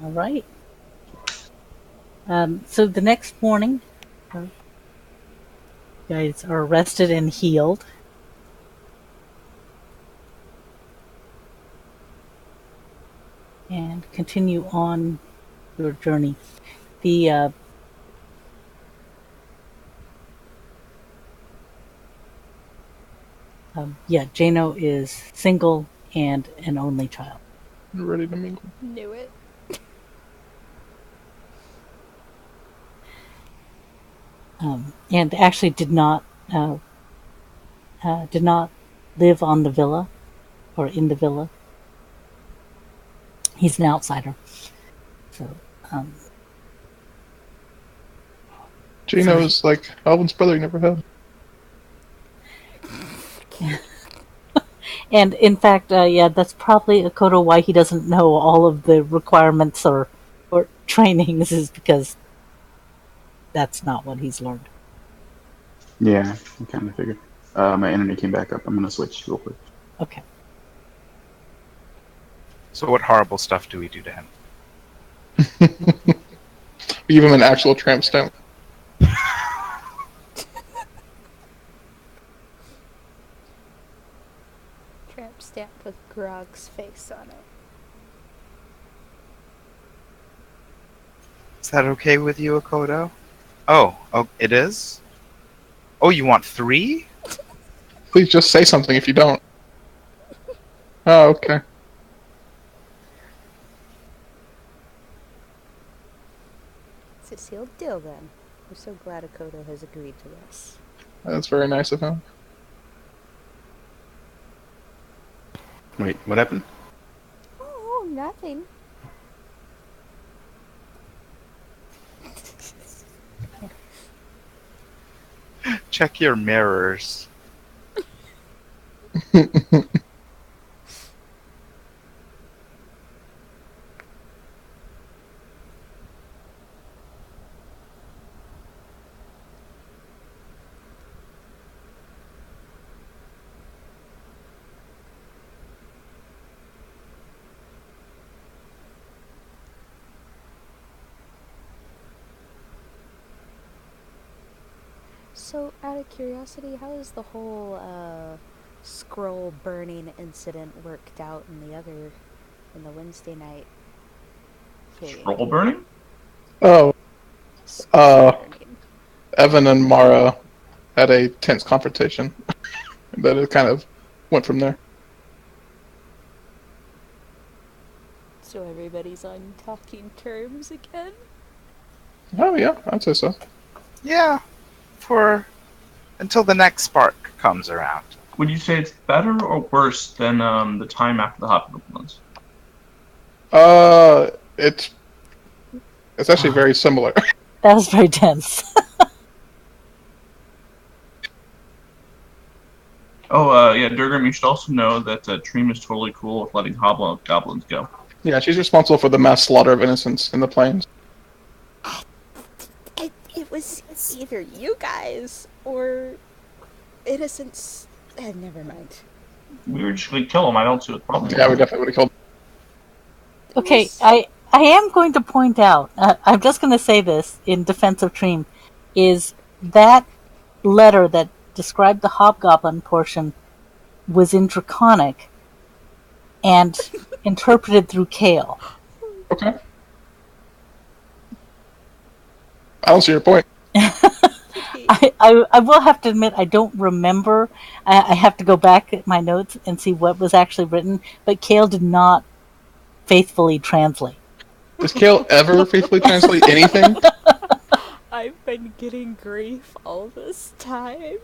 All right. So the next morning, you guys are rested and healed. And continue on your journey. The Jano is single and an only child. Ready to mingle. Knew it. And actually did not live on the villa or in the villa. He's an outsider. So Gino is like Alvin's brother you never had. and in fact, that's probably Acodo why he doesn't know all of the requirements or trainings is because that's not what he's learned. Yeah, I kind of figured. My internet came back up. I'm gonna switch real quick. Okay. So what horrible stuff do we do to him? We give him an actual tramp stamp. Tramp stamp with Grog's face on it. Is that okay with you, Acodo? Oh, it is? Oh, you want 3? Please just say something if you don't. Oh, okay. It's a sealed deal then. I'm so glad Acodo has agreed to this. That's very nice of him. Wait, what happened? Oh, nothing. Check your mirrors. So, out of curiosity, how is the whole scroll burning incident worked out in the Wednesday night game? Scroll burning? Oh, Scroll burning. Evan and Mara had a tense confrontation. That it kind of went from there. So everybody's on talking terms again? Oh yeah, I'd say so. Yeah, until the next spark comes around. Would you say it's better or worse than the time after the hobgoblins? It's actually very similar. That was very tense. Oh, yeah, Duergrim, you should also know that Trym is totally cool with letting hobgoblins go. Yeah, she's responsible for the mass slaughter of innocents in the plains. It was either you guys or innocents. Never mind. We were just going to kill them. I don't see what the problem is. Yeah, we definitely would have killed. Okay, I am going to point out, I'm just going to say this in defense of Trym, is that letter that described the hobgoblin portion was in Draconic and interpreted through Kale. Okay. don't see your point. I will have to admit I don't remember. I have to go back at my notes and see what was actually written. But Kale did not faithfully translate. Does Kale ever faithfully translate anything? I've been getting grief all this time.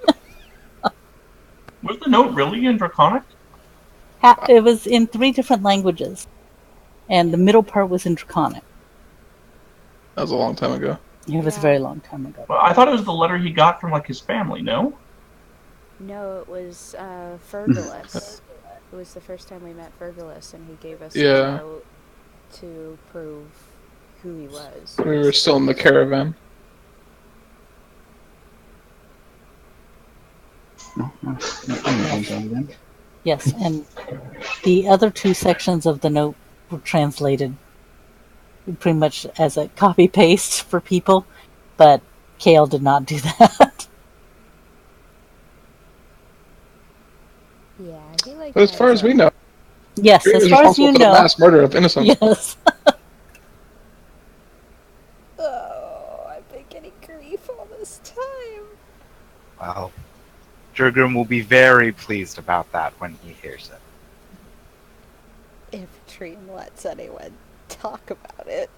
Was the note really in Draconic? It was in 3 different languages, and the middle part was in Draconic. That was a long time ago. It was a very long time ago. Well, I thought it was the letter he got from like his family. No. No, it was Fergalus. It was the first time we met Fergalus, and he gave us a Yeah. note to prove who he was. We were still in the caravan. Yes, and the other 2 sections of the note were translated pretty much as a copy paste for people, but Kale did not do that. Yeah, he like. But as far as we know, Yes, he was as far as responsible you for the know. mass murder of innocents. Yes. Oh, I've been getting grief all this time. Well, Duergrim will be very pleased about that when he hears it. If Trym lets anyone talk about it.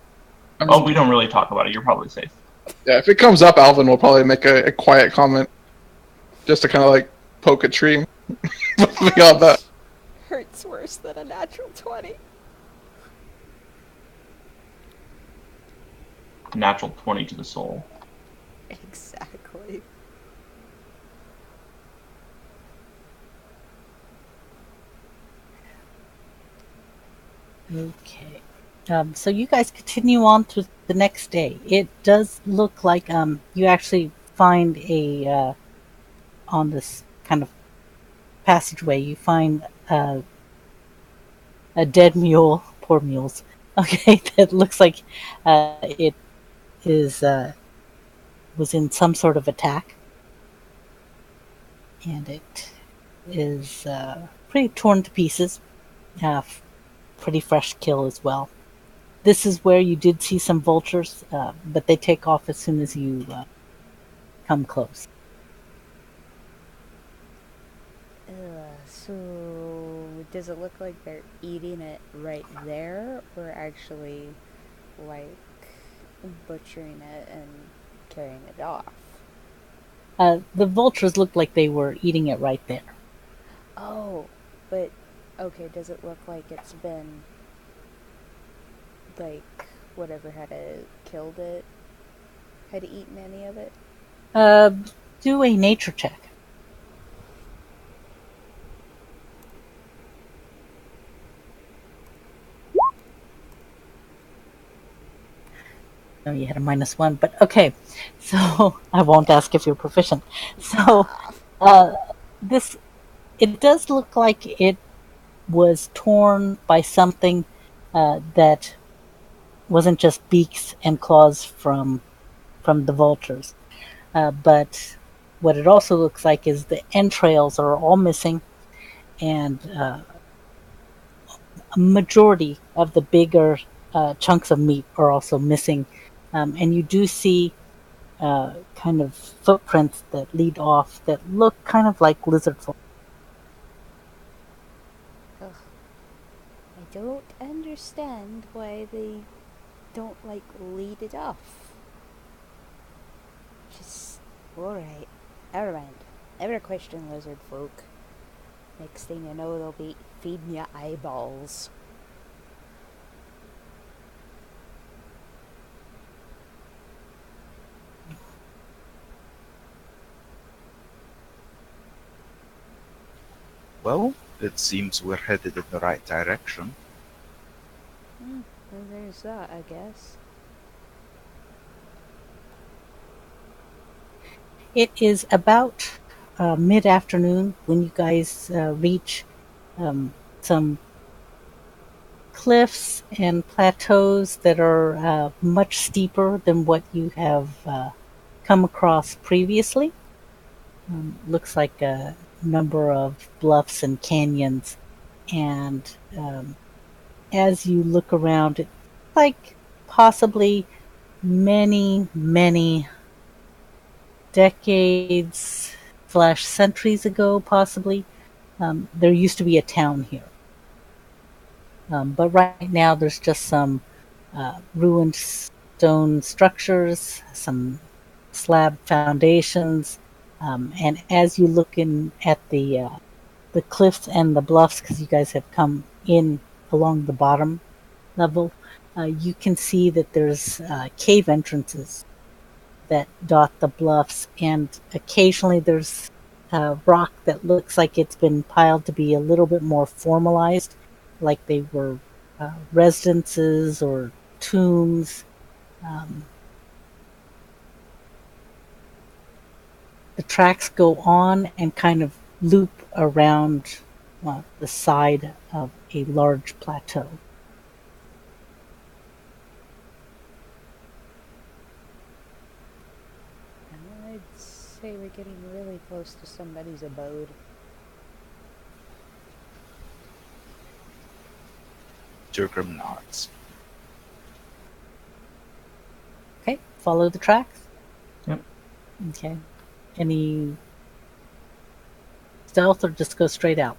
Oh, we don't really talk about it. You're probably safe. Yeah, if it comes up, Alvin will probably make a quiet comment just to kind of like poke a tree. Beyond that. Hurts worse than a natural 20. Natural 20 to the soul. Exactly. Okay. So you guys continue on to the next day. It does look like you actually find a on this kind of passageway. You find a dead mule. Poor mules. Okay, that looks like it is was in some sort of attack, and it is pretty torn to pieces. Pretty fresh kill as well. This is where you did see some vultures, but they take off as soon as you come close. So, does it look like they're eating it right there, or actually, like, butchering it and carrying it off? The vultures look like they were eating it right there. Oh, but, okay, does it look like it's been, like, whatever had killed it, had eaten any of it? Do a nature check. No, you had a -1, but okay. So I won't ask if you're proficient. So it does look like it was torn by something that wasn't just beaks and claws from the vultures, but what it also looks like is the entrails are all missing, and a majority of the bigger chunks of meat are also missing. And you do see kind of footprints that lead off that look kind of like lizard folk. Ugh. I don't understand why they don't, like, lead it off. Just, alright. Never mind. Never question lizard folk. Next thing you know, they'll be feeding you eyeballs. Well, it seems we're headed in the right direction. Well, there's that, I guess. It is about mid-afternoon when you guys reach some cliffs and plateaus that are much steeper than what you have come across previously. Looks like a number of bluffs and canyons, and as you look around, it's like possibly many, many decades / centuries ago, possibly, there used to be a town here. But right now, there's just some ruined stone structures, some slab foundations, and as you look in at the cliffs and the bluffs, because you guys have come in along the bottom level, you can see that there's cave entrances that dot the bluffs, and occasionally there's rock that looks like it's been piled to be a little bit more formalized, like they were residences or tombs. Um, the tracks go on and kind of loop around the side of a large plateau. I'd say we're getting really close to somebody's abode. Duergrim nods. Okay, follow the tracks. Yep. Okay. Any stealth or just go straight out?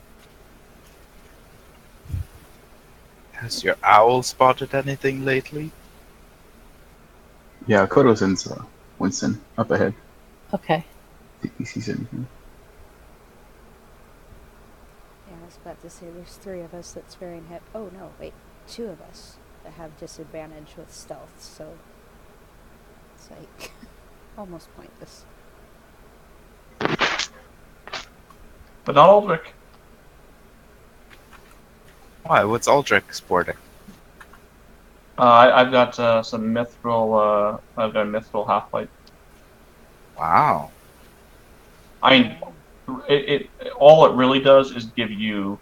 Has your owl spotted anything lately? Yeah, Acodo's in Winston, up ahead. Okay. Think he sees anything. Yeah, I was about to say there's 3 of us that's wearing hit. Oh no, wait, 2 of us that have disadvantage with stealth, so it's like almost pointless. But not Aldrik. Why? What's Aldrik sporting? I've got some mithril. I've got a mithril half-light. Wow. I mean, it all it really does is give you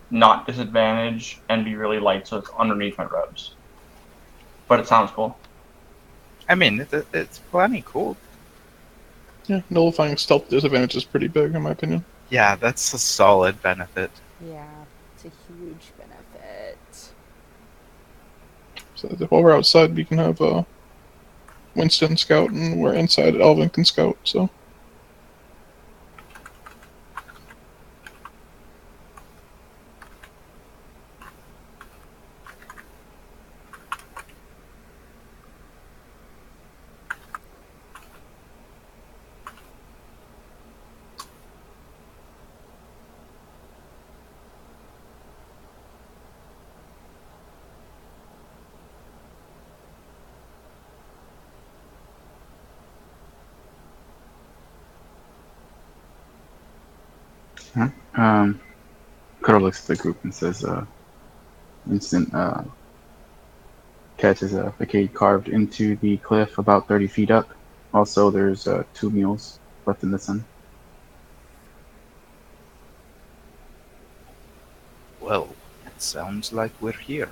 not disadvantage and be really light, so it's underneath my robes. But it sounds cool. I mean, it's plenty cool. Yeah, nullifying stealth disadvantage is pretty big, in my opinion. Yeah, that's a solid benefit. Yeah, it's a huge benefit. So that while we're outside, we can have Winston scout, and we're inside, Alvin can scout, so. Huh? Acodo looks at the group and says, Winston catches a facade carved into the cliff about 30 feet up. Also, there's 2 mules left in the sun. Well, it sounds like we're here.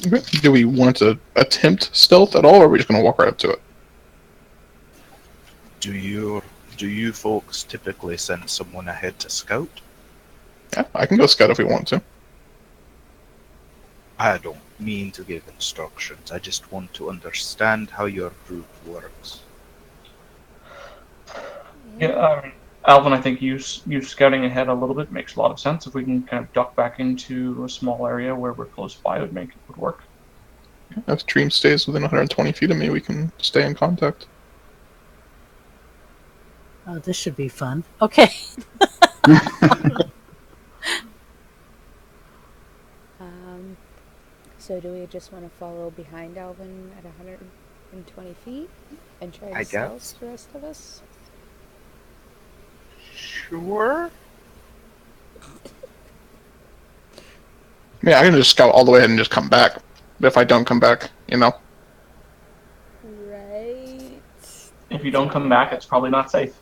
Okay. Do we want to attempt stealth at all, or are we just going to walk right up to it? Do you folks typically send someone ahead to scout? Yeah, I can go scout if we want to. I don't mean to give instructions. I just want to understand how your group works. Yeah, Alvin, I think you scouting ahead a little bit makes a lot of sense. If we can kind of duck back into a small area where we're close by, would work. If Trym stays within 120 feet of me, we can stay in contact. Oh, this should be fun. Okay. So do we just want to follow behind Alvin at 120 feet and try I to stealth guess. the rest of us? Sure. Yeah, I can just scout all the way ahead and just come back. But if I don't come back, you know. Right. If you don't come back, it's probably not safe.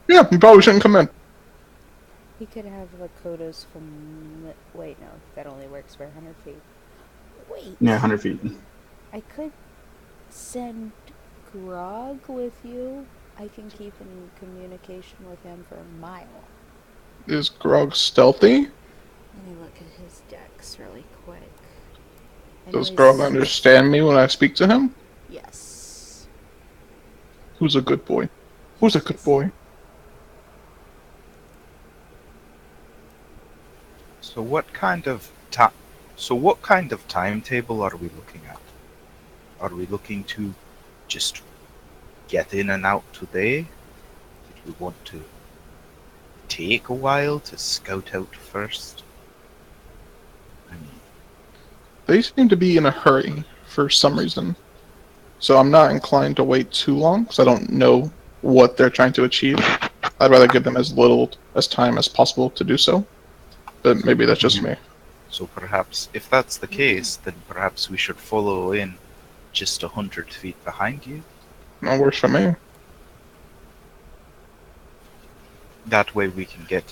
Yeah, you probably shouldn't come in. We could have Acodos from... Wait, no. That only works for 100 feet. Wait. Yeah, 100 feet. I could send Grog with you I can keep in communication with him for a mile. Is Grog stealthy? Let me look at his dex really quick. Does Grog understand me when I speak to him? Yes. Who's a good boy? Who's a good boy? So what kind of timetable are we looking at? Are we looking to just get in and out today? Did we want to take a while to scout out first? I mean, They seem to be in a hurry for some reason. So I'm not inclined to wait too long, because I don't know what they're trying to achieve. I'd rather give them as little as time as possible to do so. But maybe that's just me. so perhaps, if that's the case, then perhaps we should follow in just 100 feet behind you. That works for me. That way we can get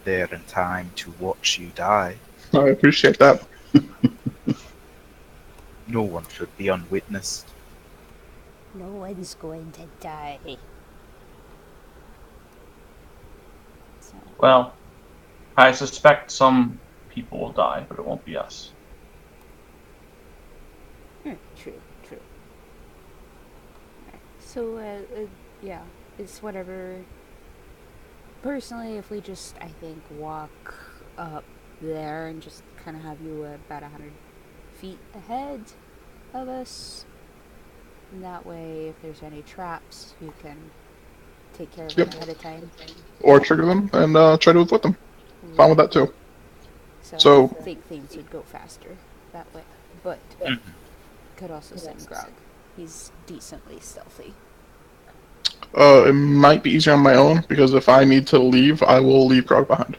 there in time to watch you die. I appreciate that. No one should be unwitnessed. No one's going to die. So, Well, I suspect some people will die, but it won't be us. true. So, yeah, it's whatever. Personally, if we just, I think, walk up there and just kind of have you about 100 feet ahead of us, and that way, if there's any traps, you can take care of them ahead of time. Or trigger them and try to avoid them. Fine with that too. So I think things would go faster that way. But could also send Grog. He's decently stealthy. It might be easier on my own, because if I need to leave, I will leave Grog behind.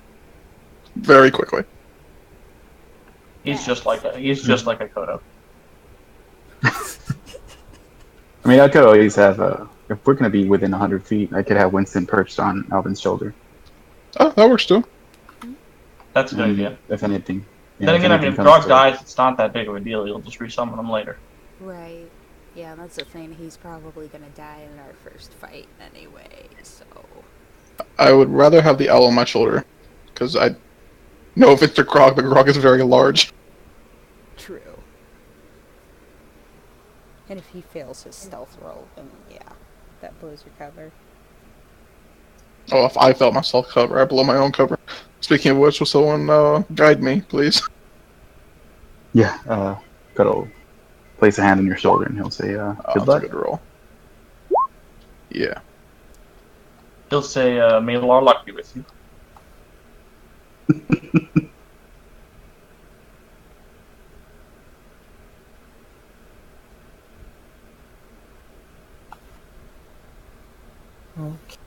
Very quickly. He's just like Acodo. I mean, I could always have, if we're going to be within 100 feet, I could have Winston perched on Alvin's shoulder. Oh, that works too. That's a good idea. If anything. Then again, I mean, if Grog dies, it's not that big of a deal. You'll just resummon him later. Right. Yeah, that's the thing. He's probably gonna die in our first fight anyway, so... I would rather have the owl on my shoulder, because I know if it's a Grog, but Grog is very large. True. And if he fails his stealth roll, then yeah, that blows your cover. Oh, if I felt myself cover, I blow my own cover. Speaking of which, will someone guide me, please? Yeah, Cuddle place a hand on your shoulder and he'll say, good luck. That's a good roll. Yeah. He'll say, may the warlock be with you. Okay.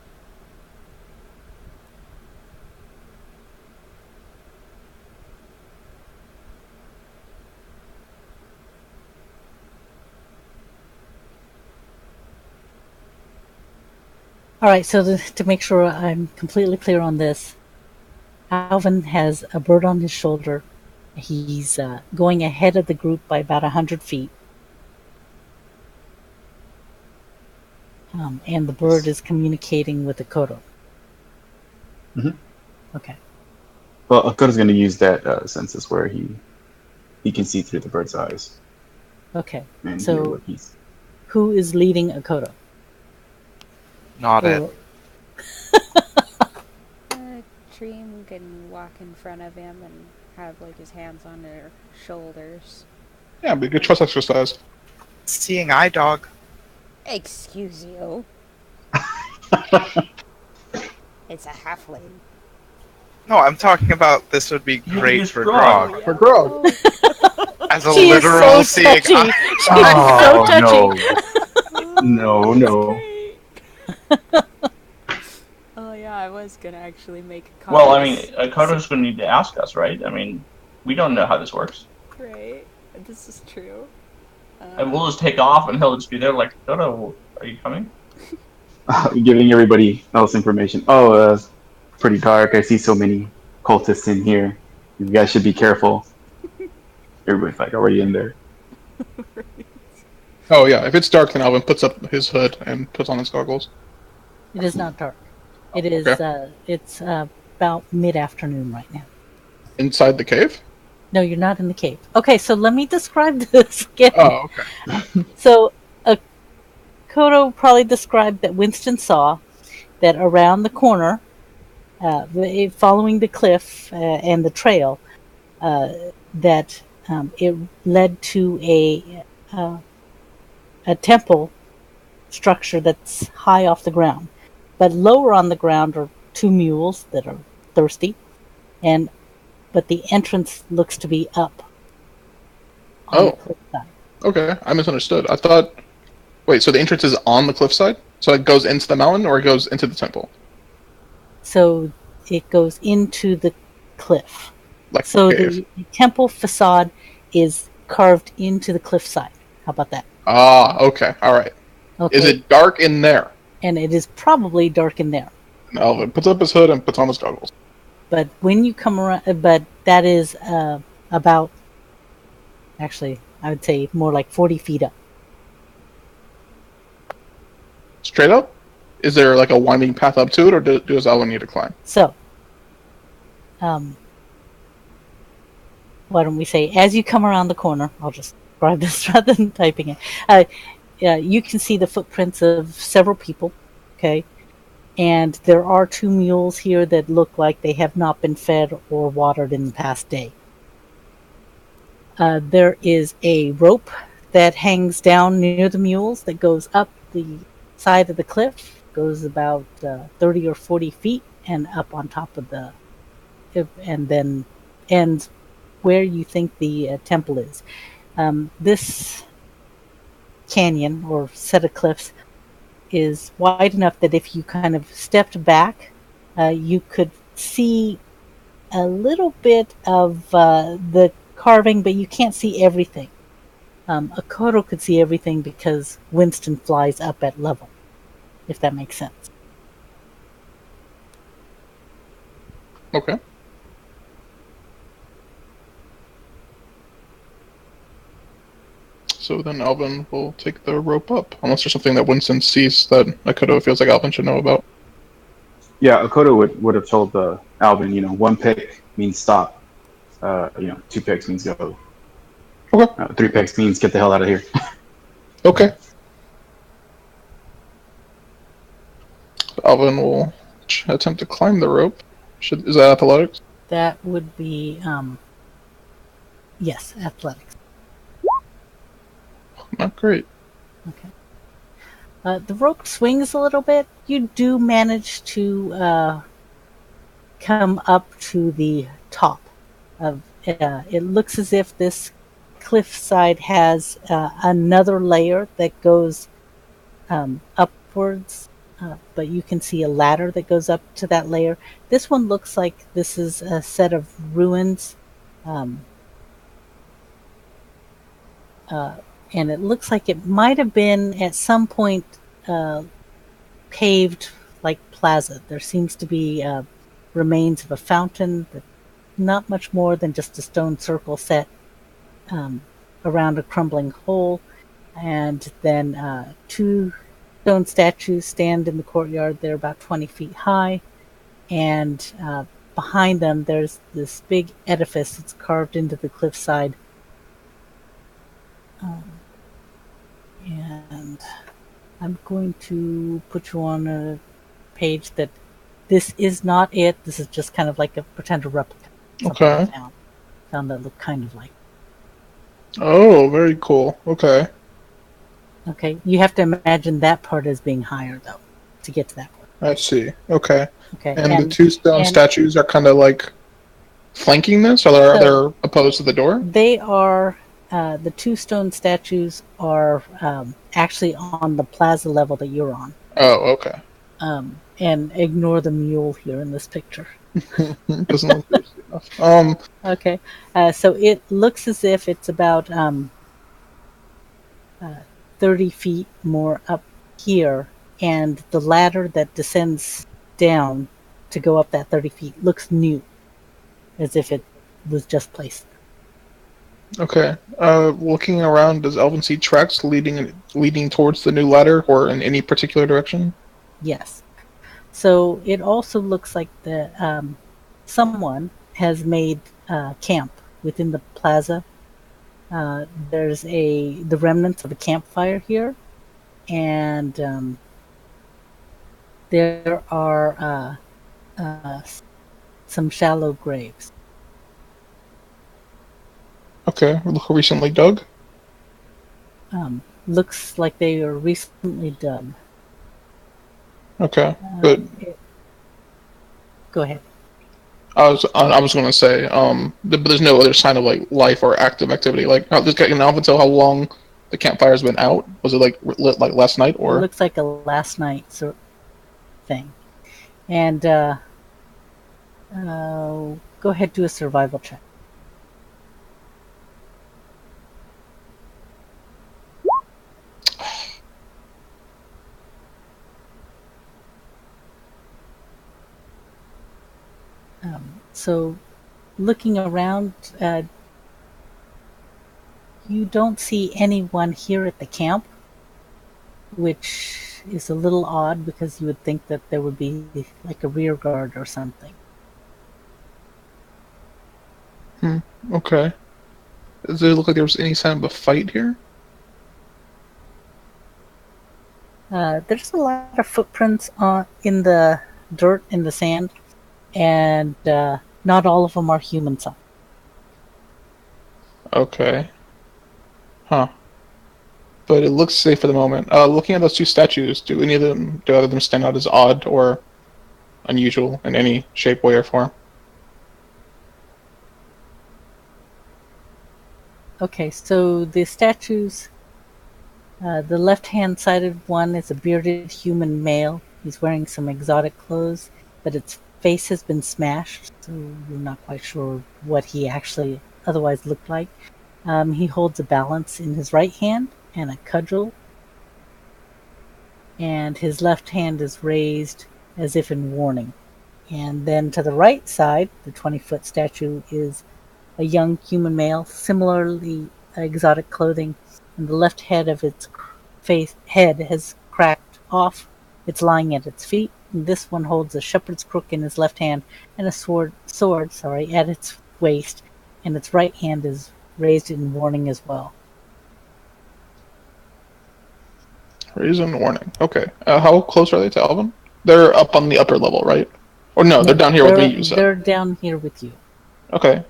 All right, so to make sure I'm completely clear on this, Alvin has a bird on his shoulder. He's going ahead of the group by about 100 feet. And the bird is communicating with Acodo. Mm-hmm. Okay. Well, Akodo's going to use that census where he can see through the bird's eyes. Okay. And hear So what he's... who is leading Acodo? Not it. Trym can walk in front of him and have like his hands on their shoulders. Yeah, it'd be a good trust exercise. Seeing eye dog. Excuse you. It's a halfling. No, I'm talking about this would be great use for Grog. Grog. For Grog. As a She is literal so seeing touchy. eye. She is so touchy. No. Oh yeah, I was gonna actually make a Well, I mean, Akodo's going to need to ask us, right? I mean, we don't know how this works. Right, this is true. And we'll just take off, and he'll just be there like, Akodo, are you coming? Giving everybody else information. Oh, pretty dark. I see so many cultists in here. You guys should be careful. Everybody's like already in there. Oh yeah, if it's dark, then Alvin puts up his hood and puts on his goggles. It is not dark. It is. Okay. It's about mid-afternoon right now. Inside the cave? No, you're not in the cave. Okay, so let me describe this again. Oh, okay. So, Acodo probably described that Winston saw that around the corner, following the cliff and the trail, that it led to a temple structure that's high off the ground. But lower on the ground are two mules that are thirsty, but the entrance looks to be up on the cliffside. Okay. I misunderstood. I thought. Wait, so the entrance is on the cliffside? So it goes into the mountain or it goes into the temple? So it goes into the cliff. Like So the cave. the temple facade is carved into the cliffside. How about that? Ah, okay. All right. Okay. Is it dark in there? And it is probably dark in there. And Alvin puts up his hood and puts on his goggles. But when you come around, but that is about, actually, I would say more like 40 feet up. Straight up? Is there like a winding path up to it, or does Alvin need to climb? So, why don't we say, as you come around the corner, I'll just describe this rather than typing it. You can see the footprints of several people, okay? And there are two mules here that look like they have not been fed or watered in the past day. There is a rope that hangs down near the mules that goes up the side of the cliff, goes about 30 or 40 feet, and up on top of and then ends where you think the temple is. This canyon or set of cliffs is wide enough that if you kind of stepped back, you could see a little bit of the carving, but you can't see everything. Acodo could see everything because Winston flies up at level, if that makes sense. Okay. So then Alvin will take the rope up, unless there's something that Winston sees that Acodo feels like Alvin should know about. Yeah, Acodo would have told Alvin, one pick means stop. 2 picks means go. Okay. 3 picks means get the hell out of here. Okay. Alvin will attempt to climb the rope. Is that athletics? That would be, yes, athletics. Not great. Okay. The rope swings a little bit. You do manage to come up to the top of. It looks as if this cliffside has another layer that goes upwards, but you can see a ladder that goes up to that layer. This one looks like this is a set of ruins. And it looks like it might have been at some point paved like plaza. There seems to be remains of a fountain, but not much more than just a stone circle set around a crumbling hole. And then 2 stone statues stand in the courtyard. They're about 20 feet high. And behind them, there's this big edifice that's carved into the cliffside. And I'm going to put you on a page that this is not it. This is just kind of like a pretend replica. Okay. Found that look kind of like. Oh, very cool. Okay. Okay, you have to imagine that part as being higher though to get to that point. I see. Okay. Okay. And the 2 stone statues are kind of like flanking this, or they're opposed to the door? They are. The 2 stone statues are actually on the plaza level that you're on. Oh, okay. And ignore the mule here in this picture. Doesn't look juicy enough. Okay. So it looks as if it's about 30 feet more up here, and the ladder that descends down to go up that 30 feet looks new, as if it was just placed. Okay. Looking around, does Alvin see tracks leading towards the new ladder, or in any particular direction? Yes. So it also looks like someone has made camp within the plaza. There's the remnants of a campfire here, and there are some shallow graves. Okay, recently dug. Looks like they were recently dug. Okay, but Go ahead. I was going to say, but there's no other sign of like life or active activity. Like, can Alvin tell how long the campfire's been out? Was it like lit like last night It or? looks like a last night sort of thing. And go ahead, do a survival check. So, looking around, you don't see anyone here at the camp, which is a little odd because you would think that there would be like a rear guard or something. Okay. Does it look like there was any sign of a fight here? There's a lot of footprints in the dirt, in the sand, and not all of them are human size. Okay. Huh. But it looks safe for the moment. Looking at those two statues, do either of them stand out as odd or unusual in any shape, way, or form? Okay, so the statues, the left-hand sided one is a bearded human male. He's wearing some exotic clothes, but its face has been smashed, so you're not quite sure what he actually otherwise looked like. He holds a balance in his right hand and a cudgel, and his left hand is raised as if in warning. And then to the right side, the 20-foot statue is a young human male, similarly exotic clothing, and the left head of its head has cracked off. It's lying at its feet. And this one holds a shepherd's crook in his left hand and a sword at its waist, and its right hand is raised in warning as well. Raise and warning. Okay. How close are they to Alvin? They're up on the upper level, right? Or no, they're down here with me, you said. They're down here with you. Okay.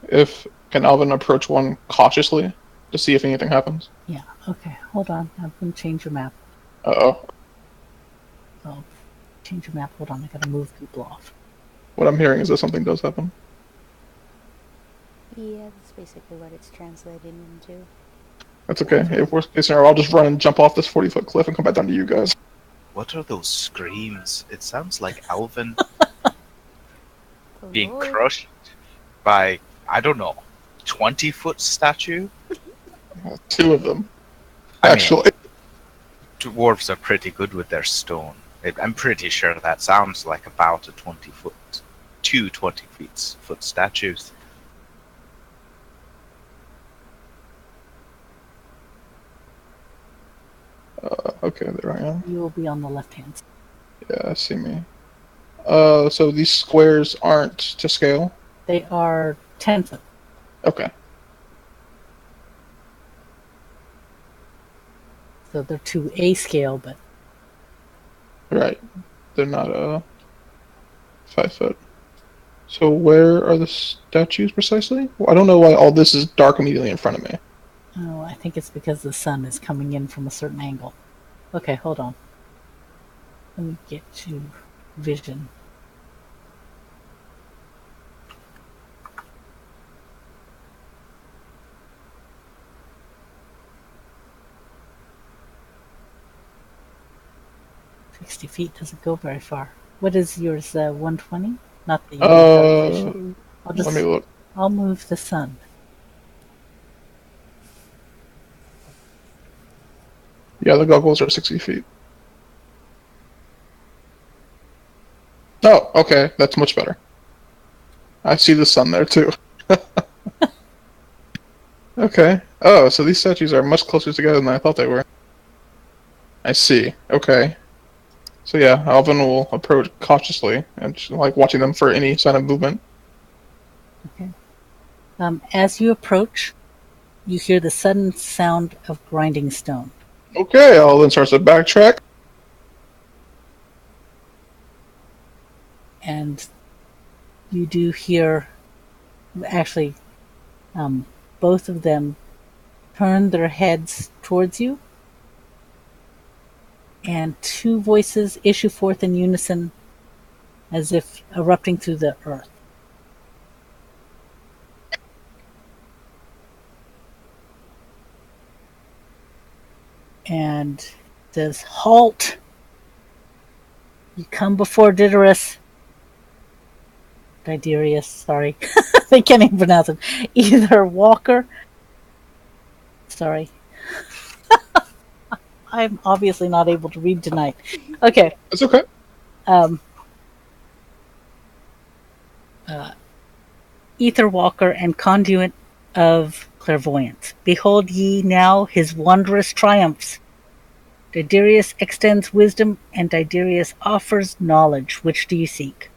Can Alvin approach one cautiously to see if anything happens? Yeah, okay. Hold on. I'm going to change your map. Uh-oh. Oh, change your map. Hold on. I got to move people off. What I'm hearing is that something does happen. Yeah, that's basically what it's translated into. That's okay. If worst case scenario, I'll just run and jump off this 40-foot cliff and come back down to you guys. What are those screams? It sounds like Alvin Oh, being Lord. crushed by, I don't know, 20-foot statue? Two of them. I mean, Actually. dwarves are pretty good with their stone. I'm pretty sure that sounds like about a 20-foot, two 20-foot statues. Okay, there I am. You will be on the left-hand side. Yeah, I see me. So these squares aren't to scale? They are 10 foot. Okay. So they're to a scale, but Right. They're not 5 foot. So where are the statues precisely? Well, I don't know why all this is dark immediately in front of me. oh, I think it's because the sun is coming in from a certain angle. Okay, hold on. Let me get to vision. $60 doesn't go very far. What is yours? 120? Not the vision. Let me look. I'll move the sun. Yeah, the goggles are 60 feet. Oh, okay. That's much better. I see the sun there, too. Okay. Oh, so these statues are much closer together than I thought they were. I see. Okay. So yeah, Alvin will approach cautiously and like watching them for any sign of movement. Okay. As you approach, you hear the sudden sound of grinding stone. Okay, Alvin starts to backtrack. And you do hear, actually, both of them turn their heads towards you, and two voices issue forth in unison as if erupting through the earth. And it says, "Halt! You come before Diderius." Diderius, sorry. I can't even pronounce it. Either Walker. Sorry. I'm obviously not able to read tonight. Okay. It's okay. Ether Walker and conduit of clairvoyance. Behold ye now his wondrous triumphs. Diderius extends wisdom, and Diderius offers knowledge. Which do you seek?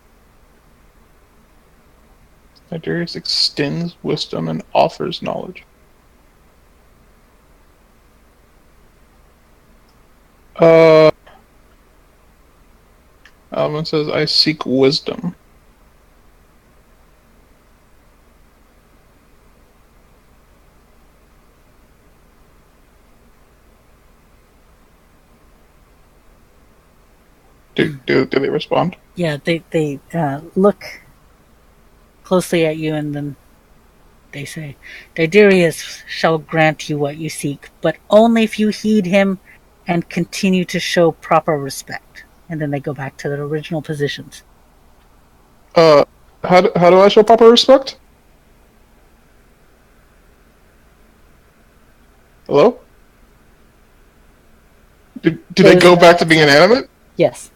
Darius extends wisdom and offers knowledge. Alvin says, "I seek wisdom." Do they respond? Yeah, they look closely at you, and then they say, Diderius shall grant you what you seek, but only if you heed him and continue to show proper respect. And then they go back to their original positions. How do I show proper respect? Hello? Do they go back to being inanimate? Yes.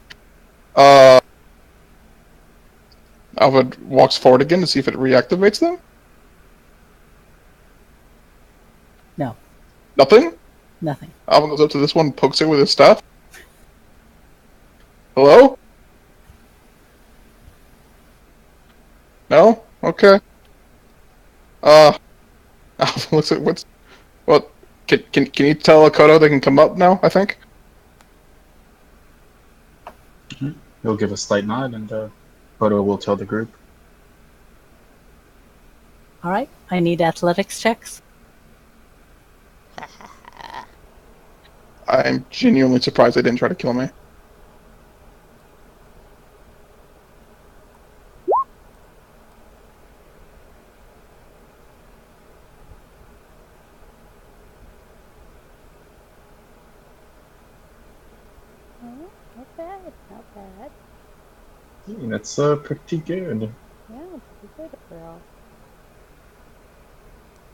Alvin walks forward again to see if it reactivates them. No. Nothing? Nothing. Alvin goes up to this one, pokes it with his staff. Hello? No? Okay. Alvin looks at what's... What? Can you tell Acodo they can come up now, I think? He'll give a slight nod, and Photo will tell the group. All right. I need athletics checks. I'm genuinely surprised they didn't try to kill me. Not bad, not bad. That's pretty good. Yeah, pretty good, girl.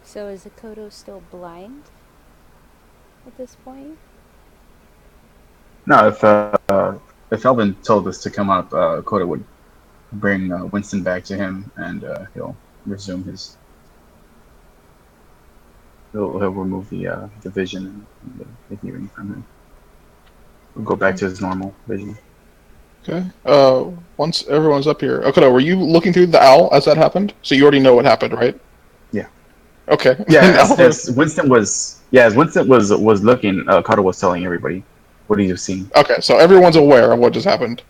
So is Acodo still blind at this point? No, if Alvin told us to come up, Coda would bring Winston back to him, and he'll resume his. He'll remove the vision and the hearing from him. We'll go back to his normal vision. Okay. Once everyone's up here, Acodo, were you looking through the owl as that happened? So you already know what happened, right? Yeah. Okay. Yeah. As Winston was looking, Coda was telling everybody what he was seeing. Okay, so everyone's aware of what just happened.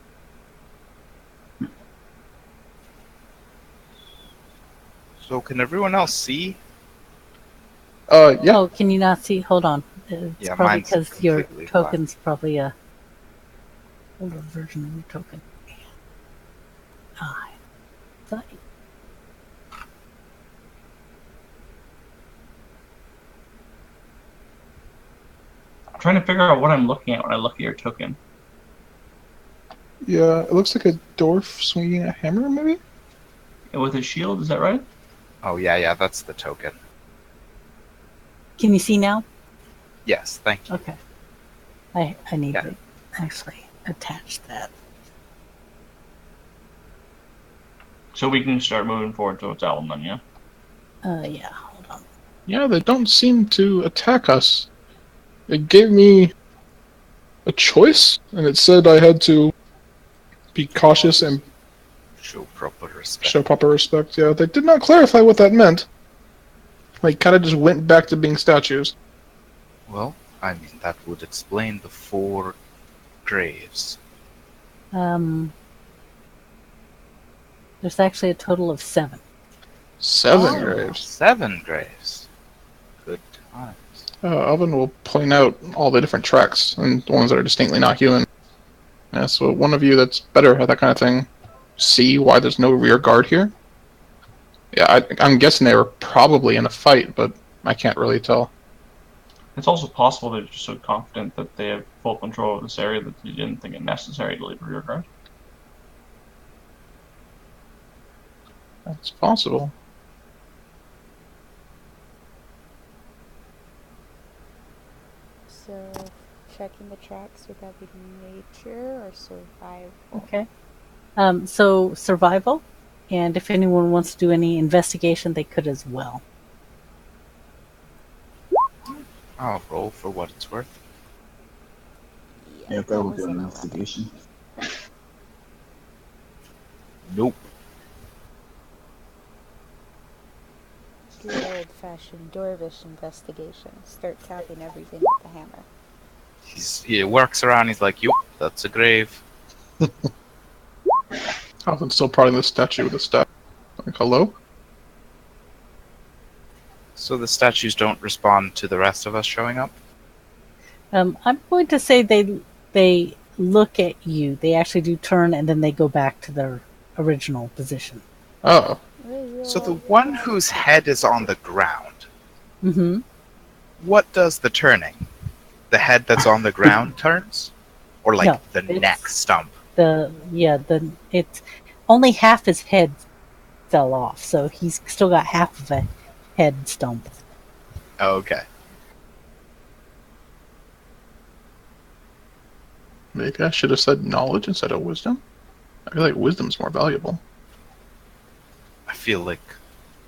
So can everyone else see? Yeah. Oh, can you not see? Hold on. It's Yeah, probably mine's because your completely token's probably a older version of your token. Ah, sorry. I'm trying to figure out what I'm looking at when I look at your token. Yeah, it looks like a dwarf swinging a hammer, maybe? And with his shield, is that right? Oh yeah, that's the token. Can you see now? Yes, thank you. Okay. I need to actually attach that. So we can start moving forward towards Alvin then, yeah? Yeah, hold on. Yeah, they don't seem to attack us. It gave me a choice, and it said I had to be cautious and Show proper respect. show proper respect. Yeah, they did not clarify what that meant. They kind of just went back to being statues. Well, I mean, that would explain the 4 graves. There's actually a total of 7. 7 graves. 7 graves. Good times. Alvin will point out all the different tracks and the ones that are distinctly not human. Yeah, so one of you that's better at that kind of thing, see why there's no rear guard here? Yeah, I'm guessing they were probably in a fight, but I can't really tell. It's also possible they're just so confident that they have full control of this area that they didn't think it necessary to leave a rear guard. That's possible. So, checking the tracks, would that be nature or survival? Okay. So survival, and if anyone wants to do any investigation, they could as well. I'll roll for what it's worth. Yeah, that will do an investigation. Nope. Good old-fashioned dwarvish investigation. Start tapping everything with the hammer. He works around, he's like, yup, that's a grave. Alvin's still prodding the statue with a staff. Like, hello? So the statues don't respond to the rest of us showing up? I'm going to say they look at you. They actually do turn, and then they go back to their original position. Oh. So the one whose head is on the ground, Mm-hmm. what does the turning? The head that's on the ground turns? Or like No, the it's- neck stump? It's only half his head fell off, so he's still got half of a head stump. Oh, okay. Maybe I should have said knowledge instead of wisdom. I feel like wisdom's more valuable. I feel like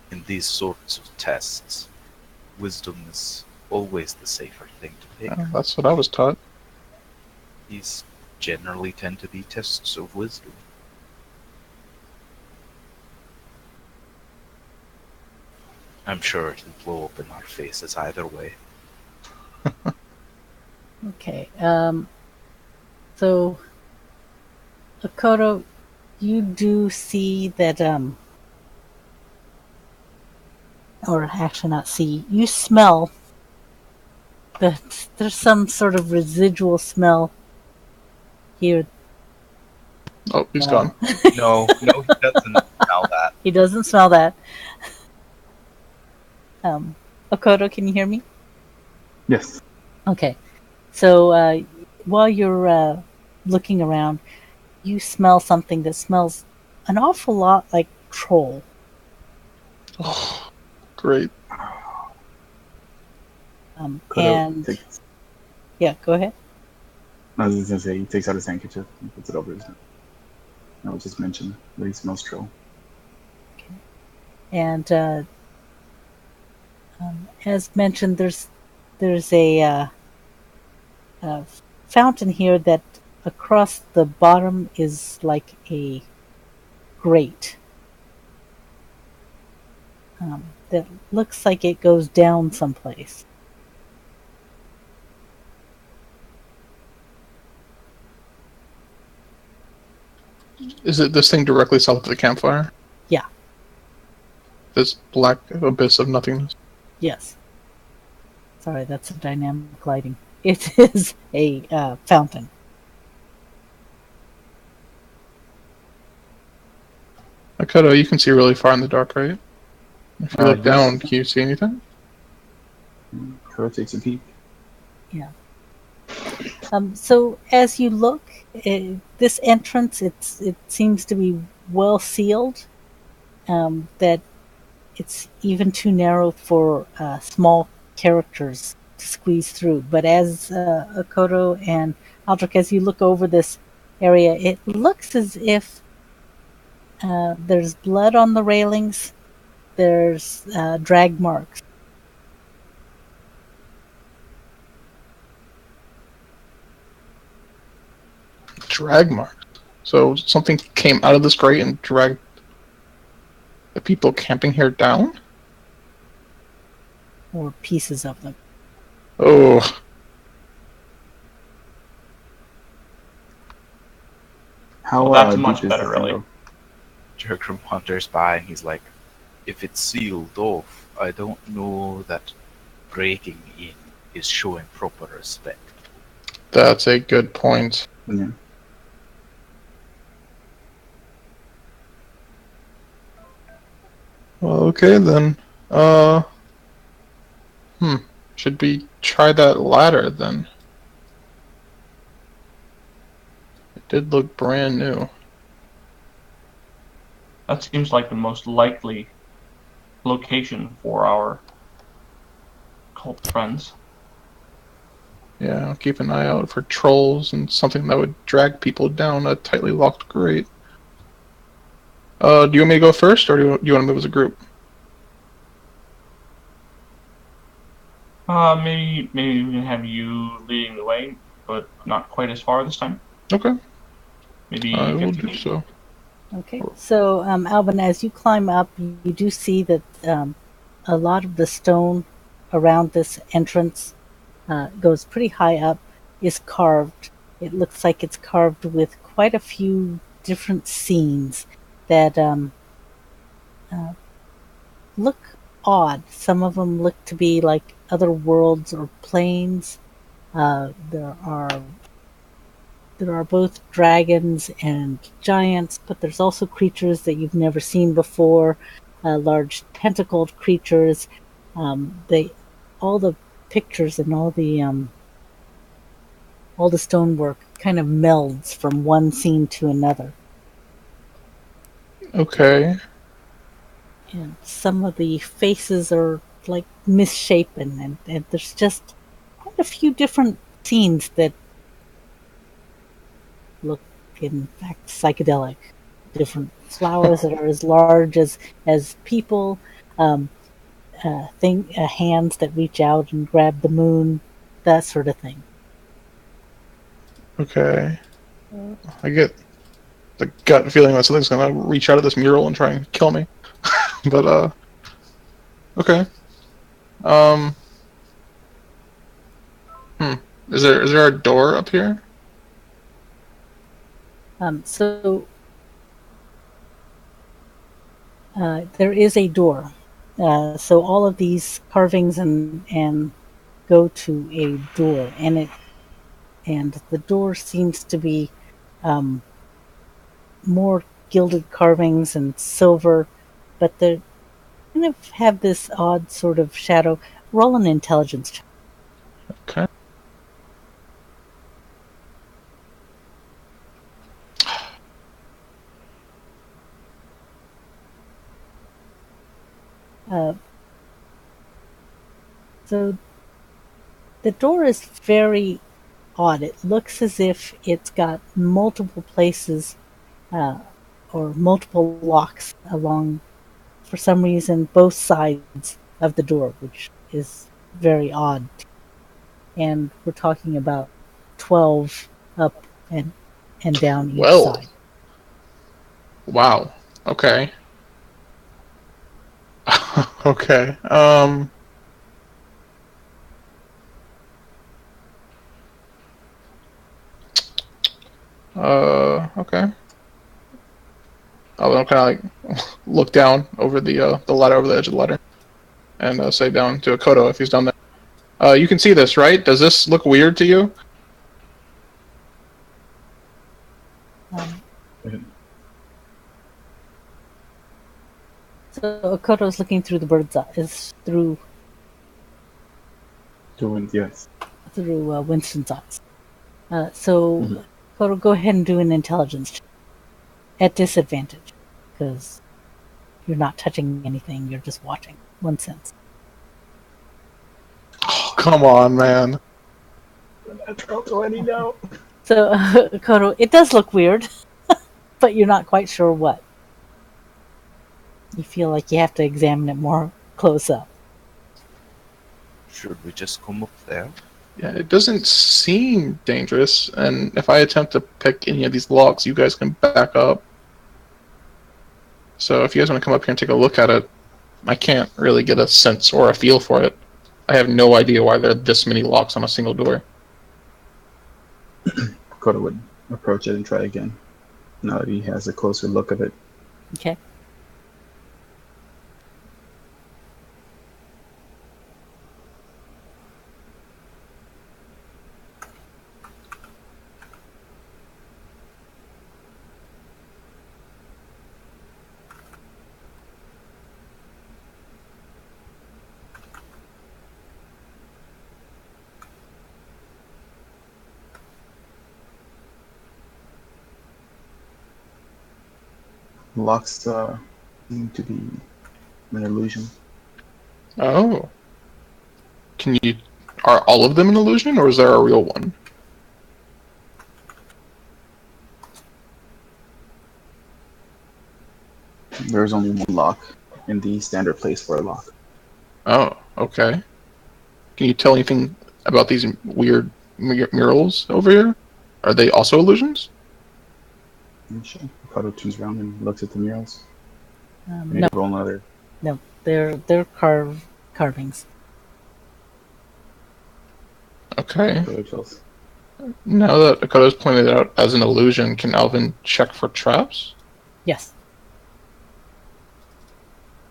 in these sorts of tests, wisdom is always the safer thing to pick. That's what I was taught. These generally tend to be tests of wisdom. I'm sure it'll blow up in our faces either way. Okay. So, Acodo, you do see that, or actually not see, you smell that there's some sort of residual smell here. Oh, he's gone. No, he doesn't smell that. He doesn't smell that. Acodo, can you hear me? Yes. Okay. So, while you're looking around, you smell something that smells an awful lot like troll. Oh, great. And yeah, go ahead. I was just gonna say he takes out his handkerchief and puts it over his nose. I was just mentioned that he smells troll. And as mentioned, there's a fountain here that across the bottom is like a grate that looks like it goes down someplace. Is it this thing directly south of the campfire? Yeah. This black abyss of nothingness? Yes. Sorry, that's a dynamic lighting. It is a fountain. Acodo, you can see really far in the dark, right? If you look Yes. down, can you see anything? Kuro takes a peek. Yeah. So as you look, this entrance, it seems to be well sealed. That it's even too narrow for small characters to squeeze through. But as Acodo and Aldrik, as you look over this area, it looks as if there's blood on the railings. There's drag marks. drag marks. So something came out of this grate and dragged the people camping here down? Or pieces of them. Oh. How Well, that's deep much is better, this thing really. go? Duergrim wanders by and he's like, if it's sealed off, I don't know that breaking in is showing proper respect. That's a good point. Yeah. Well, okay then. Uh, Should we try that ladder then? It did look brand new. That seems like the most likely location for our cult friends. Yeah, I'll keep an eye out for trolls and something that would drag people down a tightly locked grate. Do you want me to go first, or do you want to move as a group? Maybe we can have you leading the way, but not quite as far this time. Okay, Maybe I will 50 do feet. so. Okay, so Alvin, as you climb up, you do see that a lot of the stone around this entrance goes pretty high up, is carved. It looks like it's carved with quite a few different scenes that look odd. Some of them look to be like other worlds or planes. There are both dragons and giants, but there's also creatures that you've never seen before, large tentacled creatures. All the pictures and all the stonework kind of melds from one scene to another. Okay. And some of the faces are like misshapen, and there's just quite a few different scenes that look, in fact, psychedelic. Different flowers that are as large as people, hands that reach out and grab the moon, that sort of thing. Okay. I get the gut feeling that something's gonna reach out of this mural and try and kill me. But okay. Um, hmm. Is there a door up here? So there is a door. So all of these carvings and go to a door, and the door seems to be more gilded carvings and silver, but they kind of have this odd sort of shadow. Roll an intelligence check. Okay. So the door is very odd. It looks as if it's got multiple places or multiple locks along, for some reason, both sides of the door, which is very odd. And we're talking about 12 up and down each Well. side. Wow. Okay. Okay. Okay. I'll kind of like look down over the ladder, over the edge of the ladder, and say down to Acodo if he's down there. You can see this, right? Does this look weird to you? So Akoto's looking through the bird's eye, is through Yes. Winston's eyes. So Akoto, go ahead and do an intelligence check at disadvantage, because you're not touching anything, you're just watching. 1 sense. Oh, come on, man. Natural 20 now. So, Akoto, it does look weird, but you're not quite sure what. You feel like you have to examine it more close up. Should we just come up there? Yeah, it doesn't seem dangerous, and if I attempt to pick any of these locks, you guys can back up. So if you guys want to come up here and take a look at it, I can't really get a sense or a feel for it. I have no idea why there are this many locks on a single door. Acodo would approach it and try again. Now that he has a closer look of it. Okay. Locks seem to be an illusion. Oh. Are all of them an illusion, or is there a real one? There's only one lock in the standard place for a lock. Oh, okay. Can you tell anything about these weird murals over here? Are they also illusions? Sure. Acodo turns around and looks at the murals. No, Roll another. no, they're carvings. Okay. Acodo tells. Now that Akoda's pointed it out as an illusion, can Alvin check for traps? Yes.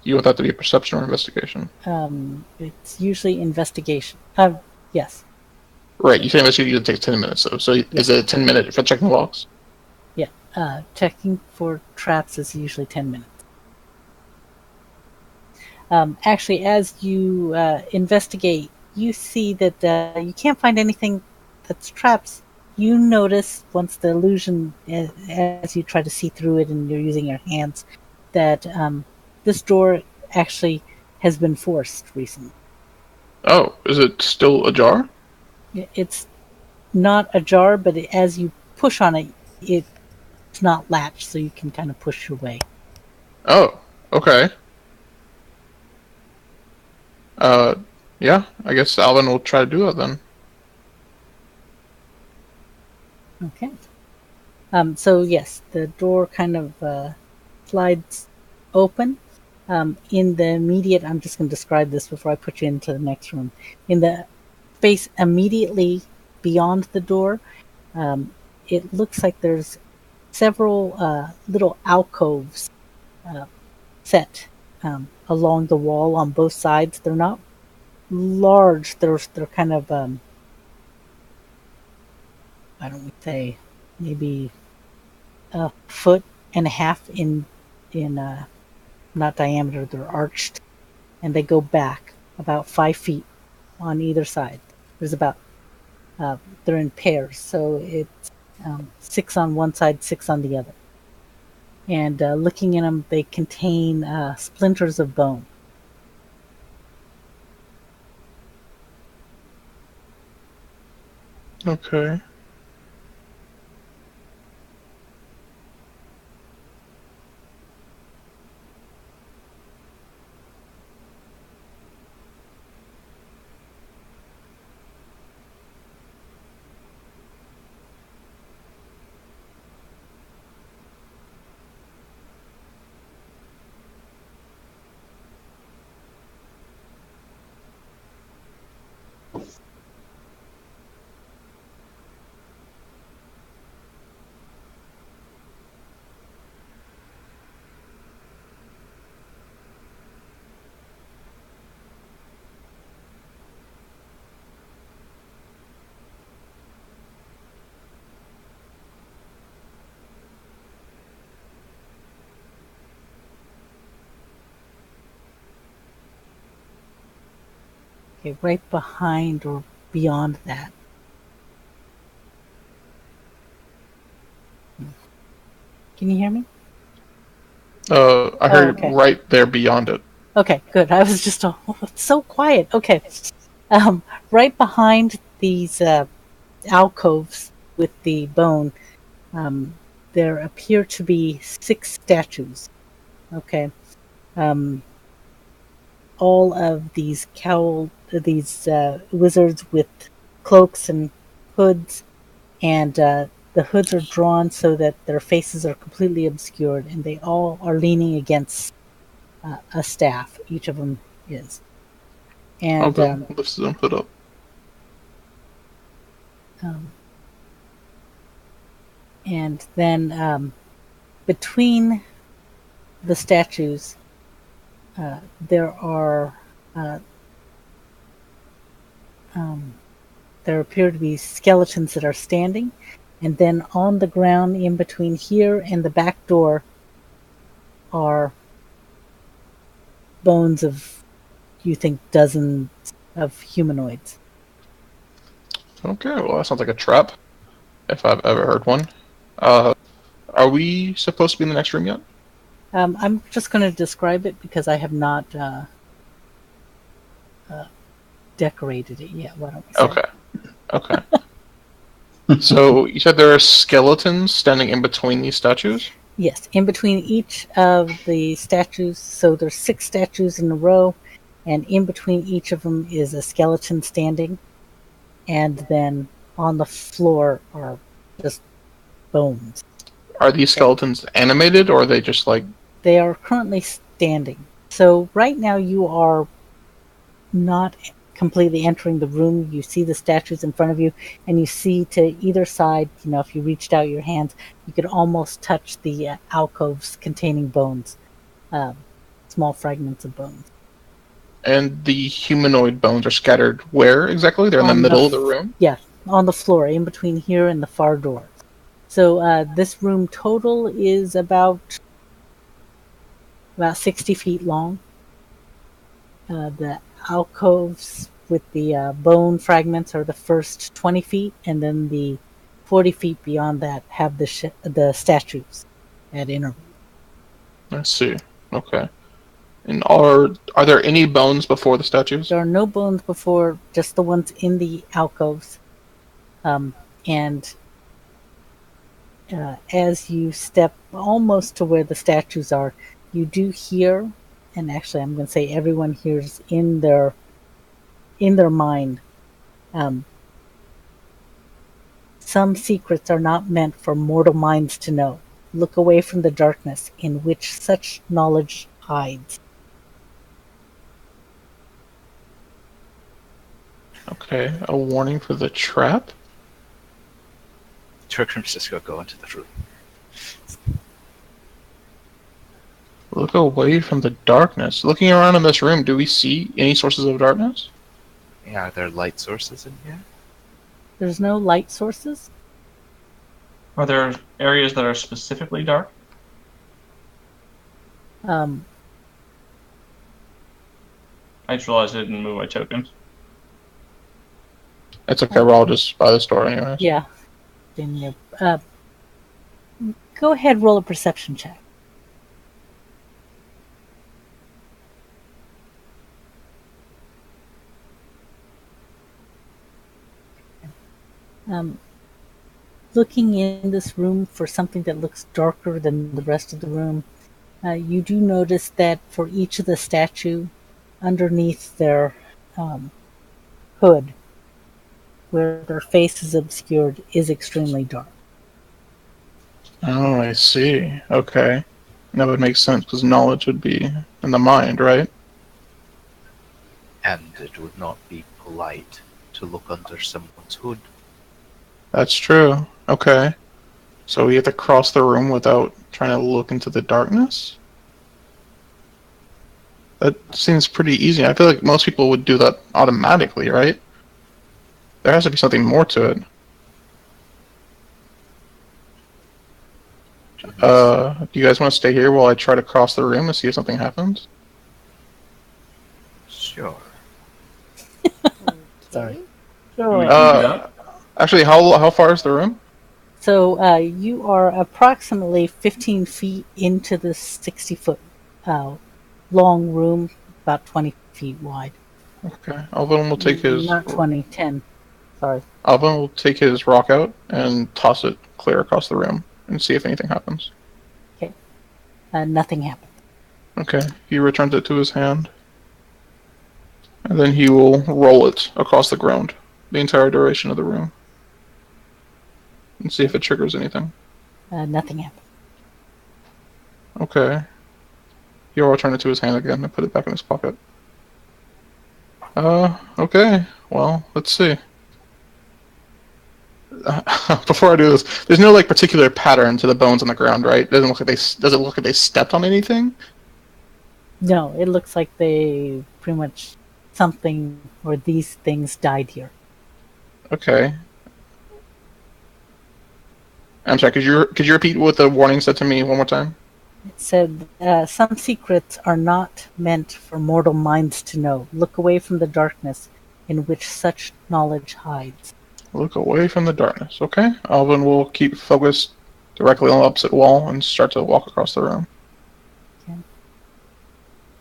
You want that to be a perception or investigation? It's usually investigation. Yes. Right, you say investigation takes 10 minutes, though. So is it a 10-minute for checking locks? Yeah. Checking for traps is usually 10 minutes. Actually, as you investigate, you see that you can't find anything that's traps. You notice once the illusion, as you try to see through it and you're using your hands, that this door actually has been forced recently. Oh, is it still ajar? It's not ajar, but as you push on it, it's not latched, so you can kind of push your way. Oh, okay. Yeah, I guess Alvin will try to do that then. Okay. So yes, the door kind of slides open. In the immediate, I'm just going to describe this before I put you into the next room. In the space immediately beyond the door, it looks like there's several little alcoves set along the wall on both sides. They're not large. They're kind of I don't say maybe a foot and a half in not diameter. They're arched, and they go back about 5 feet on either side. There's about they're in pairs, so it's 6 on one side, 6 on the other. And looking in them, they contain splinters of bone. Okay. Okay, right behind or beyond that. Can you hear me? I heard okay. right there beyond it. Okay, good. I was just it's so quiet. Okay. Right behind these alcoves with the bone, there appear to be 6 statues. Okay. All of these wizards with cloaks and hoods, and the hoods are drawn so that their faces are completely obscured, and they all are leaning against a staff. Each of them is. And Alvin lifts his own hood up. and then between the statues, there are there appear to be skeletons that are standing, and then on the ground in between here and the back door are bones of, you think, dozens of humanoids. Okay, well, that sounds like a trap, if I've ever heard one. Are we supposed to be in the next room yet? I'm just going to describe it because I have not decorated it yet. Why don't we say? Okay. So, you said there are skeletons standing in between these statues? Yes, in between each of the statues. So there's 6 statues in a row, and in between each of them is a skeleton standing. And then on the floor are just bones. Are these skeletons animated, or are they just like... They are currently standing. So right now you are not completely entering the room. You see the statues in front of you, and you see to either side, if you reached out your hands, you could almost touch the alcoves containing bones, small fragments of bones. And the humanoid bones are scattered where exactly? They're in the middle of the room? Yeah, on the floor, in between here and the far door. So this room total is about 60 feet long. The alcoves with the bone fragments are the first 20 feet, and then the 40 feet beyond that have the statues at intervals. I see. Okay. And are there any bones before the statues? There are no bones before, just the ones in the alcoves. And as you step almost to where the statues are, you do hear, and actually I'm going to say everyone hears in their mind, some secrets are not meant for mortal minds to know. Look away from the darkness in which such knowledge hides. Okay, a warning for the trap? Duergrim's just gonna go into the room. Look away from the darkness. Looking around in this room, do we see any sources of darkness? Yeah, are there light sources in here? There's no light sources. Are there areas that are specifically dark? Um, I just realized I didn't move my tokens. It's okay, we're all just by the store anyways. yeah. Then you, go ahead, roll a perception check. Looking in this room for something that looks darker than the rest of the room, you do notice that for each of the statue, underneath their hood, where their face is obscured, is extremely dark. Oh, I see. Okay. That would make sense, because knowledge would be in the mind, right? And it would not be polite to look under someone's hood. That's true. Okay. So we have to cross the room without trying to look into the darkness? That seems pretty easy. I feel like most people would do that automatically, right? There has to be something more to it. Do you guys want to stay here while I try to cross the room and see if something happens? Sure. Sorry. We can do that. Actually, how far is the room? So you are approximately 15 feet into the 60-foot long room, about 20 feet wide. Okay. Alvin will take his... Not 20, 10. Sorry. Alvin will take his rock out and toss it clear across the room and see if anything happens. Okay. Nothing happened. Okay. He returns it to his hand. And then he will roll it across the ground. the entire duration of the room. And see if it triggers anything. Nothing happened. Okay. He'll return it to his hand again and put it back in his pocket. Okay. Well, let's see. Before I do this, there's no like particular pattern to the bones on the ground, right? Does it look like they stepped on anything? No, it looks like they pretty much something or these things died here. Okay. I'm sorry. Could you repeat what the warning said to me one more time? It said, some secrets are not meant for mortal minds to know. Look away from the darkness in which such knowledge hides. Look away from the darkness. Okay. Alvin will keep focused directly on the opposite wall and start to walk across the room.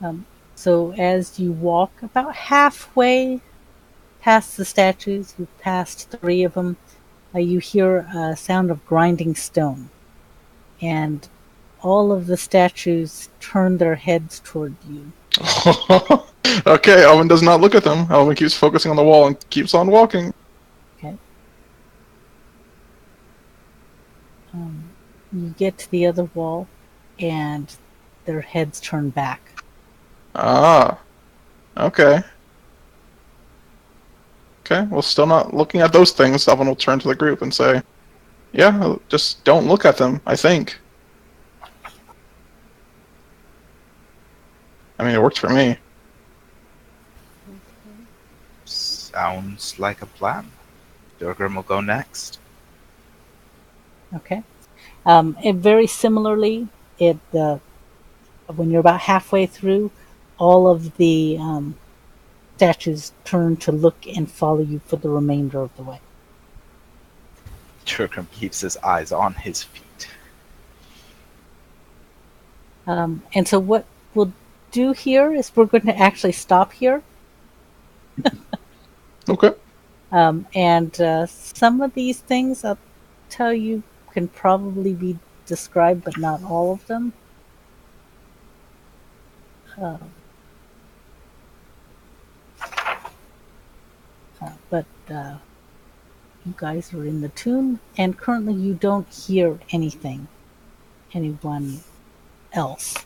Okay. So as you walk about halfway past the statues, you've passed 3 of them, you hear a sound of grinding stone. And all of the statues turn their heads toward you. Okay, Alvin does not look at them. Alvin keeps focusing on the wall and keeps on walking. Okay. You get to the other wall, and their heads turn back. Ah. Okay. Okay, well, still not looking at those things. Alvin will turn to the group and say, yeah, just don't look at them, I think. I mean, it worked for me. Sounds like a plan. Duergrim will go next. Okay. Very similarly, when you're about halfway through, all of the statues turn to look and follow you for the remainder of the way. Duergrim keeps his eyes on his feet. And so what we'll do here is we're going to actually stop here. Okay. And some of these things I'll tell you can probably be described, but not all of them. But you guys are in the tomb, and currently you don't hear anyone else.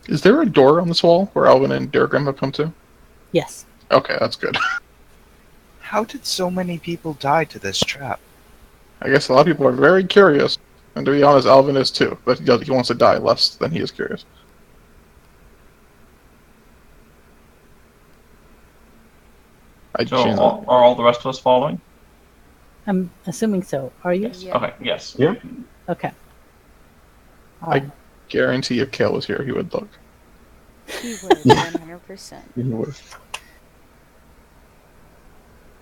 Is there a door on this wall where Alvin and Duergrim have come to? Yes. Okay, that's good. How did so many people die to this trap? I guess a lot of people are very curious. And to be honest, Alvin is too. But he wants to die less than he is curious. So are all the rest of us following? I'm assuming so. Are you? Yeah. Okay, yes. Yeah. Okay. I guarantee if Kale was here, he would look. He would, 100%.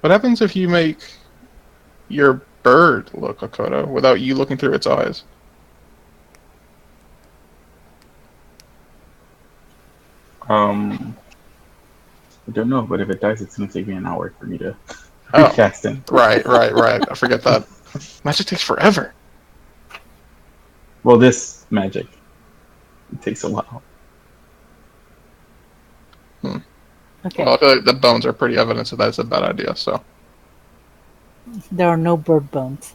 What happens if you make your bird look, Acodo, without you looking through its eyes? I don't know, but if it dies, it's going to take me an hour for me to Oh. recast it. Right. I forget that. Magic takes forever. Well, this magic, it takes a while. Okay. Well, I feel like the bones are pretty evidence that that's a bad idea, so. There are no bird bones.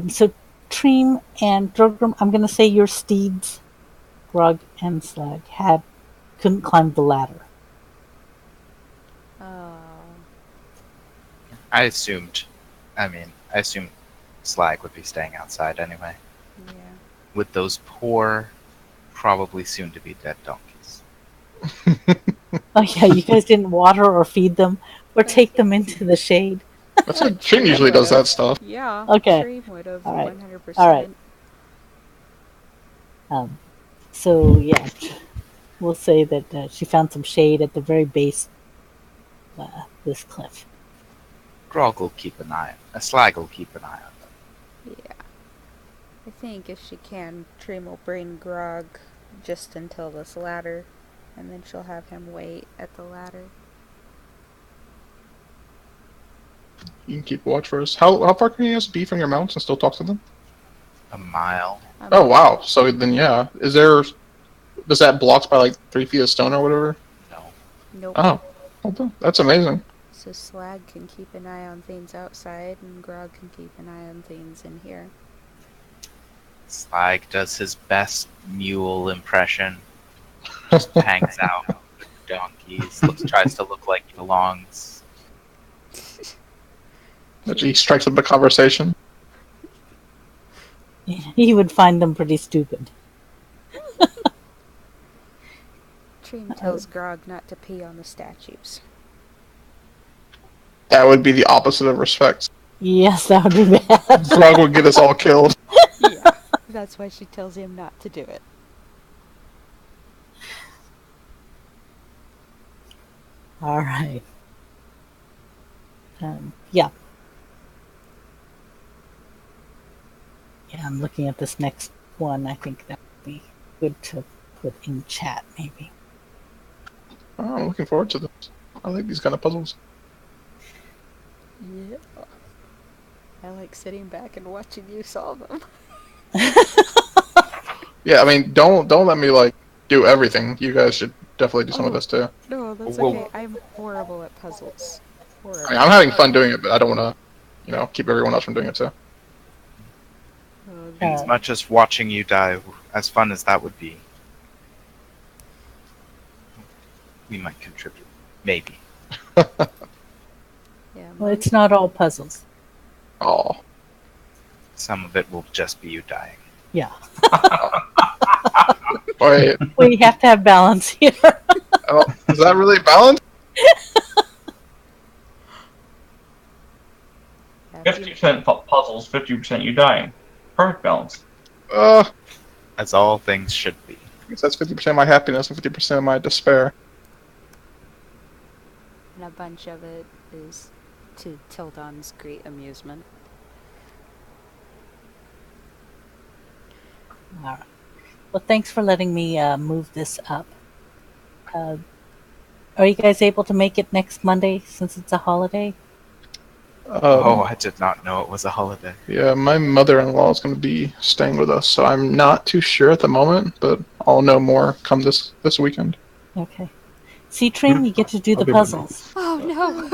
So Trym and Duergrim, I'm going to say your steeds, Grog and Slag, couldn't climb the ladder. Oh. I assumed Slag would be staying outside anyway. Yeah. With those poor, probably soon to be dead donkeys. Oh yeah, you guys didn't water or feed them or take them into the shade. That's what Trym usually does that stuff. Yeah. Okay. Trym would have, All right. 100%. All right. So yeah, we'll say that she found some shade at the very base of this cliff. Grog will keep an eye. Slag will keep an eye on them. Yeah. I think if she can, Trym will bring Grog just until this ladder, and then she'll have him wait at the ladder. You can keep watch for us. How far can you guys be from your mounts and still talk to them? A mile. Oh wow! So then, yeah, does that blocked by like 3 feet of stone or whatever? No. Nope. Oh, Well, that's amazing. So Slag can keep an eye on things outside, and Grog can keep an eye on things in here. Slag does his best mule impression. Just hangs out with donkeys. Tries to look like he belongs. He strikes up a conversation. He would find them pretty stupid. Trym tells Grog not to pee on the statues. That would be the opposite of respect. Yes, that would be bad. Frog would get us all killed. Yeah, that's why she tells him not to do it. All right. Yeah. Yeah, I'm looking at this next one. I think that would be good to put in chat, maybe. Oh, I'm looking forward to this. I like these kind of puzzles. Yeah. I like sitting back and watching you solve them. Yeah, I mean, don't let me like do everything. You guys should definitely do some of this too. No, that's Whoa. okay. I'm horrible at puzzles. Horrible. I mean, I'm having fun doing it, but I don't want to, keep everyone else from doing it too. As much as watching you die, as fun as that would be, we might contribute. Maybe. Yeah, Well, it's not all puzzles. Oh, Some of it will just be you dying. Yeah. wait. We have to have balance here. Oh, is that really balanced? 50% puzzles, 50% you dying. Perfect balance. As all things should be. I guess that's 50% of my happiness and 50% of my despair. And a bunch of it is to Tildon's great amusement. All right. Well, thanks for letting me move this up. Are you guys able to make it next Monday since it's a holiday? I did not know it was a holiday. Yeah, my mother-in-law is going to be staying with us, so I'm not too sure at the moment, but I'll know more come this weekend. Okay. See, Trym, you get to do the puzzles. Oh no!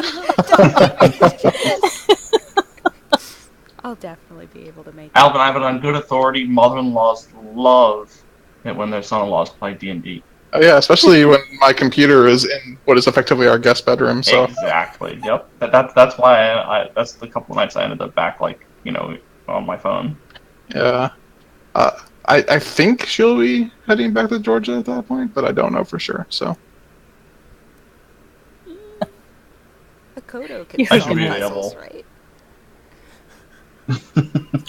I'll definitely be able to make it. Alvin, I have it on good authority. Mother-in-laws love it when their son-in-laws play D&D. Oh yeah, especially when my computer is in what is effectively our guest bedroom. So Exactly. Yep. That's why I that's the couple nights I ended up back on my phone. yeah, I think she'll be heading back to Georgia at that point, but I don't know for sure. So Acodo You can should solve be puzzles, able. right?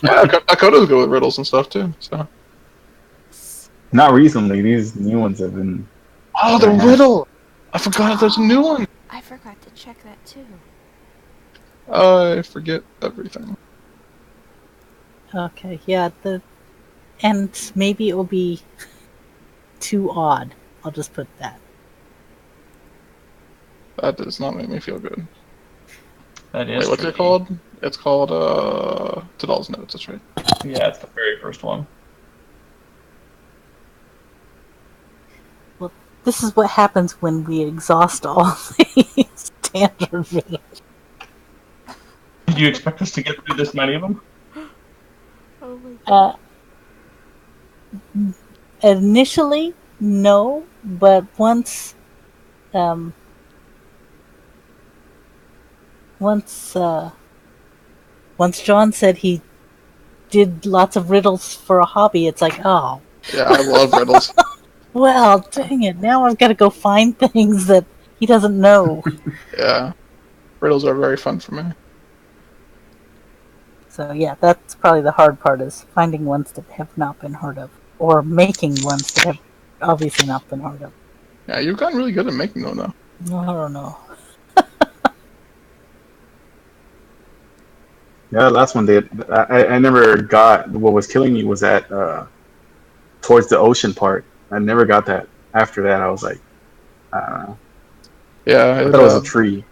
yeah, Acodo's good with riddles and stuff too. So Not recently. These new ones have been. oh, the riddle! I forgot if there's a new one. I forgot to check that too. I forget everything. Okay, yeah, and maybe it will be too odd. I'll just put that. That does not make me feel good. That is. Wait, what's it tricky. called? It's called Tidal's Notes. That's right. Yeah, it's the very first one. Well, this is what happens when we exhaust all the standard riddles. Did you expect us to get through this many of them? Oh my god. Initially, no, but once John said he did lots of riddles for a hobby, it's like, oh, Yeah, I love riddles. well, dang it, now I've got to go find things that he doesn't know. Yeah, riddles are very fun for me. So yeah, that's probably the hard part, is finding ones that have not been heard of, or making ones that have obviously not been heard of. Yeah, you've gotten really good at making them though. I don't know. Yeah, the last one I never got. What was killing me was that towards the ocean part. I never got that. After that, I was like, I don't know. Yeah, I thought it was a tree.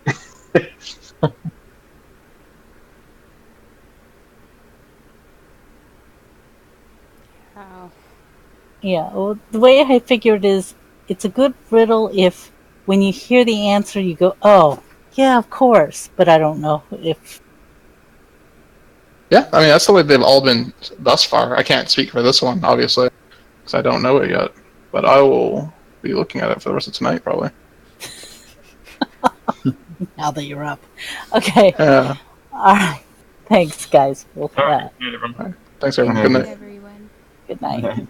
Wow. Yeah, well, the way I figured is, it's a good riddle if when you hear the answer, you go, "Oh, yeah, of course." But I don't know if Yeah, I mean that's the way they've all been thus far. I can't speak for this one, obviously, because I don't know it yet. But I will be looking at it for the rest of tonight, probably. now that you're up. Okay. Yeah. All right. Thanks, guys. All right, good everyone. Thanks, everyone. Yeah. Good Good night. night, everyone. Good night.